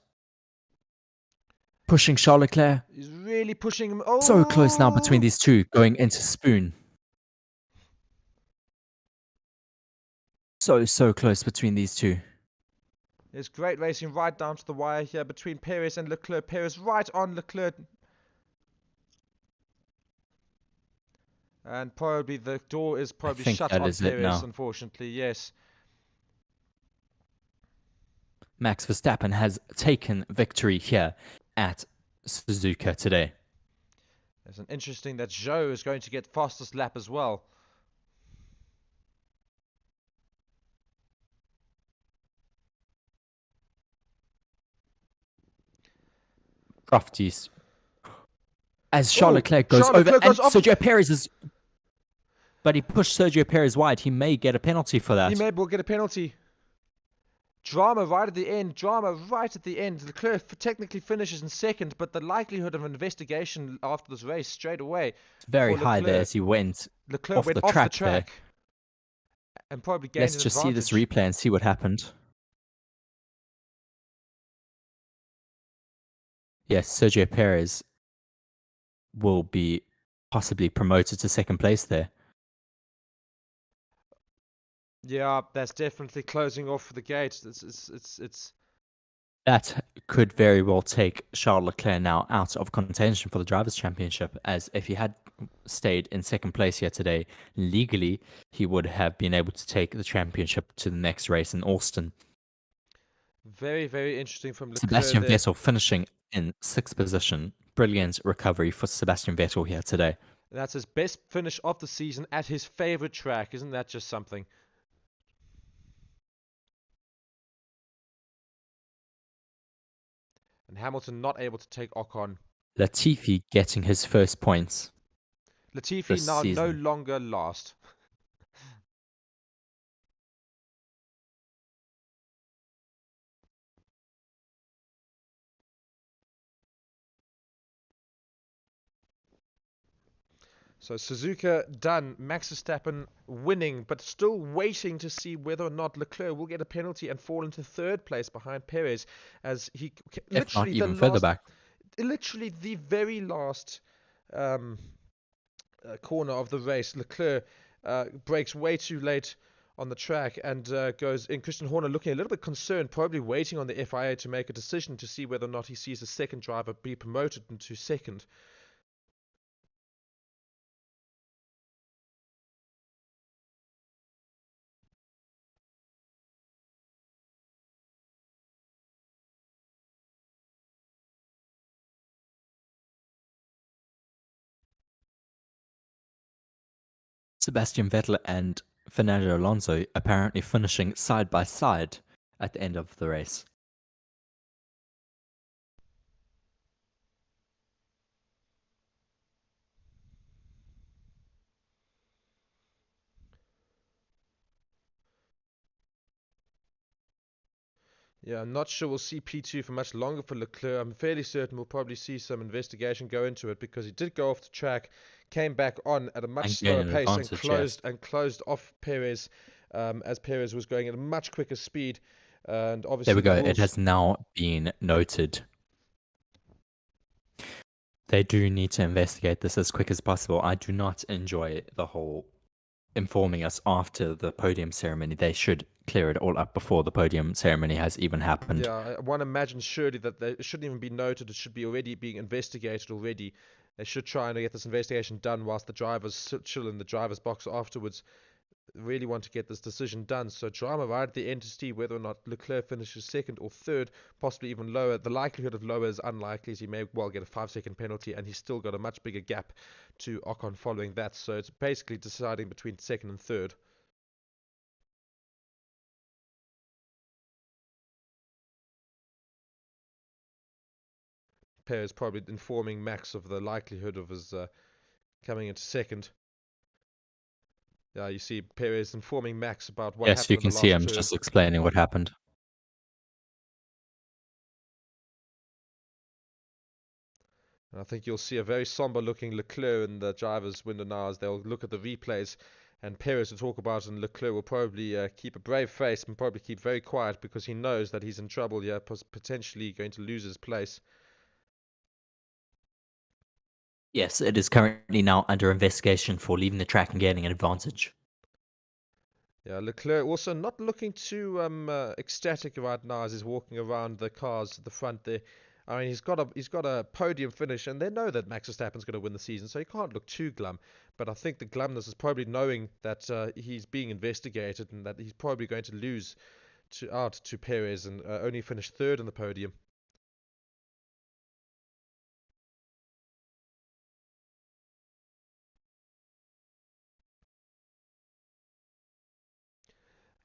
Pushing Charles Leclerc. He's really pushing him. Oh! So close now between these two, going into Spoon. So close between these two. There's great racing right down to the wire here between Perez and Leclerc. Perez right on Leclerc. And probably the door is probably shut on Perez, unfortunately, yes. Max Verstappen has taken victory here at Suzuka today. It's an interesting that Zhou is going to get fastest lap as well. Crofties. As Charles Leclerc goes over, and Sergio Perez is... But he pushed Sergio Perez wide. He may get a penalty for that. He may well get a penalty. Drama right at the end. Drama right at the end. Leclerc technically finishes in second, but the likelihood of an investigation after this race straight away. It's very high there as he went off the track there. and probably gained Let's an just see this advantage. replay and see what happened. Yes, Sergio Perez will be possibly promoted to second place there. Yeah, that's definitely closing off the gate. It's That could very well take Charles Leclerc now out of contention for the Drivers' Championship, as if he had stayed in second place here today, legally, he would have been able to take the championship to the next race in Austin. very, very interesting from Leclerc Sebastian there. Vettel finishing in 6th position. Brilliant recovery for Sebastian Vettel here today. That's his best finish of the season at his favorite track. Isn't that just something? And Hamilton not able to take Ocon. Latifi getting his first points. Latifi this now no season. longer last. So Suzuka done, Max Verstappen winning, but still waiting to see whether or not Leclerc will get a penalty and fall into third place behind Perez, as he If not literally even further back. literally the very last corner of the race, Leclerc breaks way too late on the track and goes in. Christian Horner looking a little bit concerned, probably waiting on the FIA to make a decision to see whether or not he sees the second driver be promoted into second. Sebastian Vettel and Fernando Alonso apparently finishing side by side at the end of the race. Yeah, I'm not sure we'll see P2 for much longer for Leclerc. I'm fairly certain we'll probably see some investigation go into it, because he did go off the track, came back on at a much And slower gain an pace and advantage, closed yes. and closed off Perez, as Perez was going at a much quicker speed. And obviously There we go. the It rules, has now been noted. They do need to investigate this as quick as possible. I do not enjoy the whole informing us after the podium ceremony. They should clear it all up before the podium ceremony has even happened. yeah, one imagines surely that it shouldn't even be noted. It should be already being investigated already. They should try and get this investigation done whilst the drivers chill in the driver's box afterwards. Really want to get this decision done. So drama right at the end to see whether or not Leclerc finishes second or third, possibly even lower. The likelihood of lower is unlikely, as he may well get a 5-second penalty, and he's still got a much bigger gap to Ocon following that. So it's basically deciding between second and third. Perez probably informing Max of the likelihood of his coming into second. Yeah, you see Perez informing Max about what Yes, happened you in can the see last him turn. just explaining what happened. And I think you'll see a very somber looking Leclerc in the driver's window now, as they'll look at the replays, and Perez will talk about it, and Leclerc will probably keep a brave face and probably keep very quiet, because he knows that he's in trouble here, potentially going to lose his place. Yes, it is currently now under investigation for leaving the track and gaining an advantage. Yeah, Leclerc also not looking too ecstatic right now as he's walking around the cars at the front there. I mean, he's got a podium finish, and they know that Max Verstappen's going to win the season, so he can't look too glum. But I think the glumness is probably knowing that he's being investigated and that he's probably going to lose out to Perez and only finish third on the podium.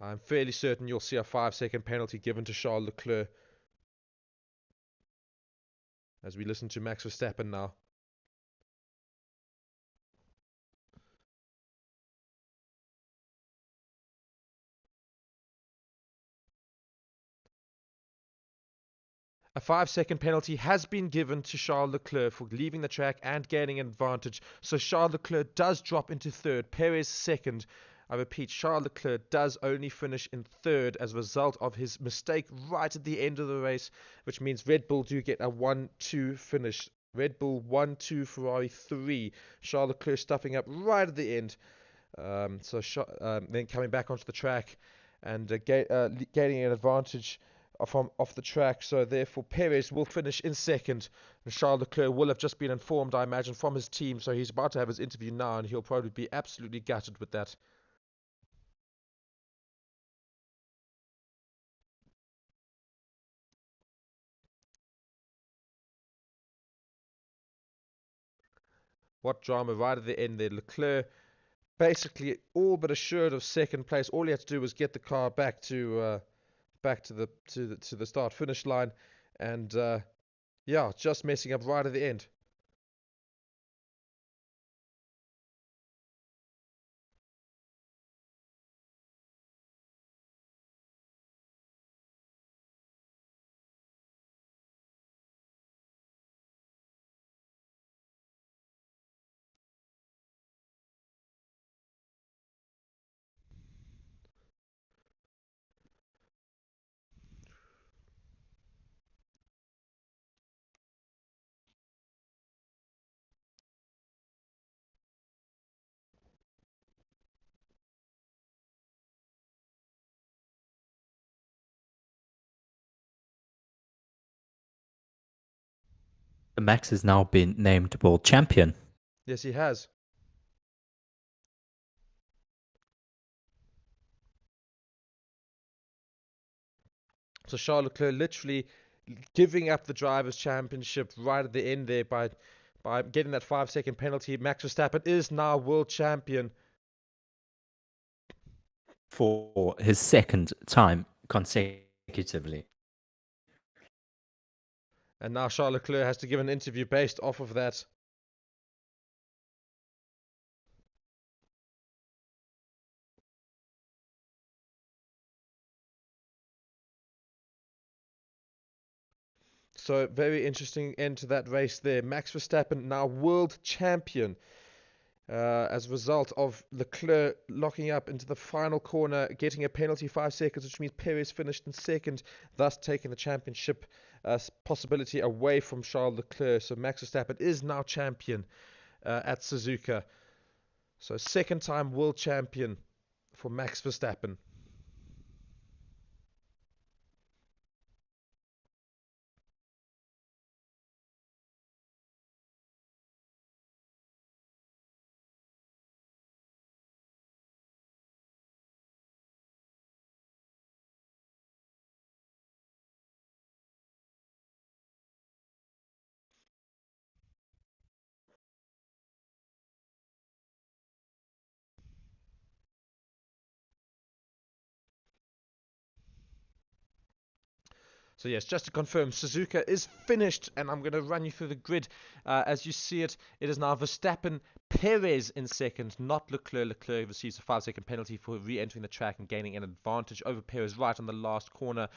I'm fairly certain you'll see a 5-second penalty given to Charles Leclerc, as we listen to Max Verstappen now. A 5-second penalty has been given to Charles Leclerc for leaving the track and gaining an advantage. So Charles Leclerc does drop into third, Perez second. I repeat, Charles Leclerc does only finish in third as a result of his mistake right at the end of the race, which means Red Bull do get a 1-2 finish. Red Bull 1-2, Ferrari 3. Charles Leclerc stuffing up right at the end. Then coming back onto the track and gaining an advantage from off the track. So therefore Perez will finish in second. And Charles Leclerc will have just been informed, I imagine, from his team. So he's about to have his interview now, and he'll probably be absolutely gutted with that. What drama right at the end there. Leclerc basically all but assured of second place. All he had to do was get the car back to the start finish line, and just messing up right at the end. Max has now been named world champion. Yes, he has. So Charles Leclerc literally giving up the Drivers' Championship right at the end there by getting that 5-second penalty. Max Verstappen is now world champion for his second time consecutively. And now Charles Leclerc has to give an interview based off of that. So very interesting end to that race there. Max Verstappen now world champion as a result of Leclerc locking up into the final corner, getting a penalty 5 seconds, which means Perez finished in second, thus taking the championship possibility away from Charles Leclerc. So Max Verstappen is now champion at Suzuka. So second time world champion for Max Verstappen. So yes, just to confirm, Suzuka is finished, and I'm going to run you through the grid. As you see it, it is now Verstappen, Perez in second, not Leclerc. Leclerc receives a 5-second penalty for re-entering the track and gaining an advantage over Perez right on the last corner.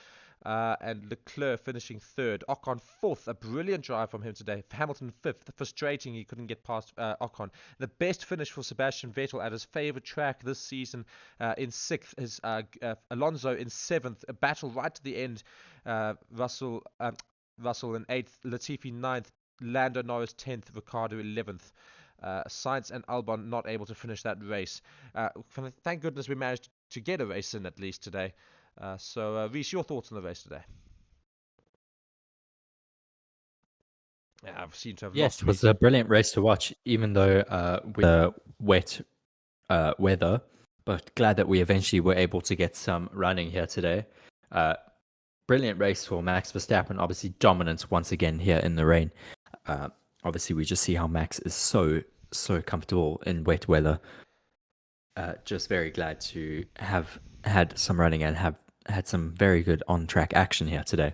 And Leclerc finishing third. Ocon fourth. A brilliant drive from him today. Hamilton fifth. Frustrating he couldn't get past Ocon. The best finish for Sebastian Vettel at his favorite track this season in sixth is Alonso in seventh. A battle right to the end. Russell in eighth. Latifi ninth. Lando Norris 10th. Ricciardo 11th. Sainz and Albon not able to finish that race. Thank goodness we managed to get a race in at least today. So, Reece, your thoughts on the race today? Yeah, I've seemed to have Yes, it was a brilliant race to watch, even though with the wet weather. But glad that we eventually were able to get some running here today. Brilliant race for Max Verstappen. Obviously, dominance once again here in the rain. Obviously, we just see how Max is so comfortable in wet weather. Just very glad to have had some running and have had some very good on-track action here today.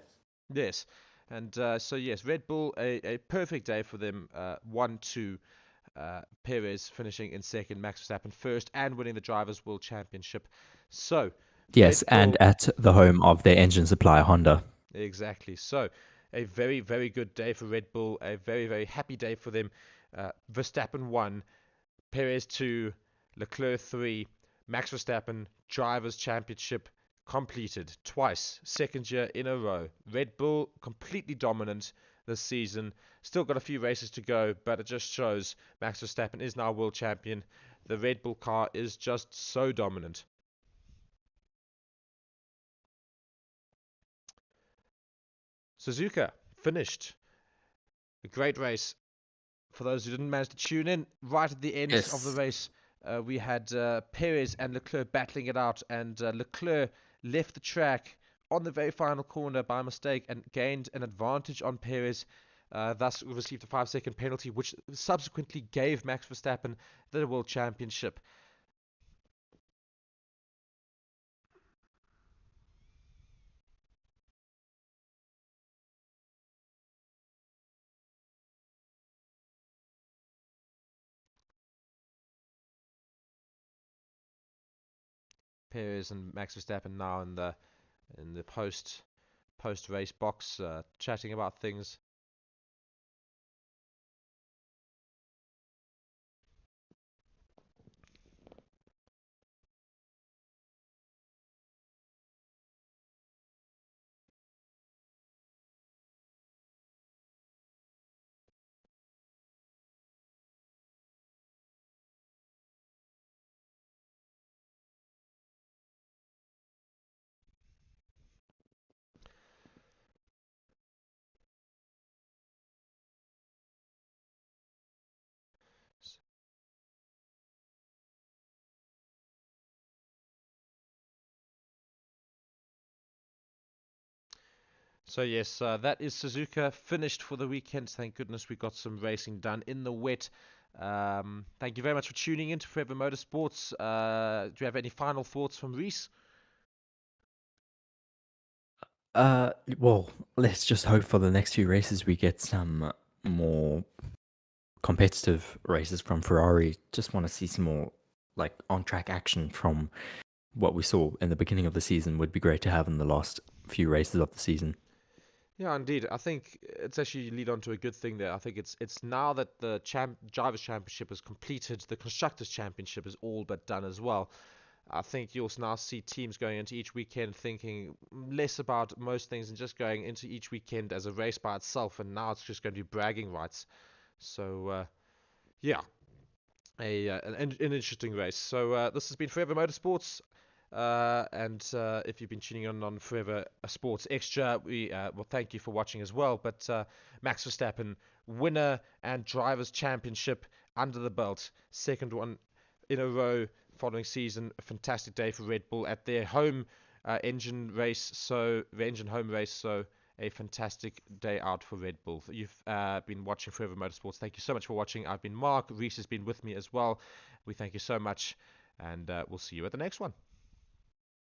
Yes, and so yes, Red Bull, a perfect day for them. 1-2, Perez finishing in second, Max Verstappen first, and winning the Drivers' World Championship. So yes, and at the home of their engine supplier, Honda. Exactly. So a very, very good day for Red Bull. A very, very happy day for them. Verstappen 1, Perez 2, Leclerc 3, Max Verstappen Drivers' Championship completed twice, second year in a row. Red Bull completely dominant this season. Still got a few races to go, but it just shows Max Verstappen is now world champion. The Red Bull car is just so dominant. Suzuka finished. A great race. For those who didn't manage to tune in, right at the end of the race, we had Perez and Leclerc battling it out, and Leclerc left the track on the very final corner by mistake and gained an advantage on Perez, thus received a 5-second penalty, which subsequently gave Max Verstappen the World Championship. Perez and Max Verstappen now in the post race box, chatting about things. So yes, that is Suzuka finished for the weekend. Thank goodness we got some racing done in the wet. Thank you very much for tuning in to Forever Motorsports. Do you have any final thoughts from Reese? Well, let's just hope for the next few races we get some more competitive races from Ferrari. Just want to see some more like on-track action from what we saw in the beginning of the season. Would be great to have in the last few races of the season. Yeah, indeed. I think it's actually lead on to a good thing there. I think it's now that the Drivers' Championship is completed, the Constructors' Championship is all but done as well. I think you'll now see teams going into each weekend thinking less about most things and just going into each weekend as a race by itself, and now it's just going to be bragging rights. So, yeah, an interesting race. So this has been Forever Motorsports. And if you've been tuning in on Forever Sports Extra, we well, thank you for watching as well. But Max Verstappen, winner and Drivers' Championship under the belt, second one in a row following season. A fantastic day for Red Bull at their home engine race, so the engine home race. So a fantastic day out for Red Bull. You've been watching Forever Motorsports. Thank you so much for watching. I've been Mark. Reese has been with me as well. We thank you so much, and we'll see you at the next one.